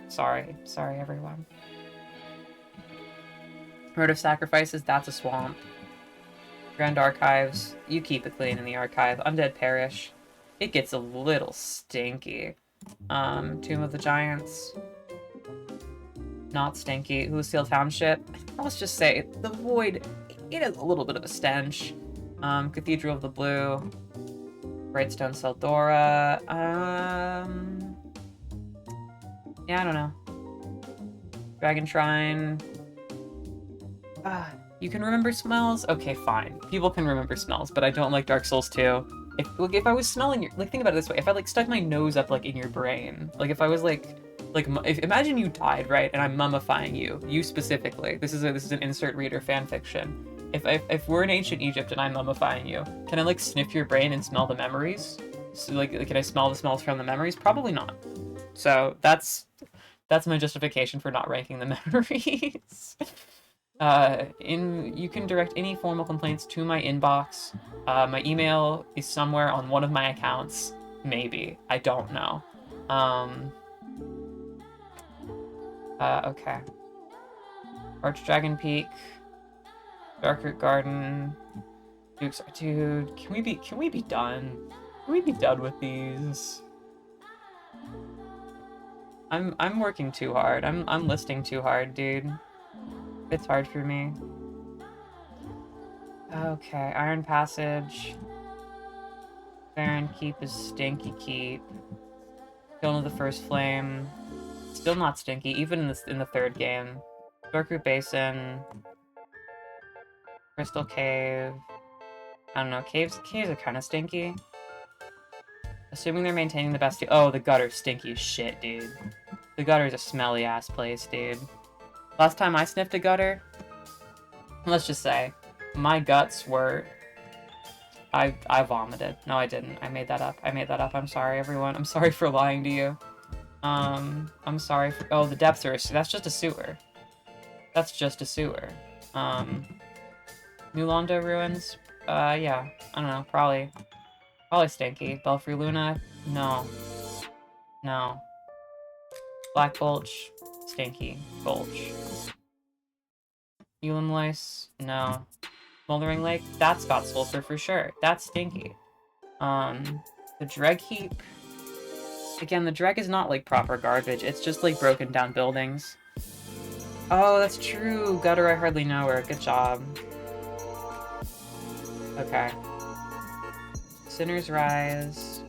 Sorry everyone. Road of Sacrifices, that's a swamp. Grand Archives, you keep it clean in the archive. Undead Parish, it gets a little stinky. Tomb of the Giants, not stinky. Lucille Township, let's just say, the Void, it has a little bit of a stench. Cathedral of the Blue, Brightstone Seldora, yeah, I don't know. Dragon Shrine, you can remember smells? Okay, fine. People can remember smells, but I don't like Dark Souls 2. If I was smelling your... Like, think about it this way. If I, like, stuck my nose up, like, in your brain. Like, if I was, imagine you died, right? And I'm mummifying you. You specifically. This is an insert reader fan fiction. If we're in ancient Egypt and I'm mummifying you, can I, like, sniff your brain and smell the memories? So, like, can I smell the smells from the memories? Probably not. So, that's That's my justification for not ranking the memories. You can direct any formal complaints to my inbox. My email is somewhere on one of my accounts. Maybe. I don't know. Okay. Archdragon Peak. Darkroot Garden. Duke's Dude, can we be done? Can we be done with these? I'm working too hard. I'm listing too hard, dude. It's hard for me. Okay, Iron Passage. Barren Keep is Stinky Keep. Kiln of the First Flame. Still not stinky, even in the third game. Darkroot Basin. Crystal Cave. I don't know, caves are kind of stinky. Assuming they're maintaining the best... Oh, the gutter's stinky as shit, dude. The gutter's a smelly-ass place, dude. Last time I sniffed a gutter, let's just say, my guts were... I vomited. No, I didn't. I made that up. I'm sorry, everyone. I'm sorry for lying to you. I'm sorry for... Oh, the depths are... That's just a sewer. That's just a sewer. New Londo Ruins? Yeah. I don't know. Probably stinky. Belfry Luna? No. No. Black Gulch? Stinky. Gulch. Elam Lice? No. Smoldering Lake? That's got sulfur for sure. That's stinky. The Dreg Heap? Again, the Dreg is not, like, proper garbage. It's just, like, broken down buildings. Oh, that's true. Gutter, I hardly know her. Good job. Okay. Sinners Rise.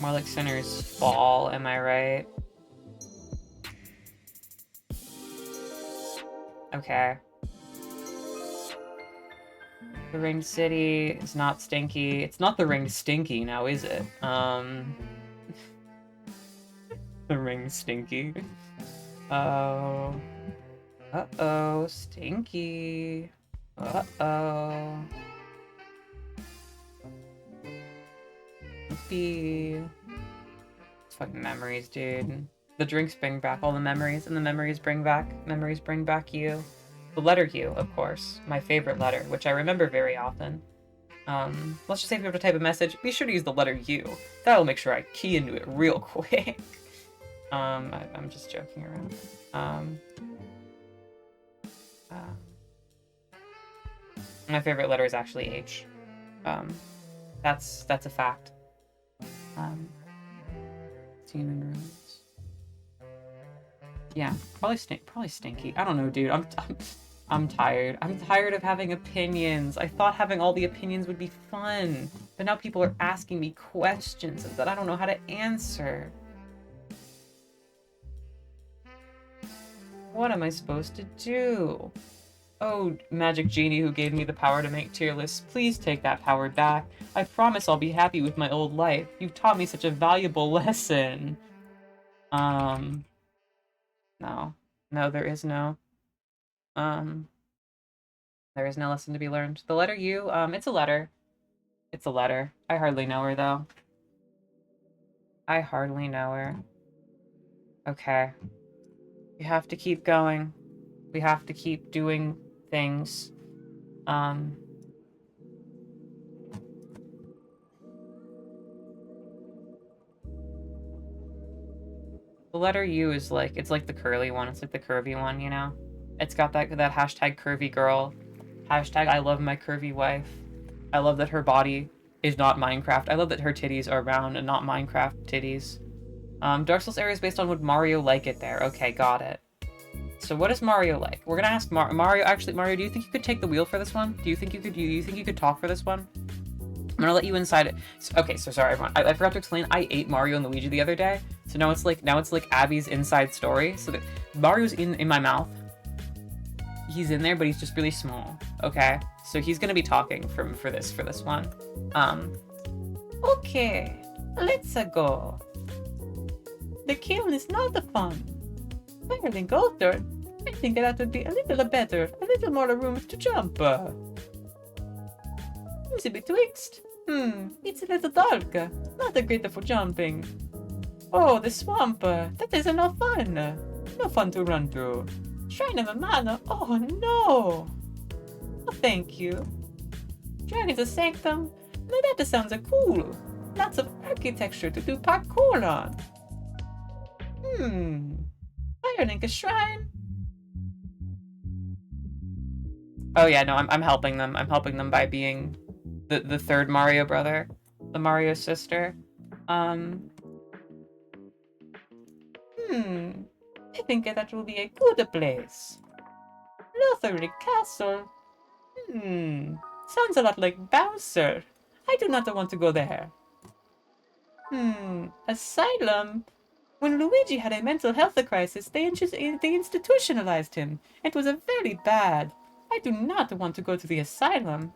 More like Sinners Fall, am I right? Okay. The Ringed City is not stinky. It's not the Ringed Stinky now, is it? The Ringed Stinky. Oh. Uh-oh, stinky. Uh-oh. It's fucking memories, dude. The drinks bring back all the memories, and the memories bring back you. The letter U, of course. My favorite letter, which I remember very often. Let's just say if you have to type a message, be sure to use the letter U. That'll make sure I key into it real quick. I'm just joking around. My favorite letter is actually H. That's a fact. Demon Ruins. Yeah, probably stinky. I don't know, dude. I'm tired. I'm tired of having opinions. I thought having all the opinions would be fun, but now people are asking me questions that I don't know how to answer. What am I supposed to do? Oh, magic genie who gave me the power to make tier lists, please take that power back. I promise I'll be happy with my old life. You've taught me such a valuable lesson. No. No, there is no. There is no lesson to be learned. The letter U, it's a letter. It's a letter. I hardly know her, though. I hardly know her. Okay. We have to keep going. We have to keep doing things. The letter U is like, it's like the curly one. It's like the curvy one, you know? It's got that hashtag curvy girl. Hashtag I love my curvy wife. I love that her body is not Minecraft. I love that her titties are round and not Minecraft titties. Dark Souls area is based on would Mario like it there. Okay, got it. So what is Mario like? We're gonna ask Mario. Actually, Mario, do you think you could take the wheel for this one? Do you think you could talk for this one? I'm gonna let you inside it. Okay, so sorry everyone. I forgot to explain. I ate Mario and Luigi the other day, so now it's like Abby's inside story. So that Mario's in my mouth. He's in there, but he's just really small. Okay, so he's gonna be talking for this one. Okay, let's go. The kiln is not the fun. Better than Golder. I think that would be a little better, a little more room to jump. It's a bit betwixt. It's a little dark. Not great for jumping. Oh, the swamp. That is no fun. No fun to run through. Shrine of a mana. Oh no. Oh, thank you. Dragon's a sanctum. Now that sounds cool. Lots of architecture to do parkour on. Firelink a shrine. Oh yeah, no, I'm helping them. I'm helping them by being the third Mario brother, the Mario sister. I think that will be a good place. Lotharic Castle. Sounds a lot like Bowser. I do not want to go there. Asylum. When Luigi had a mental health crisis, they institutionalized him. It was a very bad. I do not want to go to the asylum.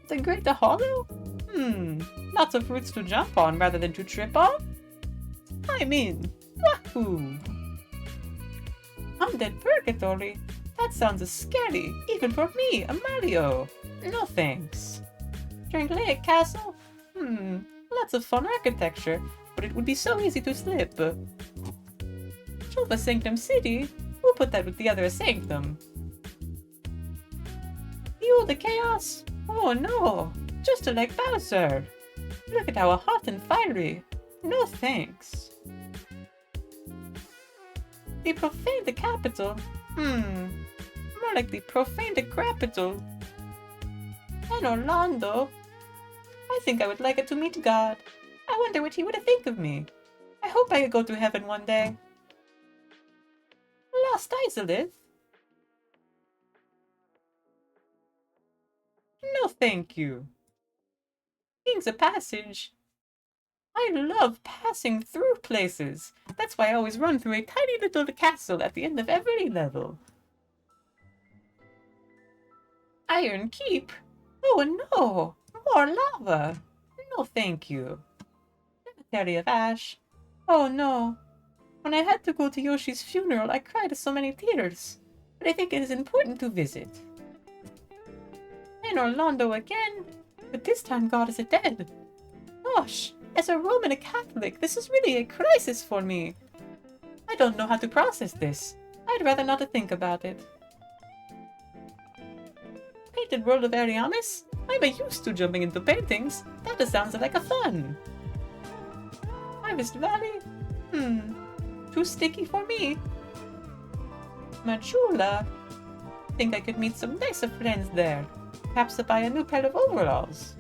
The Great Hollow? Lots of roots to jump on rather than to trip on? I'm in. Wahoo! Undead Purgatory? That sounds scary, even for me, a Mario. No thanks. Drink Lake Castle? Lots of fun architecture, but it would be so easy to slip. Jova Sanctum City? We'll put that with the other Sanctum. Fuel the Chaos? Oh no! Just like Bowser! Look at how hot and fiery! No thanks. The Profaned Capital? More like the Profaned Capital. And Orlando? I think I would like it to meet God. I wonder what he would think of me. I hope I could go to heaven one day. Lost Isolith? No thank you. King's a Passage? I love passing through places. That's why I always run through a tiny little castle at the end of every level. Iron Keep? Oh no! More lava! No thank you. Cemetery of Ash? Oh no. When I had to go to Yoshi's funeral, I cried so many tears. But I think it is important to visit. And Orlando again? But this time God is dead. Gosh, as a Roman Catholic, this is really a crisis for me. I don't know how to process this. I'd rather not think about it. Painted World of Ariamis? I'm used to jumping into paintings. That sounds like a fun. Harvest Valley? Too sticky for me. Majula? Think I could meet some nicer friends there. Perhaps to buy a new pair of overalls.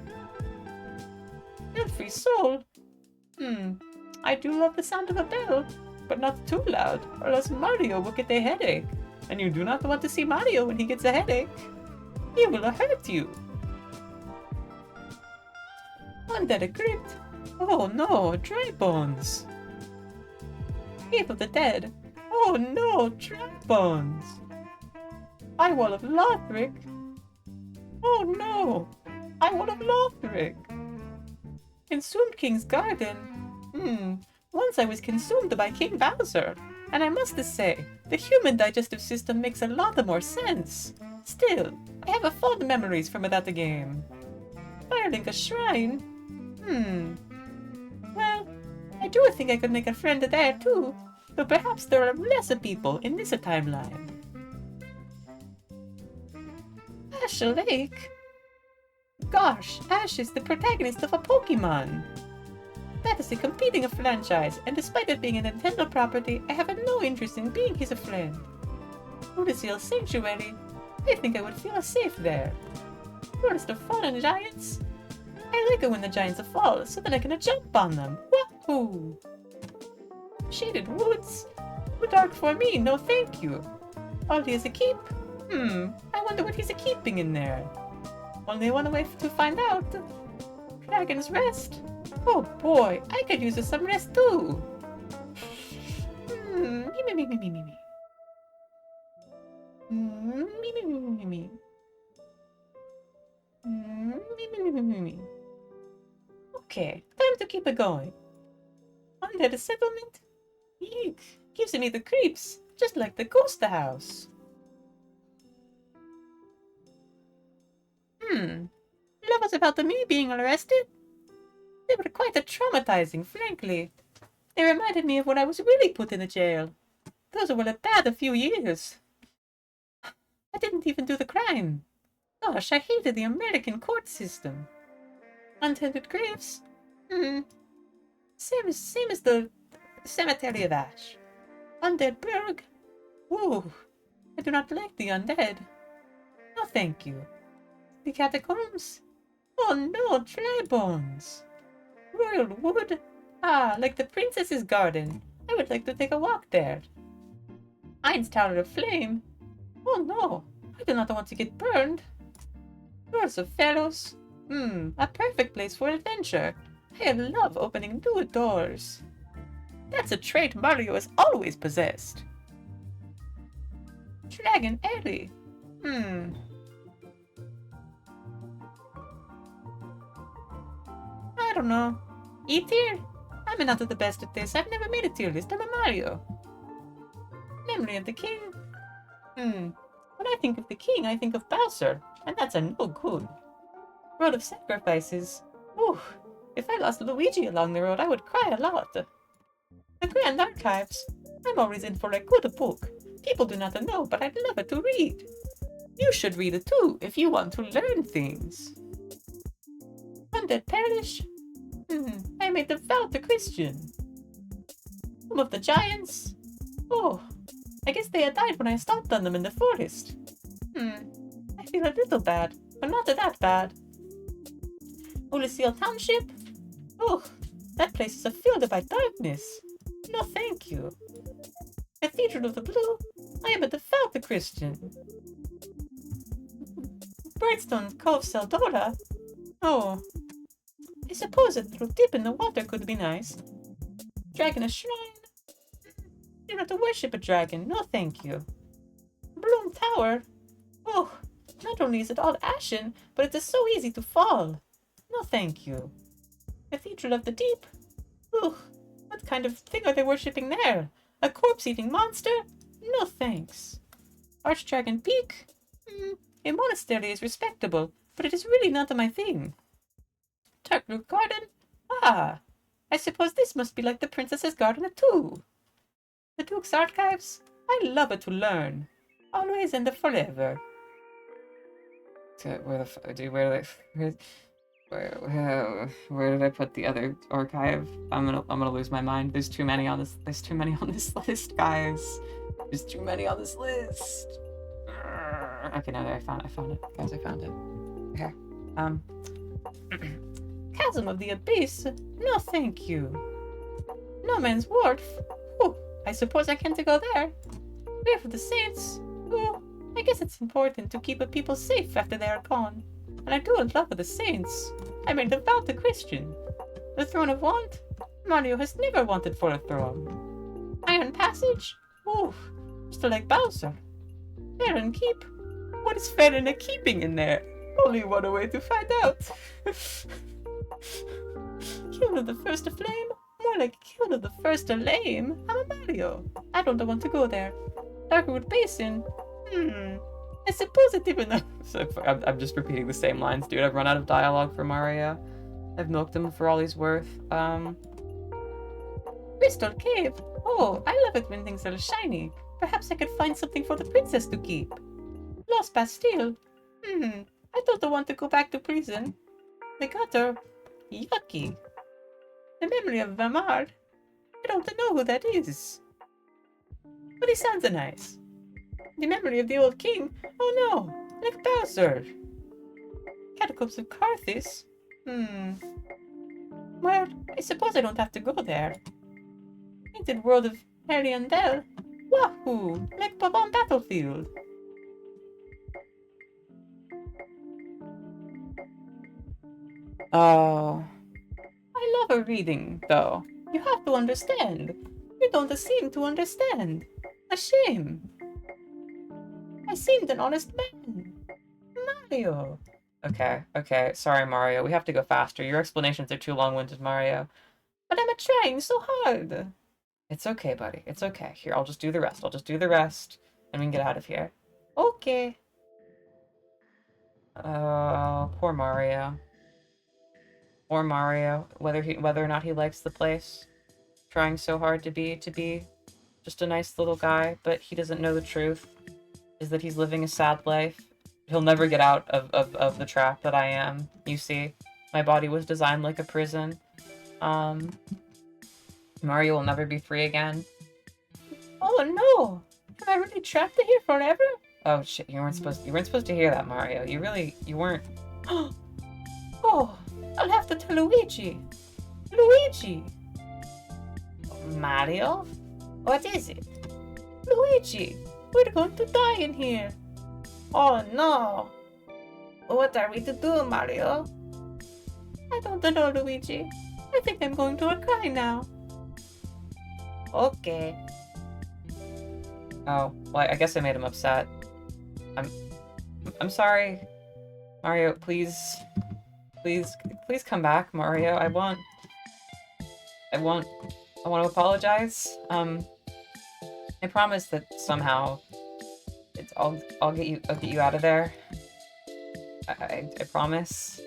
Elfree Soul? I do love the sound of a bell, but not too loud, or else Mario will get a headache. And you do not want to see Mario when he gets a headache. He will hurt you. Undead Crypt? Oh no, dry bones. Cave of the Dead? Oh no, dry bones. Eye Wall of Lothric? Oh no, Eye Wall of Lothric. Consumed King's Garden? Once I was consumed by King Bowser, and I must say, the human digestive system makes a lot more sense. Still, I have fond memories from that game. Firelink a Shrine? Well, I do think I could make a friend there too, though perhaps there are less people in this timeline. Ash Lake? Gosh, Ash is the protagonist of a Pokemon. That is a competing franchise, and despite it being a Nintendo property, I have no interest in being his friend. Udacil Sanctuary? I think I would feel safe there. Forest of Fallen Giants? I like it when the giants fall, so that I can jump on them. Wahoo! Shaded Woods? Too dark for me, no thank you. Aldi is a keep? I wonder what he's keeping in there. Only one way to find out. Dragon's Rest? Oh boy, I could use some rest too. Okay, time to keep it going. Under the settlement? Eek, gives me the creeps, just like the ghost house. Love was about me being arrested? They were quite traumatizing, frankly. They reminded me of when I was really put in a jail. Those were a bad few years. I didn't even do the crime. Gosh, I hated the American court system. Untended graves? Same as the Cemetery of Ash. Undead Burg? Ooh, I do not like the undead. No, thank you. The catacombs? Oh no, dry bones. Royal wood? Ah, like the princess's garden. I would like to take a walk there. Ein's Tower of Flame? Oh no, I do not want to get burned. Doors of Pharaohs? A perfect place for adventure. I love opening new doors. That's a trait Mario has always possessed. Dragon Alley? I don't know. E-tier? I'm not the best at this. I've never made a tier list. I'm a Mario. Memory of the King? When I think of the King, I think of Bowser, and that's a no good. Road of Sacrifices? Ooh, if I lost Luigi along the road, I would cry a lot. The Grand Archives? I'm always in for a good book. People do not know, but I'd love it to read. You should read it too, if you want to learn things. Undead Parish? I made the vow to Christian. Some of the Giants? Oh, I guess they had died when I stomped on them in the forest. I feel a little bad, but not that bad. Ulysseal Township? Oh, that place is filled by darkness. No, thank you. Cathedral of the Blue? I am a devout Christian. Birdstone Cove Seldora? Oh, I suppose a little dip in the water could be nice. Dragon a Shrine? You not to worship a dragon, no thank you. Bloom Tower? Oh, not only is it all ashen, but it is so easy to fall. No thank you. Cathedral of the Deep? Ugh, what kind of thing are they worshipping there? A corpse-eating monster? No thanks. Archdragon Peak? A monastery is respectable, but it is really not my thing. Darkroot Garden? Ah, I suppose this must be like the Princess's Garden too. The Duke's Archives? I love it to learn. Always and forever. Where did I put the other archive? I'm gonna lose my mind. There's too many on this. There's too many on this list, guys. There's too many on this list. Okay, no, there, I found it, guys. I found it. Okay. Chasm of the Abyss? No, thank you. No Man's Wharf? Oh, I suppose I can't go there. Grave of the Saints? Oh, I guess it's important to keep people safe after they are gone. And I do love the Saints. I'm a devout Christian. The Throne of Want? Mario has never wanted for a throne. Iron Passage? Oh, just like Bowser. Fair and Keep? What is fair and keeping in there? Only one way to find out. Kill of the First Flame? More like Kill of the First Lame. I'm a Mario. I don't want to go there. Darkwood Basin? I suppose it even... So I'm just repeating the same lines, dude. I've run out of dialogue for Mario. I've milked him for all he's worth. Crystal Cave? Oh, I love it when things are shiny. Perhaps I could find something for the princess to keep. Lost Bastille? I don't want to go back to prison. The gutter? Yucky. The memory of Vamard? I don't know who that is. But he sounds nice. The memory of the old king? Oh no, like Bowser. Catacombs of Carthus? Well, I suppose I don't have to go there. Painted World of Harry and Dell? Wahoo, like Bob-on Battlefield. Oh, I love reading, though. You have to understand. You don't seem to understand. A shame. I seemed an honest man. Mario. Okay. Sorry, Mario. We have to go faster. Your explanations are too long-winded, Mario. But I'm trying so hard. It's okay, buddy. It's okay. Here, I'll just do the rest. And we can get out of here. Okay. Oh, poor Mario. Or Mario, whether or not he likes the place. Trying so hard to be just a nice little guy, but he doesn't know the truth. Is that he's living a sad life. He'll never get out of the trap that I am, you see. My body was designed like a prison. Mario will never be free again. Oh no! Am I really trapped in here forever? Oh shit, you weren't supposed to hear that, Mario. You weren't. Oh, I'll have to tell Luigi. Luigi! Mario? What is it? Luigi, we're going to die in here. Oh no! What are we to do, Mario? I don't know, Luigi. I think I'm going to cry now. Okay. Oh, well, I guess I made him upset. I'm sorry. Mario, please come back, Mario. I want to apologize. I promise that somehow I'll get you out of there. I promise.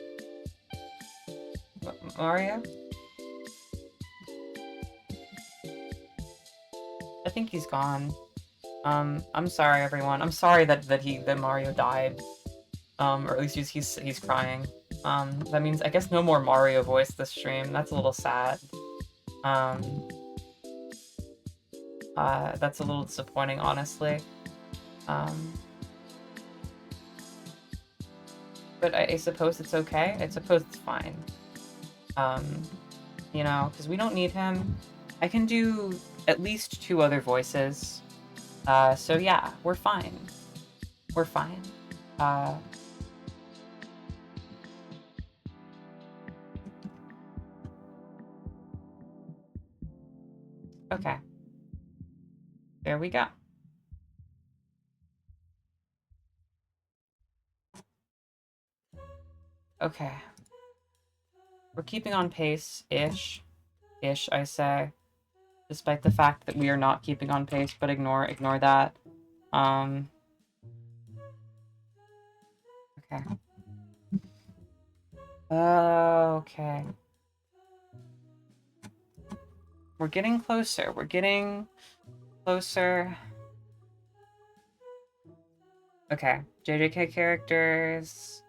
Mario? I think he's gone. I'm sorry, everyone. I'm sorry that Mario died. Or at least he's crying. That means I guess no more Mario voice this stream. That's a little sad. That's a little disappointing, honestly. But I suppose it's okay. I suppose it's fine. You know, because we don't need him. I can do at least 2 other voices. So yeah, we're fine. We're fine. Okay. There we go. Okay. We're keeping on pace-ish. Ish, I say. Despite the fact that we are not keeping on pace, but ignore that. Okay. Okay. We're getting closer. We're getting closer. Okay. JJK characters.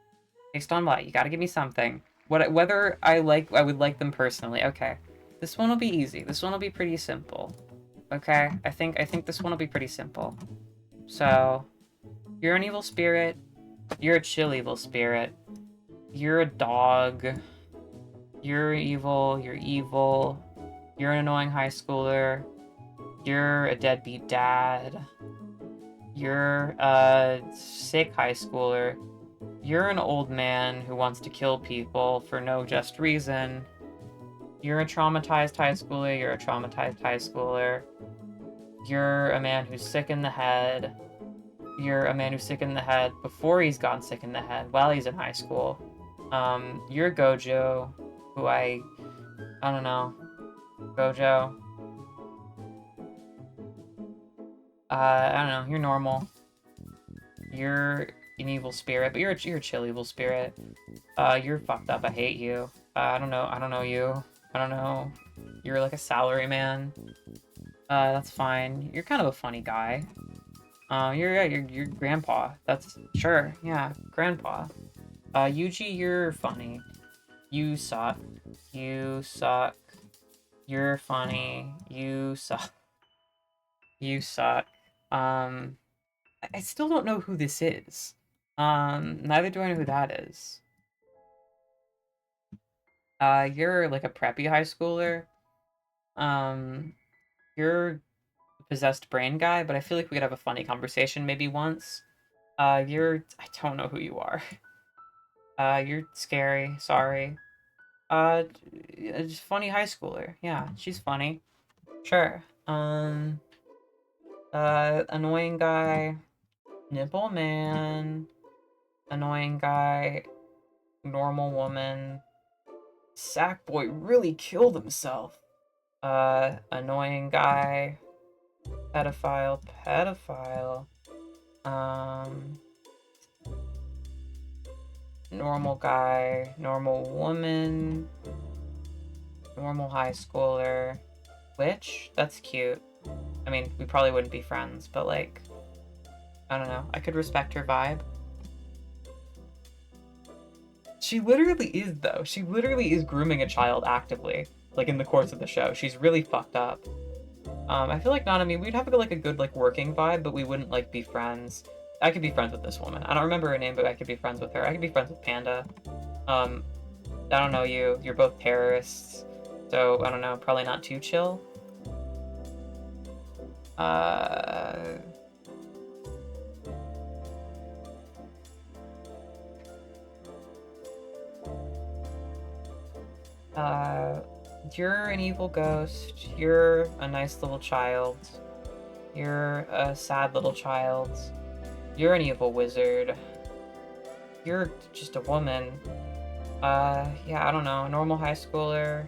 Based on what? You gotta give me something. Whether I would like them personally. Okay. This one will be easy. This one will be pretty simple. Okay? I think this one will be pretty simple. So, you're an evil spirit. You're a chill evil spirit. You're a dog. You're evil. You're evil. You're an annoying high schooler. You're a deadbeat dad. You're a sick high schooler. You're an old man who wants to kill people for no just reason. You're a traumatized high schooler. You're a traumatized high schooler. You're a man who's sick in the head. You're a man who's sick in the head before he's gotten sick in the head while he's in high school. You're Gojo, who I don't know. Gojo. I don't know. You're normal. You're an evil spirit, but you're a chill evil spirit. You're fucked up. I hate you. I don't know. I don't know you. I don't know. You're like a salary man. That's fine. You're kind of a funny guy. You're grandpa. That's sure. Yeah, grandpa. Yuji, you're funny. You suck. You suck. You're funny. You suck. You suck. I still don't know who this is. Neither do I know who that is. You're like a preppy high schooler. You're a possessed brain guy, but I feel like we could have a funny conversation maybe once. I don't know who you are. You're scary, sorry. Just funny high schooler. Yeah, she's funny. Sure. Annoying guy. Nipple man. Annoying guy. Normal woman. Sackboy really killed himself. Annoying guy. Pedophile. normal guy, normal woman, normal high schooler, witch? That's cute. I mean, we probably wouldn't be friends, but like, I don't know. I could respect her vibe. She literally is, though. She literally is grooming a child actively, like in the course of the show. She's really fucked up. I feel like Nanami, we'd have like a good like working vibe, but we wouldn't like be friends. I could be friends with this woman. I don't remember her name, but I could be friends with her. I could be friends with Panda. I don't know you. You're both terrorists, so I don't know. Probably not too chill. You're an evil ghost. You're a nice little child. You're a sad little child. You're an evil wizard. You're just a woman. Yeah, I don't know. Normal high schooler.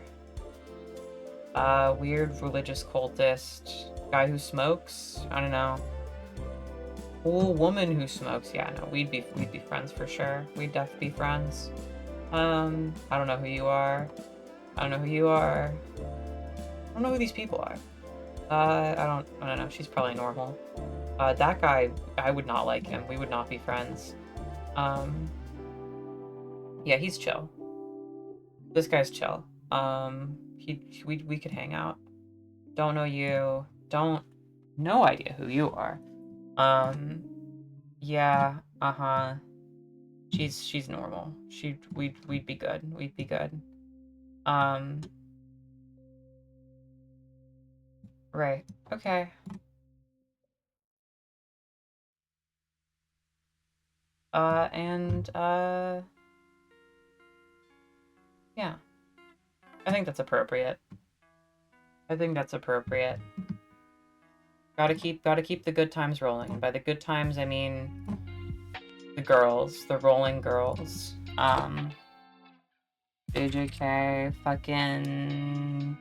Weird religious cultist. Guy who smokes. I don't know. Cool woman who smokes. Yeah, no, we'd be friends for sure. We'd definitely be friends. I don't know who you are. I don't know who you are. I don't know who these people are. I don't know. She's probably normal. That guy, I would not like him. We would not be friends. Yeah, he's chill. This guy's chill. We could hang out. Don't know you. No idea who you are. Yeah, uh-huh. She's normal. We'd be good. We'd be good. Right. Okay. Yeah. I think that's appropriate. I think that's appropriate. Gotta keep the good times rolling. And by the good times, I mean the girls, the rolling girls. JJK, fucking.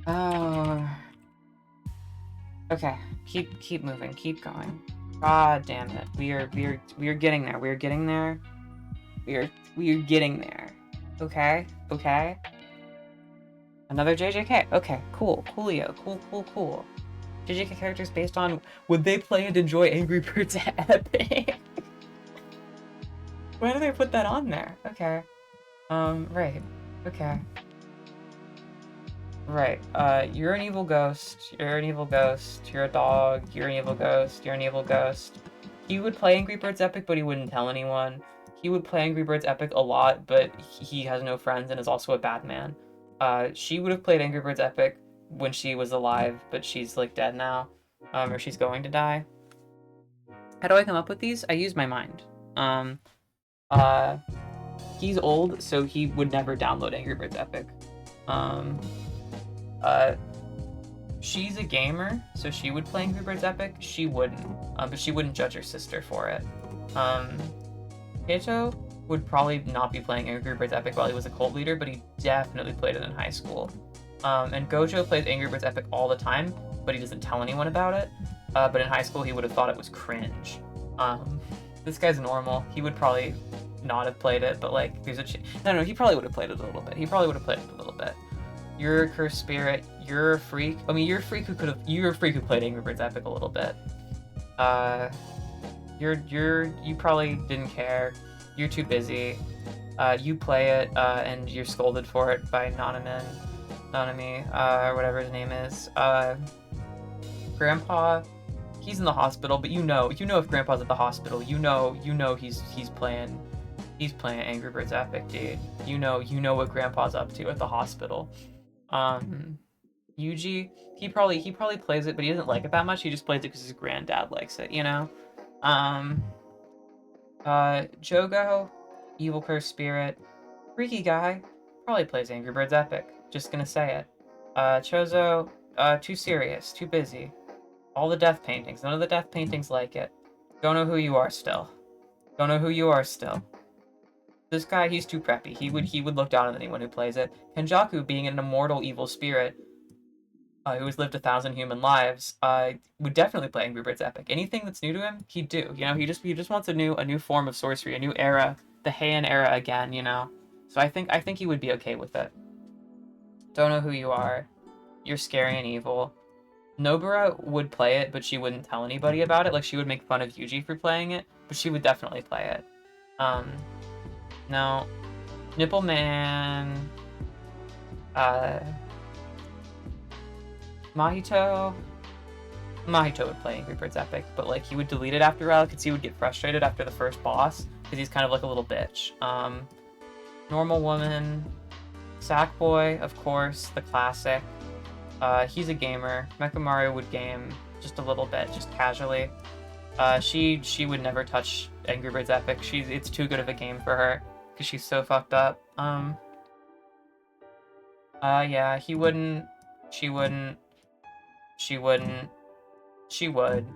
Oh. Okay, keep moving, keep going. God damn it, we are getting there. We are getting there. We are getting there. Okay, okay. Another JJK. Okay, cool, coolio, cool. JJK characters based on would they play and enjoy Angry Birds Epic? Why do they put that on there? Okay. Right. Okay. Right. You're an evil ghost. You're an evil ghost. You're a dog. You're an evil ghost. You're an evil ghost. He would play Angry Birds Epic, but he wouldn't tell anyone. He would play Angry Birds Epic a lot, but he has no friends and is also a bad man. She would have played Angry Birds Epic when she was alive, but she's like dead now. Or she's going to die. How do I come up with these? I use my mind. He's old, so he would never download Angry Birds Epic. She's a gamer, so she would play Angry Birds Epic. She wouldn't, but she wouldn't judge her sister for it. Kato would probably not be playing Angry Birds Epic while he was a cult leader, but he definitely played it in high school. And Gojo plays Angry Birds Epic all the time, but he doesn't tell anyone about it. But in high school, he would have thought it was cringe. This guy's normal. He would probably not have played it, but like, there's a no, he probably would have played it a little bit. He probably would have played it a little bit. You're a cursed spirit. You're a freak. I mean, you're a freak who played Angry Birds Epic a little bit. You probably didn't care. You're too busy. You play it, and you're scolded for it by Nanami, or whatever his name is. Grandpa, he's in the hospital, but you know if Grandpa's at the hospital, you know he's playing Angry Birds Epic, dude. You know what Grandpa's up to at the hospital. Yuji, he probably plays it, but he doesn't like it that much. He just plays it because his granddad likes it, you know? Jogo, evil cursed spirit, freaky guy, probably plays Angry Birds Epic. Just gonna say it. Chozo, too serious, too busy. All the death paintings, none of the death paintings like it. Don't know who you are still. Don't know who you are still. This guy, he's too preppy. He would look down on anyone who plays it. Kenjaku, being an immortal evil spirit, who has lived 1,000 human lives, would definitely play Angry Birds Epic. Anything that's new to him, he'd do. You know, he just wants a new form of sorcery, a new era the Heian era again, you know. So I think you would be okay with it. Don't know who you are. You're scary and evil. Nobara would play it, but she wouldn't tell anybody about it. Like, she would make fun of Yuji for playing it, but she would definitely play it. No. Nipple Man. Mahito. Mahito would play Angry Birds Epic, but, like, he would delete it after a while because he would get frustrated after the first boss because he's kind of like a little bitch. Normal Woman. Sackboy, of course, the classic. He's a gamer. Mecha Mario would game just a little bit, just casually. She would never touch Angry Birds Epic. It's too good of a game for her because she's so fucked up. Yeah, he wouldn't. She wouldn't. She wouldn't. She would.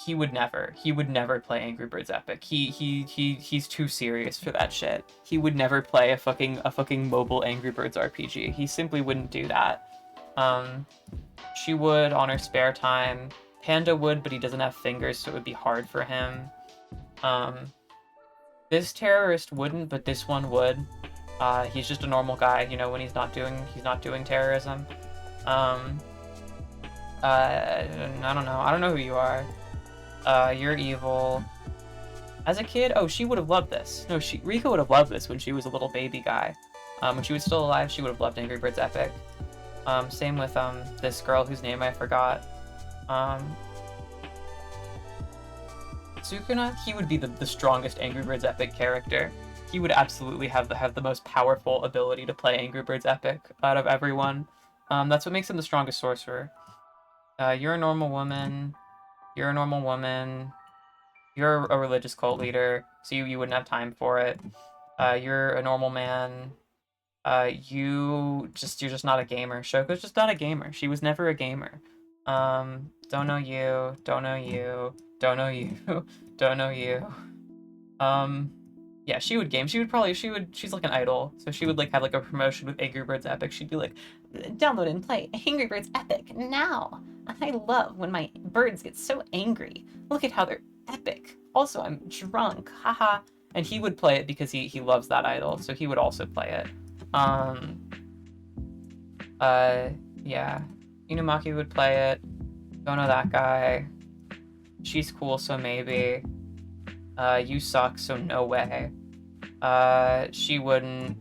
He would never. He would never play Angry Birds Epic. He's too serious for that shit. He would never play a fucking mobile Angry Birds RPG. He simply wouldn't do that. She would on her spare time. Panda would, but he doesn't have fingers, so it would be hard for him. This terrorist wouldn't, but this one would. He's just a normal guy, you know, when he's not doing terrorism. I don't know. I don't know who you are. You're evil. As a kid, oh, she would have loved this. No, Rika would have loved this when she was a little baby guy. When she was still alive, she would have loved Angry Birds Epic. Same with, this girl whose name I forgot. Sukuna, he would be the strongest Angry Birds Epic character. He would absolutely have the most powerful ability to play Angry Birds Epic out of everyone. That's what makes him the strongest sorcerer. You're a normal woman. You're a normal woman. You're a religious cult leader, so you wouldn't have time for it. You're a normal man. You're just not a gamer. Shoko's just not a gamer. She was never a gamer. Don't know you. Don't know you. Don't know you. Don't know you. Yeah, she would game. She's like an idol. So she would like have like a promotion with Angry Birds Epic. She'd be like, download and play Angry Birds Epic now. I love when my birds get so angry. Look at how they're epic. Also, I'm drunk. Haha. And he would play it because he loves that idol. So he would also play it. Yeah. Inumaki would play it. Don't know that guy. She's cool, so maybe. You suck, so no way. She wouldn't.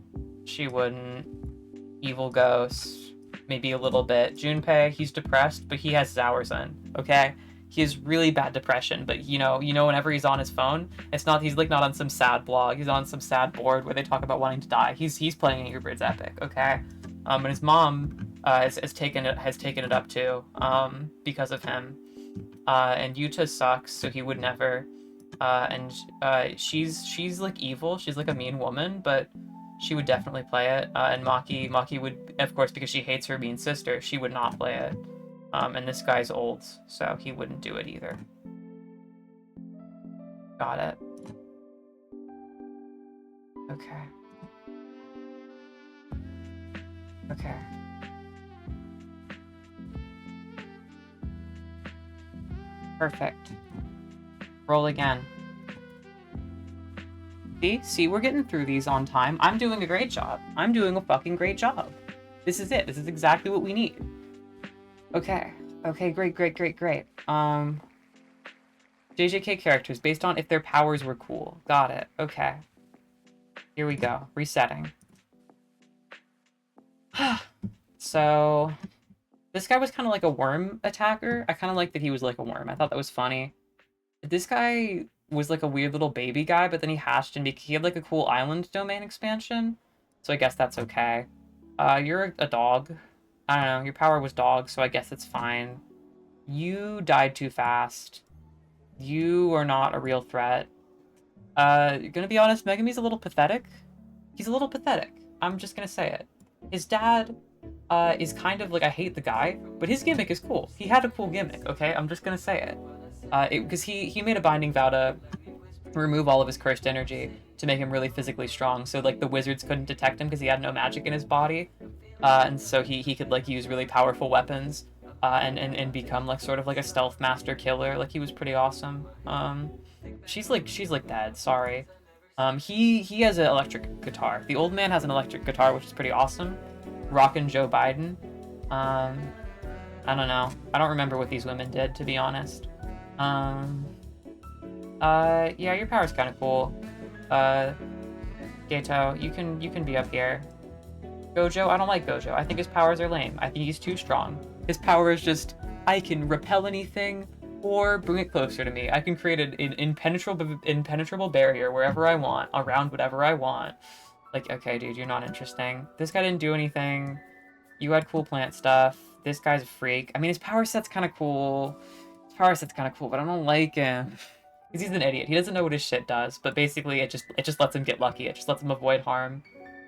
Evil ghost, maybe a little bit. Junpei, he's depressed, but he has his hours in, okay? He has really bad depression, but you know, whenever he's on his phone, he's like not on some sad blog, he's on some sad board where they talk about wanting to die. He's playing Angry Birds Epic, okay? And his mom has taken it up too, because of him. And Yuta sucks, so he would never. And she's like evil. She's like a mean woman, but she would definitely play it. And Maki would, of course, because she hates her mean sister, she would not play it. And this guy's old, so he wouldn't do it either. Got it. Okay. Okay. Perfect. Roll again. See, we're getting through these on time. I'm doing a great job. I'm doing a fucking great job. This is it. This is exactly what we need. Okay. Okay, great. JJK characters based on if their powers were cool. Got it. Okay. Here we go. Resetting. So, this guy was kind of like a worm attacker. I kind of like that he was like a worm. I thought that was funny. This guy was like a weird little baby guy, but then he hatched and he had like a cool island domain expansion. So I guess that's okay. You're a dog. I don't know. Your power was dog, so I guess it's fine. You died too fast. You are not a real threat. Gonna be honest, Megumi's a little pathetic. He's a little pathetic. I'm just gonna say it. His dad is kind of like, I hate the guy, but his gimmick is cool. He had a cool gimmick, okay? I'm just gonna say it. Because he made a binding vow to remove all of his cursed energy to make him really physically strong, so like the wizards couldn't detect him because he had no magic in his body, and so he could like use really powerful weapons, and become like sort of like a stealth master killer. Like he was pretty awesome. She's like dead. Sorry. He has an electric guitar. The old man has an electric guitar, which is pretty awesome. Rockin' Joe Biden. Um, I don't know. I don't remember what these women did, to be honest. Yeah, your power's kind of cool. Gato, you can be up here. Gojo, I don't like Gojo. I think his powers are lame. I think he's too strong. His power is just, I can repel anything or bring it closer to me. I can create an impenetrable barrier wherever I want, around whatever I want. Like, okay, dude, you're not interesting. This guy didn't do anything. You had cool plant stuff. This guy's a freak. I mean, his power set's kind of cool. His power set's kind of cool, but I don't like him. Because he's an idiot. He doesn't know what his shit does, but basically it just lets him get lucky. It just lets him avoid harm.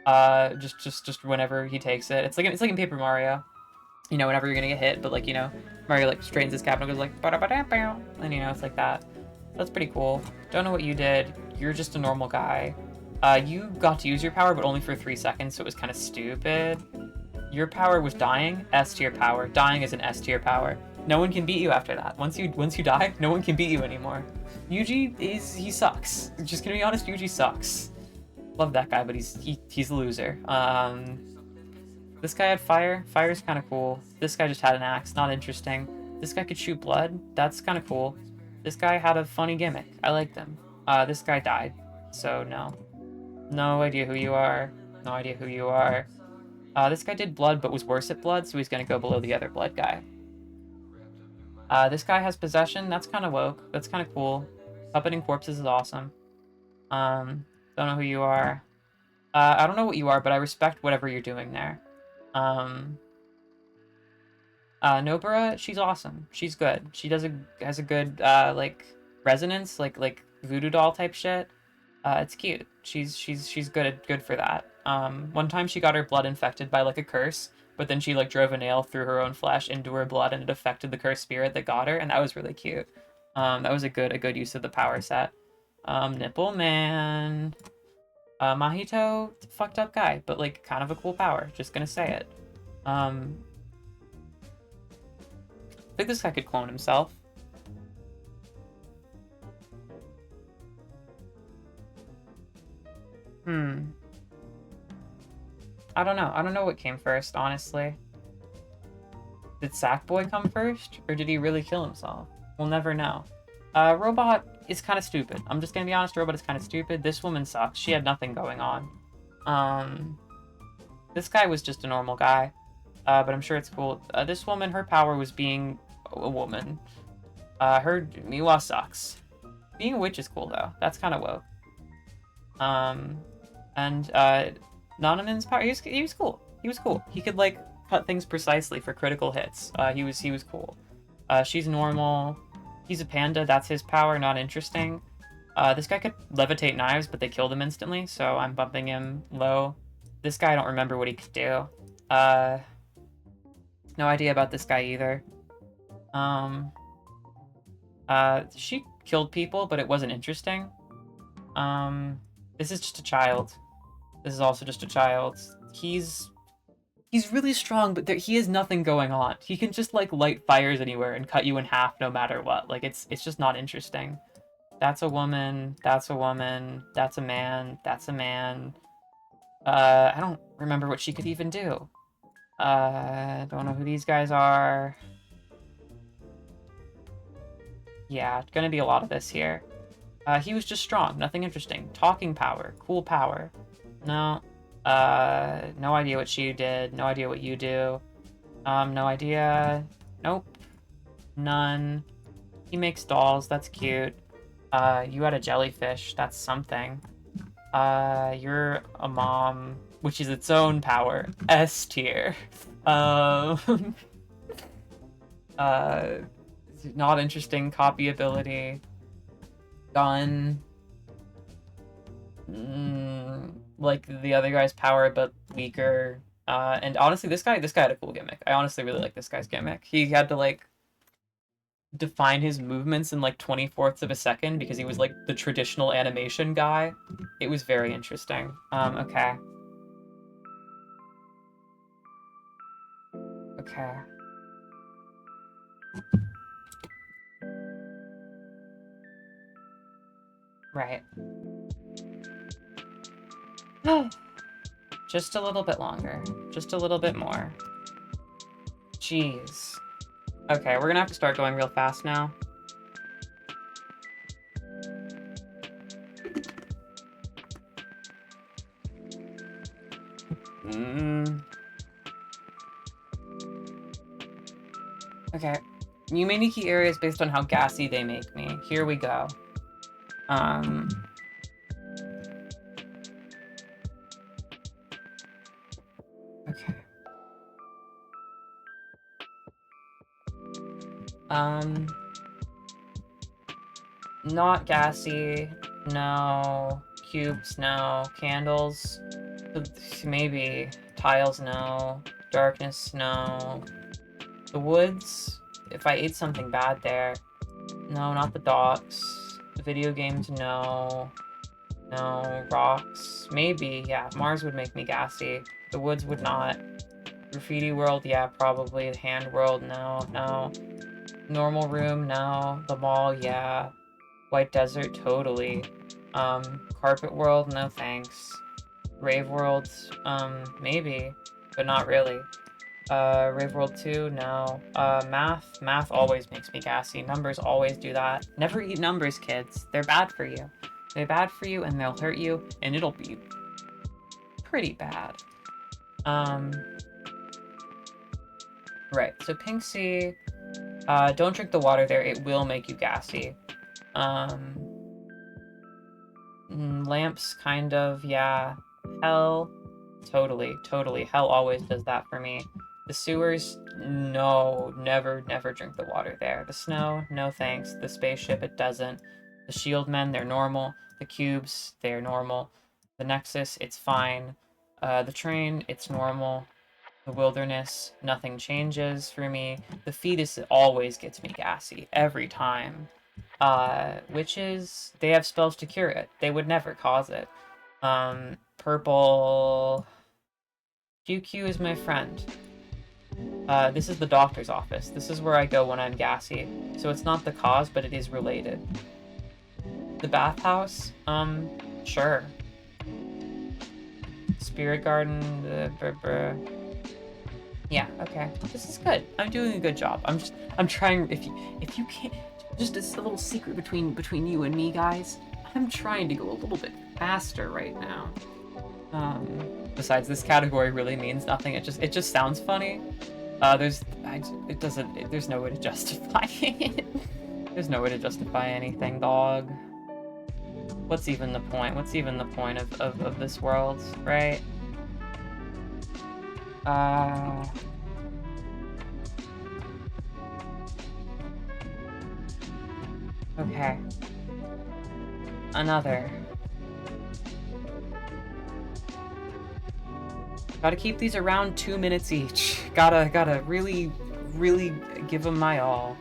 Just whenever he takes it. It's like in Paper Mario. You know, whenever you're gonna get hit, but like, you know, Mario like straightens his cap and goes like ba-da-ba-da-bow, and you know, it's like that. That's pretty cool. Don't know what you did. You're just a normal guy. You got to use your power, but only for 3 seconds, so it was kind of stupid. Your power was dying. S tier power. Dying is an S tier power. No one can beat you after that. Once you die, no one can beat you anymore. Yuji he sucks. Just gonna be honest, Yuji sucks. Love that guy, but he's a loser. This guy had fire. Fire's kind of cool. This guy just had an axe. Not interesting. This guy could shoot blood. That's kind of cool. This guy had a funny gimmick. I liked him. This guy died. So no. No idea who you are. No idea who you are. This guy did blood, but was worse at blood, so he's gonna go below the other blood guy. This guy has possession. That's kind of woke. That's kind of cool. Puppeting corpses is awesome. Don't know who you are. I don't know what you are, but I respect whatever you're doing there. Nobara, she's awesome. She's good. She has a good like resonance, like voodoo doll type shit. It's cute. She's good for that. One time she got her blood infected by like a curse, but then she like drove a nail through her own flesh into her blood, and it affected the cursed spirit that got her, and that was really cute. That was a good use of the power set. Nipple Man. Mahito, fucked up guy, but like kind of a cool power. Just gonna say it. I think this guy could clone himself. I don't know. I don't know what came first, honestly. Did Sackboy come first? Or did he really kill himself? We'll never know. Robot is kind of stupid. I'm just gonna be honest, Robot is kind of stupid. This woman sucks. She had nothing going on. This guy was just a normal guy. But I'm sure it's cool. This woman, her power was being a woman. Her Miwa sucks. Being a witch is cool, though. That's kind of woke. Nananin's power, he was cool. He was cool. He could, like, cut things precisely for critical hits. He was cool. She's normal. He's a panda. That's his power. Not interesting. This guy could levitate knives, but they killed him instantly, so I'm bumping him low. This guy, I don't remember what he could do. No idea about this guy either. She killed people, but it wasn't interesting. This is just a child. This is also just a child. He's really strong, but he has nothing going on. He can just like light fires anywhere and cut you in half no matter what. Like it's just not interesting. That's a woman. That's a woman. That's a man. That's a man. I don't remember what she could even do. Don't know who these guys are. Yeah, it's gonna be a lot of this here. He was just strong, nothing interesting. Talking power, cool power. No. No idea what she did, no idea what you do. No idea. Nope. None. He makes dolls, that's cute. You had a jellyfish, that's something. You're a mom, which is its own power. S tier. Not interesting. Copy ability. Gun. Like the other guy's power, but weaker. And honestly, this guy had a cool gimmick. I honestly really like this guy's gimmick. He had to like define his movements in like 24ths of a second because he was like the traditional animation guy. It was very interesting. Okay. Okay. Right. Just a little bit longer. Just a little bit more. Jeez. Okay, we're gonna have to start going real fast now. Okay. You may need key areas based on how gassy they make me. Here we go. Okay. Not gassy. No. Cubes, no. Candles. Maybe. Tiles, no. Darkness, no. The woods. If I ate something bad there. No, not the docks. The video games, no. No. Rocks. Maybe, yeah. Mars would make me gassy. The woods would not. Graffiti world, yeah, probably. The hand world, no, no. Normal room, no. The mall, yeah. White desert, totally. Carpet world, no thanks. Rave world, maybe, but not really. Rave world 2, no. Math always makes me gassy. Numbers always do that. Never eat numbers, kids. They're bad for you. They're bad for you, and they'll hurt you, and it'll be pretty bad. Right, so Pink Sea, don't drink the water there, it will make you gassy. Lamps, kind of, yeah. Hell, totally. Hell always does that for me. The sewers, no, never drink the water there. The snow, no thanks. The spaceship, it doesn't. The shield men, they're normal. The cubes, they're normal. The Nexus, it's fine. The train, it's normal. The wilderness, nothing changes for me. The fetus always gets me gassy, every time. Witches, they have spells to cure it. They would never cause it. Purple... QQ is my friend. This is the doctor's office. This is where I go when I'm gassy. So it's not the cause, but it is related. The bathhouse? Sure. Spirit garden, yeah, okay. This is good. I'm doing a good job. I'm trying, if you can't, just a little secret between you and me, guys. I'm trying to go a little bit faster right now. Besides, this category really means nothing. It just sounds funny. There's no way to justify it. There's no way to justify anything, dog. What's even the point? What's even the point of this world, right? Okay. Another. Gotta keep these around 2 minutes each. Gotta really give them my all.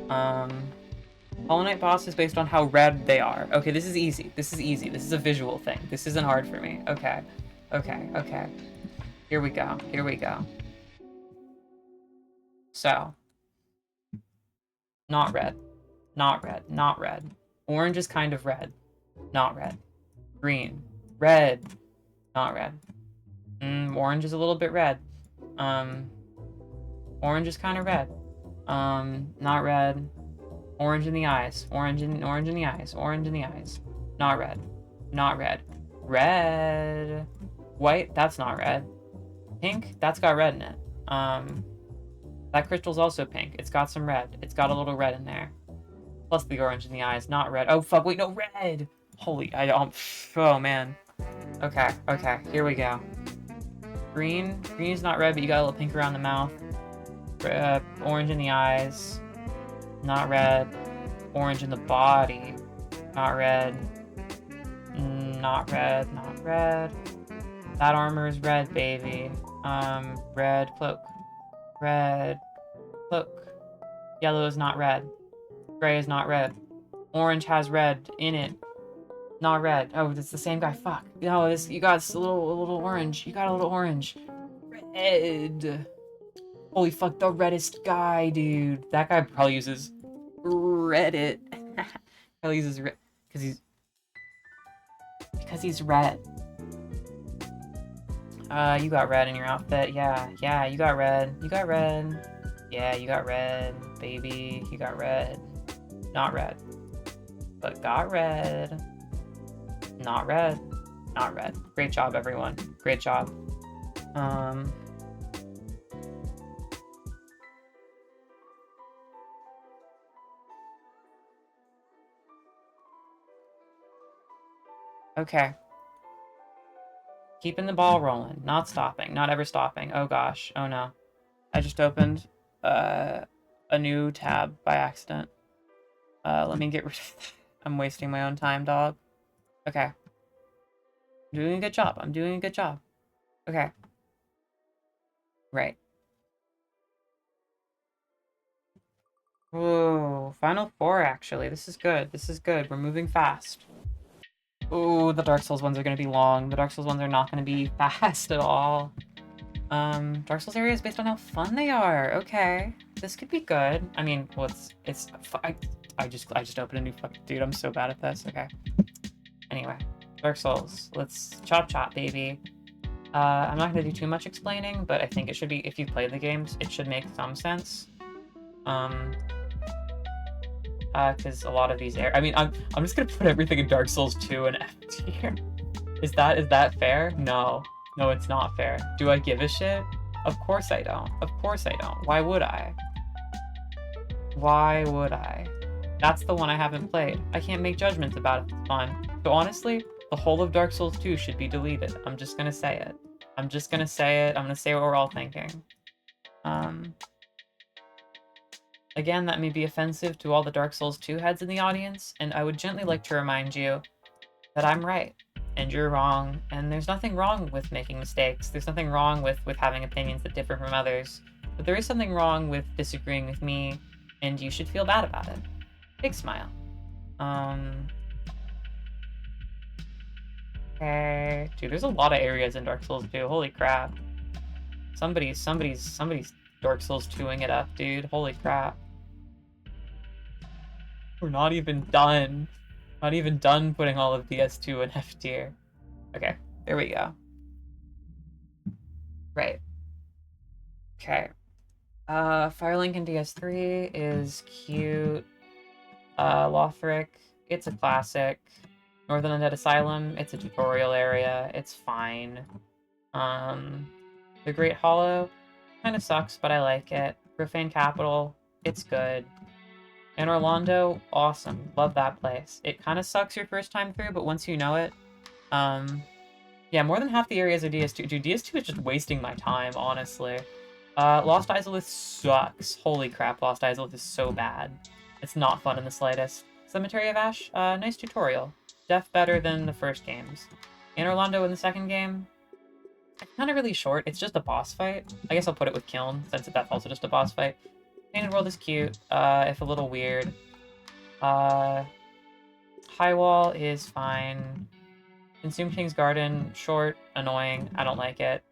Hollow Knight boss is based on how red they are. Okay, this is easy. This is a visual thing. This isn't hard for me. Okay. Here we go. So. Not red. Orange is kind of red. Not red. Green. Red. Not red. Orange is a little bit red. Orange is kind of red. Not red. Orange in the eyes. Orange in the eyes. Not red. Red. White, that's not red. Pink, that's got red in it. That crystal's also pink. It's got some red. It's got a little red in there. Plus the orange in the eyes, not red. Oh, fuck, wait, no, red! Holy, oh, man. Okay, here we go. Green is not red, but you got a little pink around the mouth. Orange in the eyes, not red. Orange in the body, not red. Not red. That armor is red, baby. Red cloak. Yellow is not red. Gray is not red. Orange has red in it. Not red. Oh, it's the same guy. Fuck. No, you got a little orange. Red. Holy fuck, the reddest guy, dude. That guy probably uses Reddit. Probably uses Reddit because he's red. You got red in your outfit. Yeah, yeah, you got red. You got red. Yeah, you got red, baby. You got red. Not red. But got red. Not red. Not red. Great job, everyone. Great job. Okay. Keeping the ball rolling. Not stopping. Not ever stopping. Oh gosh. Oh no. I just opened a new tab by accident. Let me get rid of that. I'm wasting my own time, dog. Okay. I'm doing a good job. I'm doing a good job. Okay. Right. Whoa. Final 4, actually. This is good. This is good. We're moving fast. Ooh, the Dark Souls ones are going to be long. The Dark Souls ones are not going to be fast at all. Dark Souls area is based on how fun they are. Okay. This could be good. I mean, well, I just opened a new dude, I'm so bad at this. Okay. Anyway, Dark Souls. Let's chop, baby. I'm not going to do too much explaining, but I think it should be, if you play the games, it should make some sense. Because a lot of these I mean, I'm just gonna put everything in Dark Souls 2 and F tier. Is that fair? No. No, it's not fair. Do I give a shit? Of course I don't. Of course I don't. Why would I? Why would I? That's the one I haven't played. I can't make judgments about if it's fun. So honestly, the whole of Dark Souls 2 should be deleted. I'm just gonna say it. I'm just gonna say it. I'm gonna say what we're all thinking. Again, that may be offensive to all the Dark Souls 2 heads in the audience, and I would gently like to remind you that I'm right, and you're wrong, and there's nothing wrong with making mistakes. There's nothing wrong with having opinions that differ from others, but there is something wrong with disagreeing with me, and you should feel bad about it. Big smile. Okay. Dude, there's a lot of areas in Dark Souls 2. Holy crap. Somebody's Dark Souls 2ing it up, dude. Holy crap. We're not even done. Not even done putting all of DS2 in F tier. Okay, there we go. Right. Okay. Firelink in DS3 is cute. Lothric, it's a classic. Northern Undead Asylum, it's a tutorial area. It's fine. The Great Hollow kind of sucks, but I like it. Profane Capital, it's good. And Orlando, awesome. Love that place. It kind of sucks your first time through, but once you know it, yeah, more than half the areas are DS2. Dude, DS2 is just wasting my time, honestly. Lost Izalith sucks. Holy crap, Lost Izalith is so bad. It's not fun in the slightest. Cemetery of Ash, nice tutorial. Def better than the first games. And Orlando in the second game, it's kind of really short. It's just a boss fight. I guess I'll put it with Kiln, since that's also just a boss fight. Painted World is cute, if a little weird. High Wall is fine. Consume King's Garden, short, annoying, I don't like it.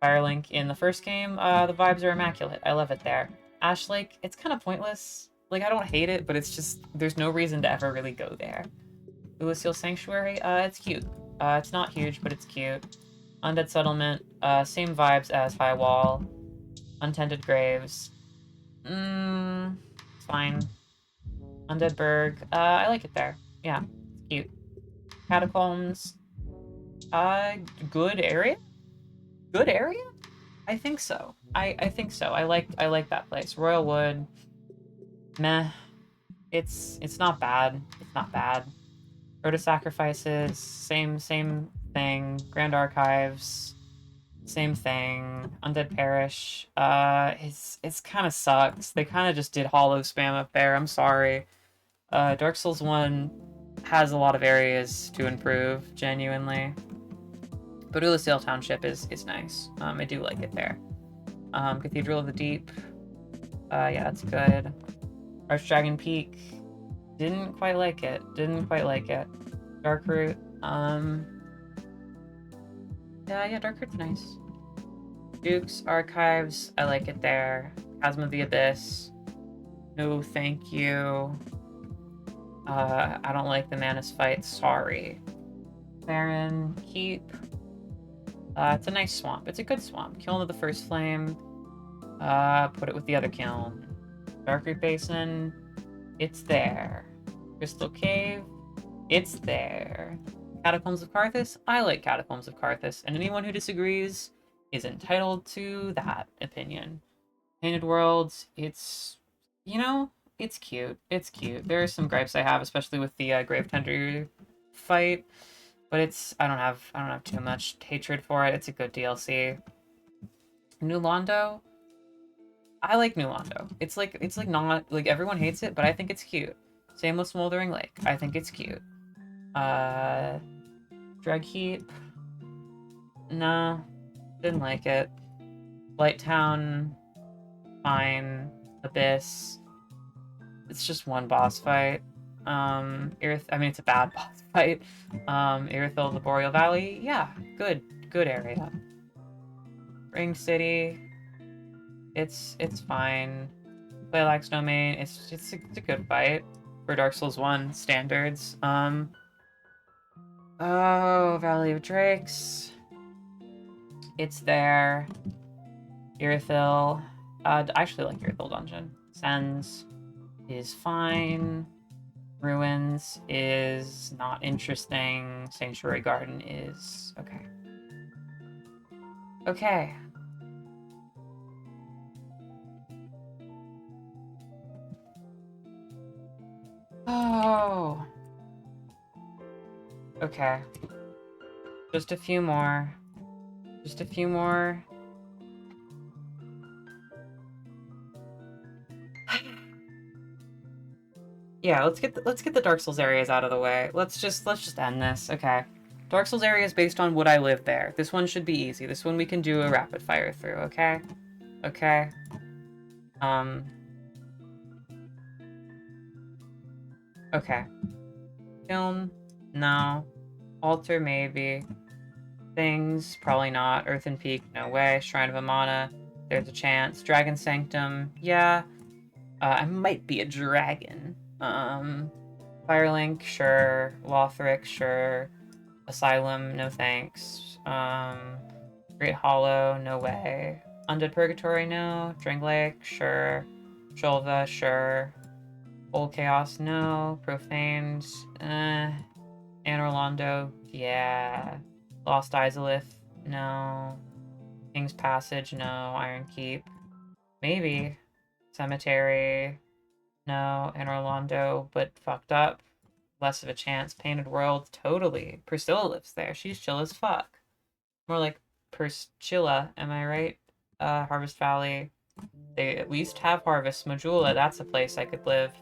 Firelink in the first game, the vibes are immaculate. I love it there. Ash Lake, it's kind of pointless. Like, I don't hate it, but it's just, there's no reason to ever really go there. Ulusil Sanctuary, it's cute. It's not huge, but it's cute. Undead Settlement, same vibes as High Wall. Untended Graves. Fine. Undead Berg, I like it there. Yeah, it's cute. Catacombs, good area? Good area? I think so. I think so. I like that place. Royal Wood, meh. It's not bad. It's not bad. Road of Sacrifices, same thing. Grand Archives, same thing. Undead Parish, it's kind of sucks. They kind of just did hollow spam up there. I'm sorry. Dark Souls 1 has a lot of areas to improve, genuinely. But Ulusil Township is nice. I do like it there. Cathedral of the Deep, yeah, that's good. Archdragon Peak, didn't quite like it. Darkroot, yeah, Darkroot's nice. Duke's Archives, I like it there. Chasm of the Abyss, no thank you. I don't like the Manus fight, sorry. Baron Keep, It's a nice swamp. It's a good swamp. Kiln of the First Flame. Put it with the other kiln. Darkroot Basin. It's there. Crystal Cave. It's there. Catacombs of Karthus. I like Catacombs of Karthus, and anyone who disagrees is entitled to that opinion. Painted Worlds. It's, you know, it's cute. It's cute. There are some gripes I have, especially with the Grave Tender fight, but I don't have too much hatred for it. It's a good DLC. New Londo. I like New Londo. It's like not like everyone hates it, but I think it's cute. Same with Smoldering Lake. I think it's cute. Drag Heat. No, didn't like it. Blight Town. Fine. Abyss. It's just one boss fight. I mean, it's a bad boss fight. Irithyll, the Boreal Valley. Yeah, good area. Ring City. It's fine. Playlax Domain. It's a good fight for Dark Souls 1 standards. Oh, Valley of Drakes. It's there. Irithyll. I actually like Irithyll Dungeon. Sens is fine. Ruins is not interesting. Sanctuary Garden is okay. Okay. Oh. Okay. Just a few more. Just a few more. Yeah, let's get the Dark Souls areas out of the way. Let's just end this. Okay. Dark Souls area is based on would I live there. This one should be easy. This one we can do a rapid fire through, okay? Okay. Okay. Kiln? No. Altar, maybe. Things? Probably not. Earthen Peak? No way. Shrine of Amana? There's a chance. Dragon Sanctum? Yeah. I might be a dragon. Firelink? Sure. Lothric? Sure. Asylum? No thanks. Great Hollow? No way. Undead Purgatory? No. Dringlake? Sure. Sholva? Sure. Old Chaos? No. Profaned? Anor Londo? Yeah. Lost Izalith? No. King's Passage? No. Iron Keep? Maybe. Cemetery? No. Anor Londo, but fucked up. Less of a chance. Painted World? Totally. Priscilla lives there. She's chill as fuck. More like Perschilla, am I right? Harvest Valley. They at least have Harvest. Majula, that's a place I could live.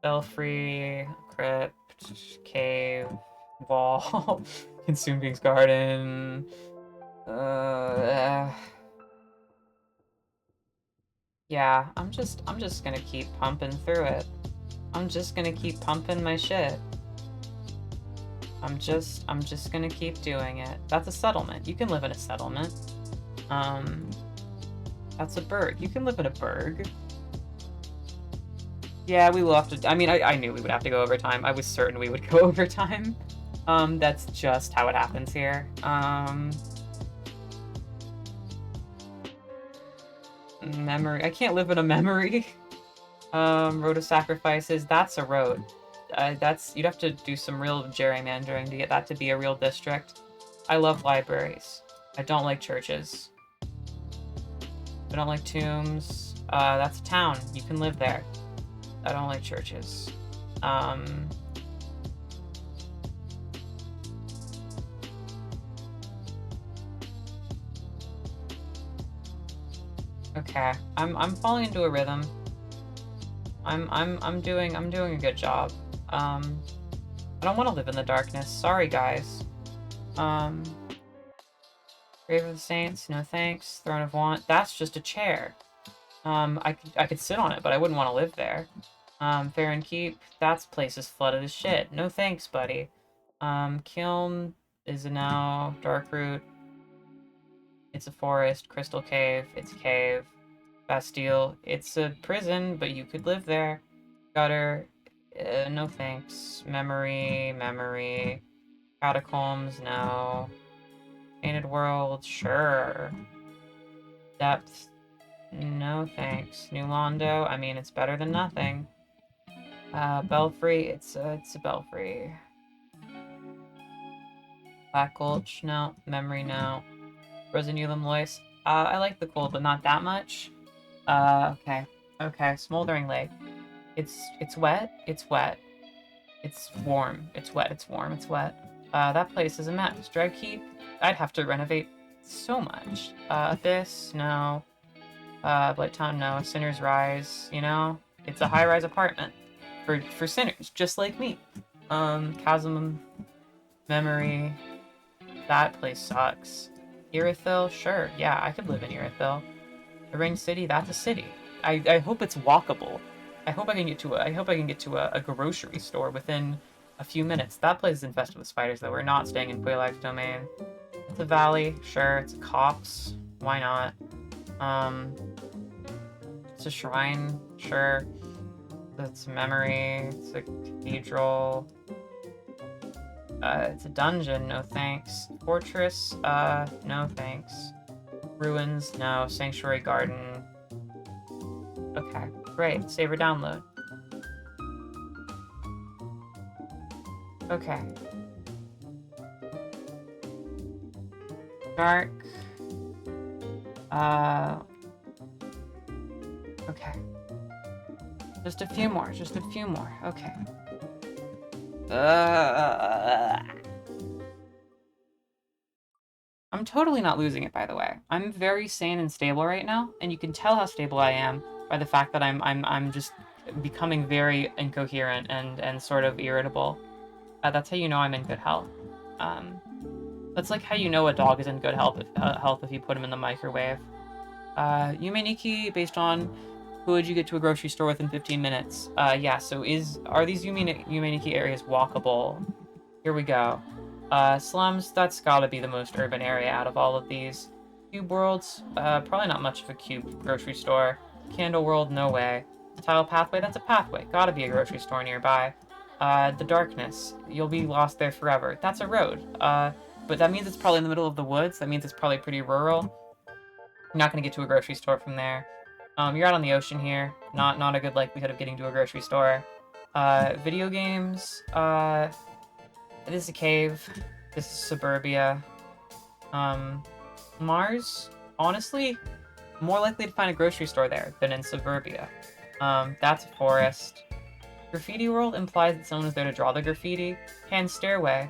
Belfry, Crypt, Cave, Wall, Consume King's Garden. Yeah, I'm just gonna keep pumping through it. I'm just gonna keep pumping my shit. I'm just gonna keep doing it. That's a settlement. You can live in a settlement. That's a burg. You can live in a burg. Yeah, we will have to. I mean, I knew we would have to go overtime. I was certain we would go overtime. That's just how it happens here. Memory. I can't live in a memory. Road of Sacrifices. That's a road. You'd have to do some real gerrymandering to get that to be a real district. I love libraries. I don't like churches. I don't like tombs. That's a town. You can live there. I don't like churches. Okay. I'm falling into a rhythm. I'm doing a good job. I don't want to live in the darkness. Sorry, guys. Grave of the Saints, no thanks. Throne of Want, that's just a chair. I could sit on it, but I wouldn't want to live there. Farron Keep, that place is flooded as shit. No thanks, buddy. Kiln is a no. Darkroot, it's a forest. Crystal Cave, it's a cave. Bastille, it's a prison, but you could live there. Gutter, no thanks. Memory. Catacombs, no. Painted world, sure. Depth, no thanks. New Londo, I mean, it's better than nothing. Belfry, it's a belfry. Black Gulch, no. Memory, no. Rosenulum Lois, I like the cold, but not that much. Okay. Okay, Smoldering Lake. It's wet, it's wet. It's warm, it's wet, it's warm, it's wet. That place is a mess. Drag Keep, I'd have to renovate so much. Abyss, no. Blight Town, no. Sinner's Rise, you know? It's a high-rise apartment for sinners, just like me. Chasm, Memory, that place sucks. Irithyll, sure, yeah, I could live in Irithyll. The Ring City, that's a city. I hope it's walkable. I hope I can get to a grocery store within a few minutes. That place is infested with spiders, though. We're not staying in Quaylife's domain. It's a valley, sure. It's a copse. Why not? It's a shrine, sure. It's a memory. It's a cathedral. It's a dungeon, no thanks. Fortress, no thanks. Ruins, no. Sanctuary Garden. Okay, great. Save or download. Okay. Dark. Okay. Just a few more, just a few more. Okay. I'm totally not losing it, by the way. I'm very sane and stable right now, and you can tell how stable I am by the fact that I'm just becoming very incoherent and sort of irritable. That's how you know I'm in good health. That's like how you know a dog is in good health if you put him in the microwave. Yumeniki, based on could you get to a grocery store within 15 minutes? Yeah, so are these Yumeniki areas walkable? Here we go. Slums, that's gotta be the most urban area out of all of these. Cube Worlds, probably not much of a cube grocery store. Candle World, no way. Tile Pathway, that's a pathway. Gotta be a grocery store nearby. The Darkness, you'll be lost there forever. That's a road. But that means it's probably in the middle of the woods. That means it's probably pretty rural. You're not gonna get to a grocery store from there. You're out on the ocean here. Not a good likelihood of getting to a grocery store. Video games, this is a cave. This is suburbia. Mars, honestly, more likely to find a grocery store there than in suburbia. That's a forest. Graffiti World implies that someone is there to draw the graffiti. Hand Stairway.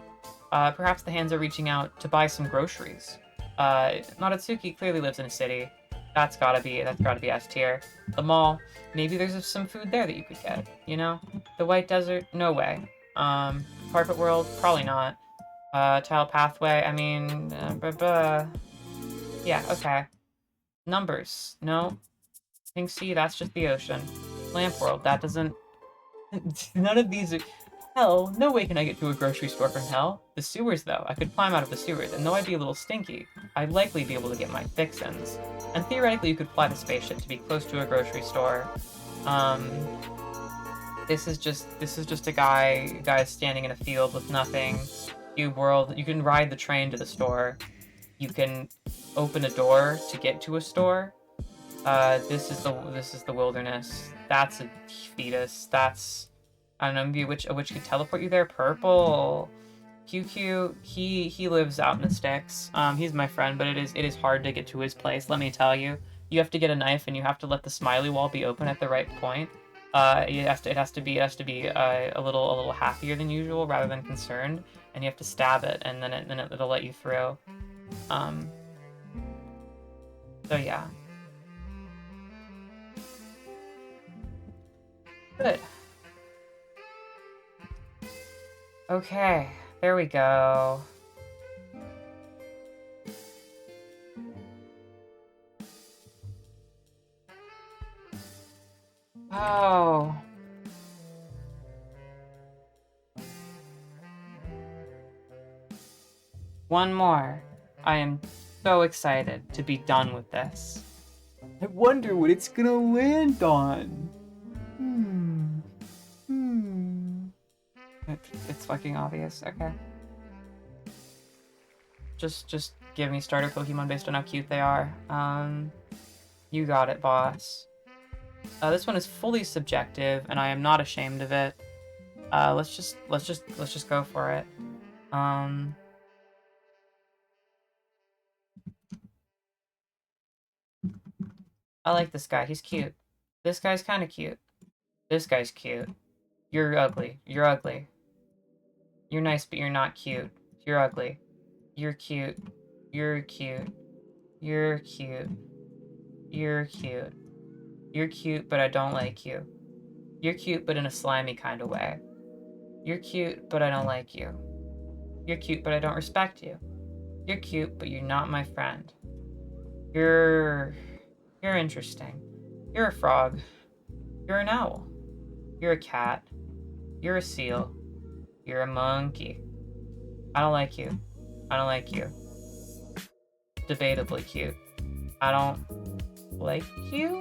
Perhaps the hands are reaching out to buy some groceries. Naratsuki clearly lives in a city. That's gotta be S tier. The mall, maybe there's some food there that you could get, you know? The White Desert, no way. Carpet World, probably not. Tile Pathway, I mean, yeah, okay. Numbers, no. Pink Sea, that's just the ocean. Lamp World, that doesn't... None of these are... Hell, no way can I get to a grocery store from hell. The sewers, though, I could climb out of the sewers, and though I'd be a little stinky, I'd likely be able to get my fix-ins. And theoretically, you could fly the spaceship to be close to a grocery store. This is just a guy standing in a field with nothing. Cube World, you can ride the train to the store. You can open a door to get to a store. This is the wilderness. That's a fetus. That's, I don't know, maybe a witch could teleport you there. Purple. QQ, he lives out in the sticks. He's my friend, but it is hard to get to his place, let me tell you. You have to get a knife and you have to let the smiley wall be open at the right point. It has to be a little happier than usual rather than concerned, and you have to stab it and then it'll let you through. So yeah. Good. Okay, there we go. Oh. One more. I am so excited to be done with this. I wonder what it's gonna land on. It's fucking obvious. Okay. Just give me starter Pokemon based on how cute they are. You got it, boss. This one is fully subjective, and I am not ashamed of it. Let's just go for it. I like this guy. He's cute. This guy's kind of cute. This guy's cute. You're ugly. You're ugly. You're nice, but you're not cute. You're ugly. You're cute. You're cute. You're cute. You're cute. You're cute, but I don't like you. You're cute, but in a slimy kind of way. You're cute, but I don't like you. You're cute, but I don't respect you. You're cute, but you're not my friend. You're interesting. You're a frog. You're an owl. You're a cat. You're a seal. You're a monkey. I don't like you. I don't like you. Debatably cute. I don't like you?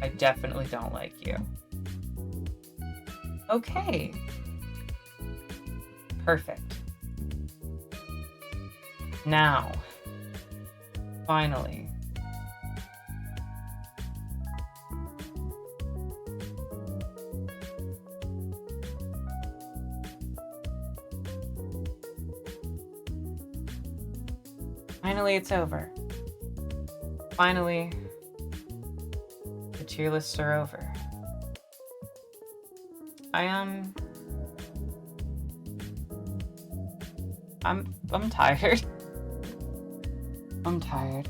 I definitely don't like you. Okay. Perfect. Now, finally. Finally, it's over. Finally, the tier lists are over. I'm tired. I'm tired.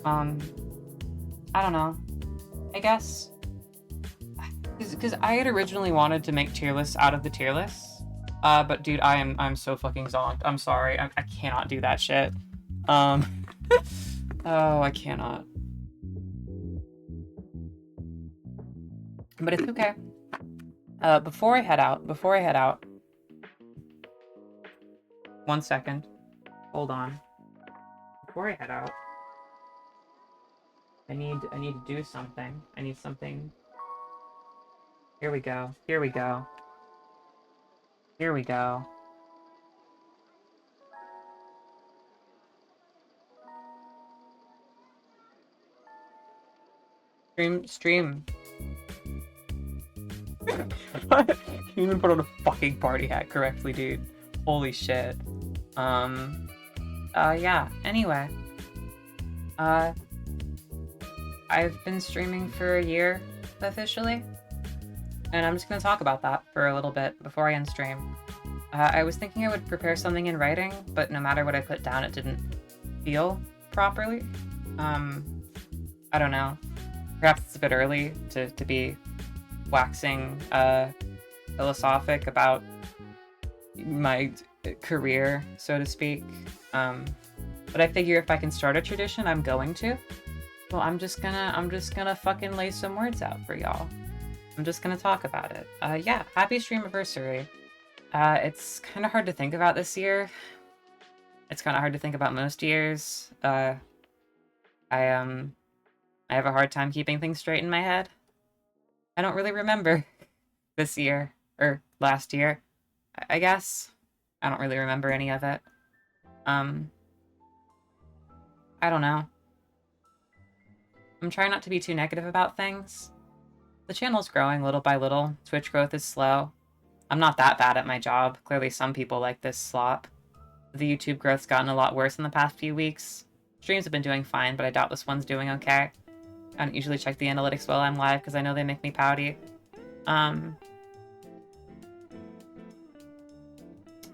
I don't know. I guess because I had originally wanted to make tier lists out of the tier lists. But dude, I'm so fucking zonked. I'm sorry. I cannot do that shit. Oh, I cannot. But it's okay. Before I head out, 1 second. Hold on. Before I head out, I need to do something. I need something. Here we go. Here we go. Here we go. Stream. You even put on a fucking party hat correctly, dude. Holy shit. Yeah, anyway. I've been streaming for a year, officially. And I'm just gonna talk about that for a little bit before I end stream. I was thinking I would prepare something in writing, but no matter what I put down, it didn't feel properly. I don't know. Perhaps it's a bit early to be waxing philosophic about my career, so to speak. But I figure if I can start a tradition, I'm going to. Well, I'm just gonna fucking lay some words out for y'all. I'm just gonna talk about it. Yeah, happy streamiversary. It's kind of hard to think about this year. It's kind of hard to think about most years. I have a hard time keeping things straight in my head. I don't really remember this year, or last year, I guess. I don't really remember any of it. I don't know. I'm trying not to be too negative about things. The channel's growing little by little. Twitch growth is slow. I'm not that bad at my job. Clearly some people like this slop. The YouTube growth's gotten a lot worse in the past few weeks. Streams have been doing fine, but I doubt this one's doing okay. I don't usually check the analytics while I'm live because I know they make me pouty.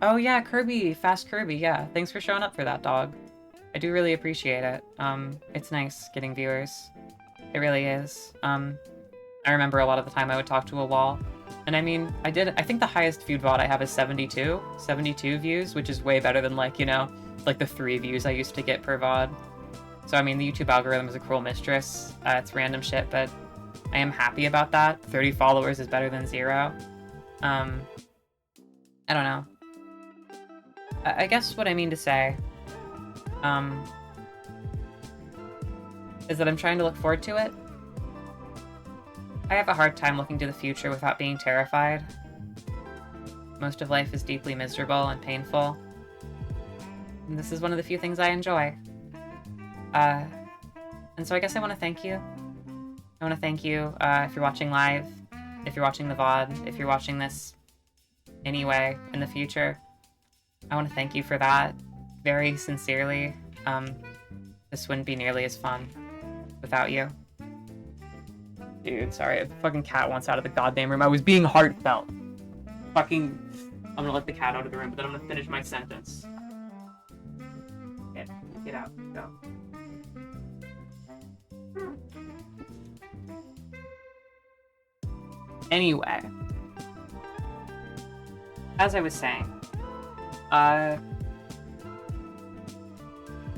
Oh yeah, Kirby, Fast Kirby, yeah. Thanks for showing up for that, dog. I do really appreciate it. It's nice getting viewers. It really is. I remember a lot of the time I would talk to a wall. And I mean, I think the highest viewed VOD I have is 72 views, which is way better than like, you know, like the 3 views I used to get per VOD. So I mean, the YouTube algorithm is a cruel mistress. It's random shit, but I am happy about that. 30 followers is better than 0. I don't know. I guess what I mean to say, is that I'm trying to look forward to it. I have a hard time looking to the future without being terrified. Most of life is deeply miserable and painful. And this is one of the few things I enjoy. And so I guess I want to thank you. I want to thank you if you're watching live, if you're watching the VOD, if you're watching this anyway in the future. I want to thank you for that very sincerely. This wouldn't be nearly as fun without you. Dude, sorry, a fucking cat wants out of the goddamn room. I was being heartfelt. Fucking... I'm gonna let the cat out of the room, but then I'm gonna finish my sentence. Get out. Go. Anyway. As I was saying,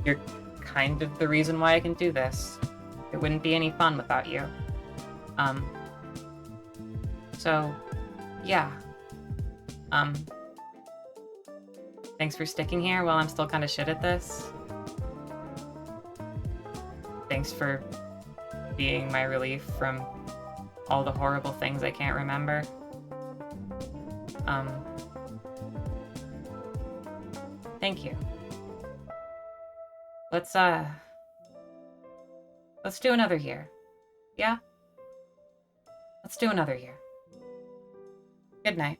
you're kind of the reason why I can do this. It wouldn't be any fun without you. So, yeah. Thanks for sticking here while I'm still kind of shit at this. Thanks for being my relief from all the horrible things I can't remember. Thank you. Let's do another year. Yeah? Let's do another year. Good night.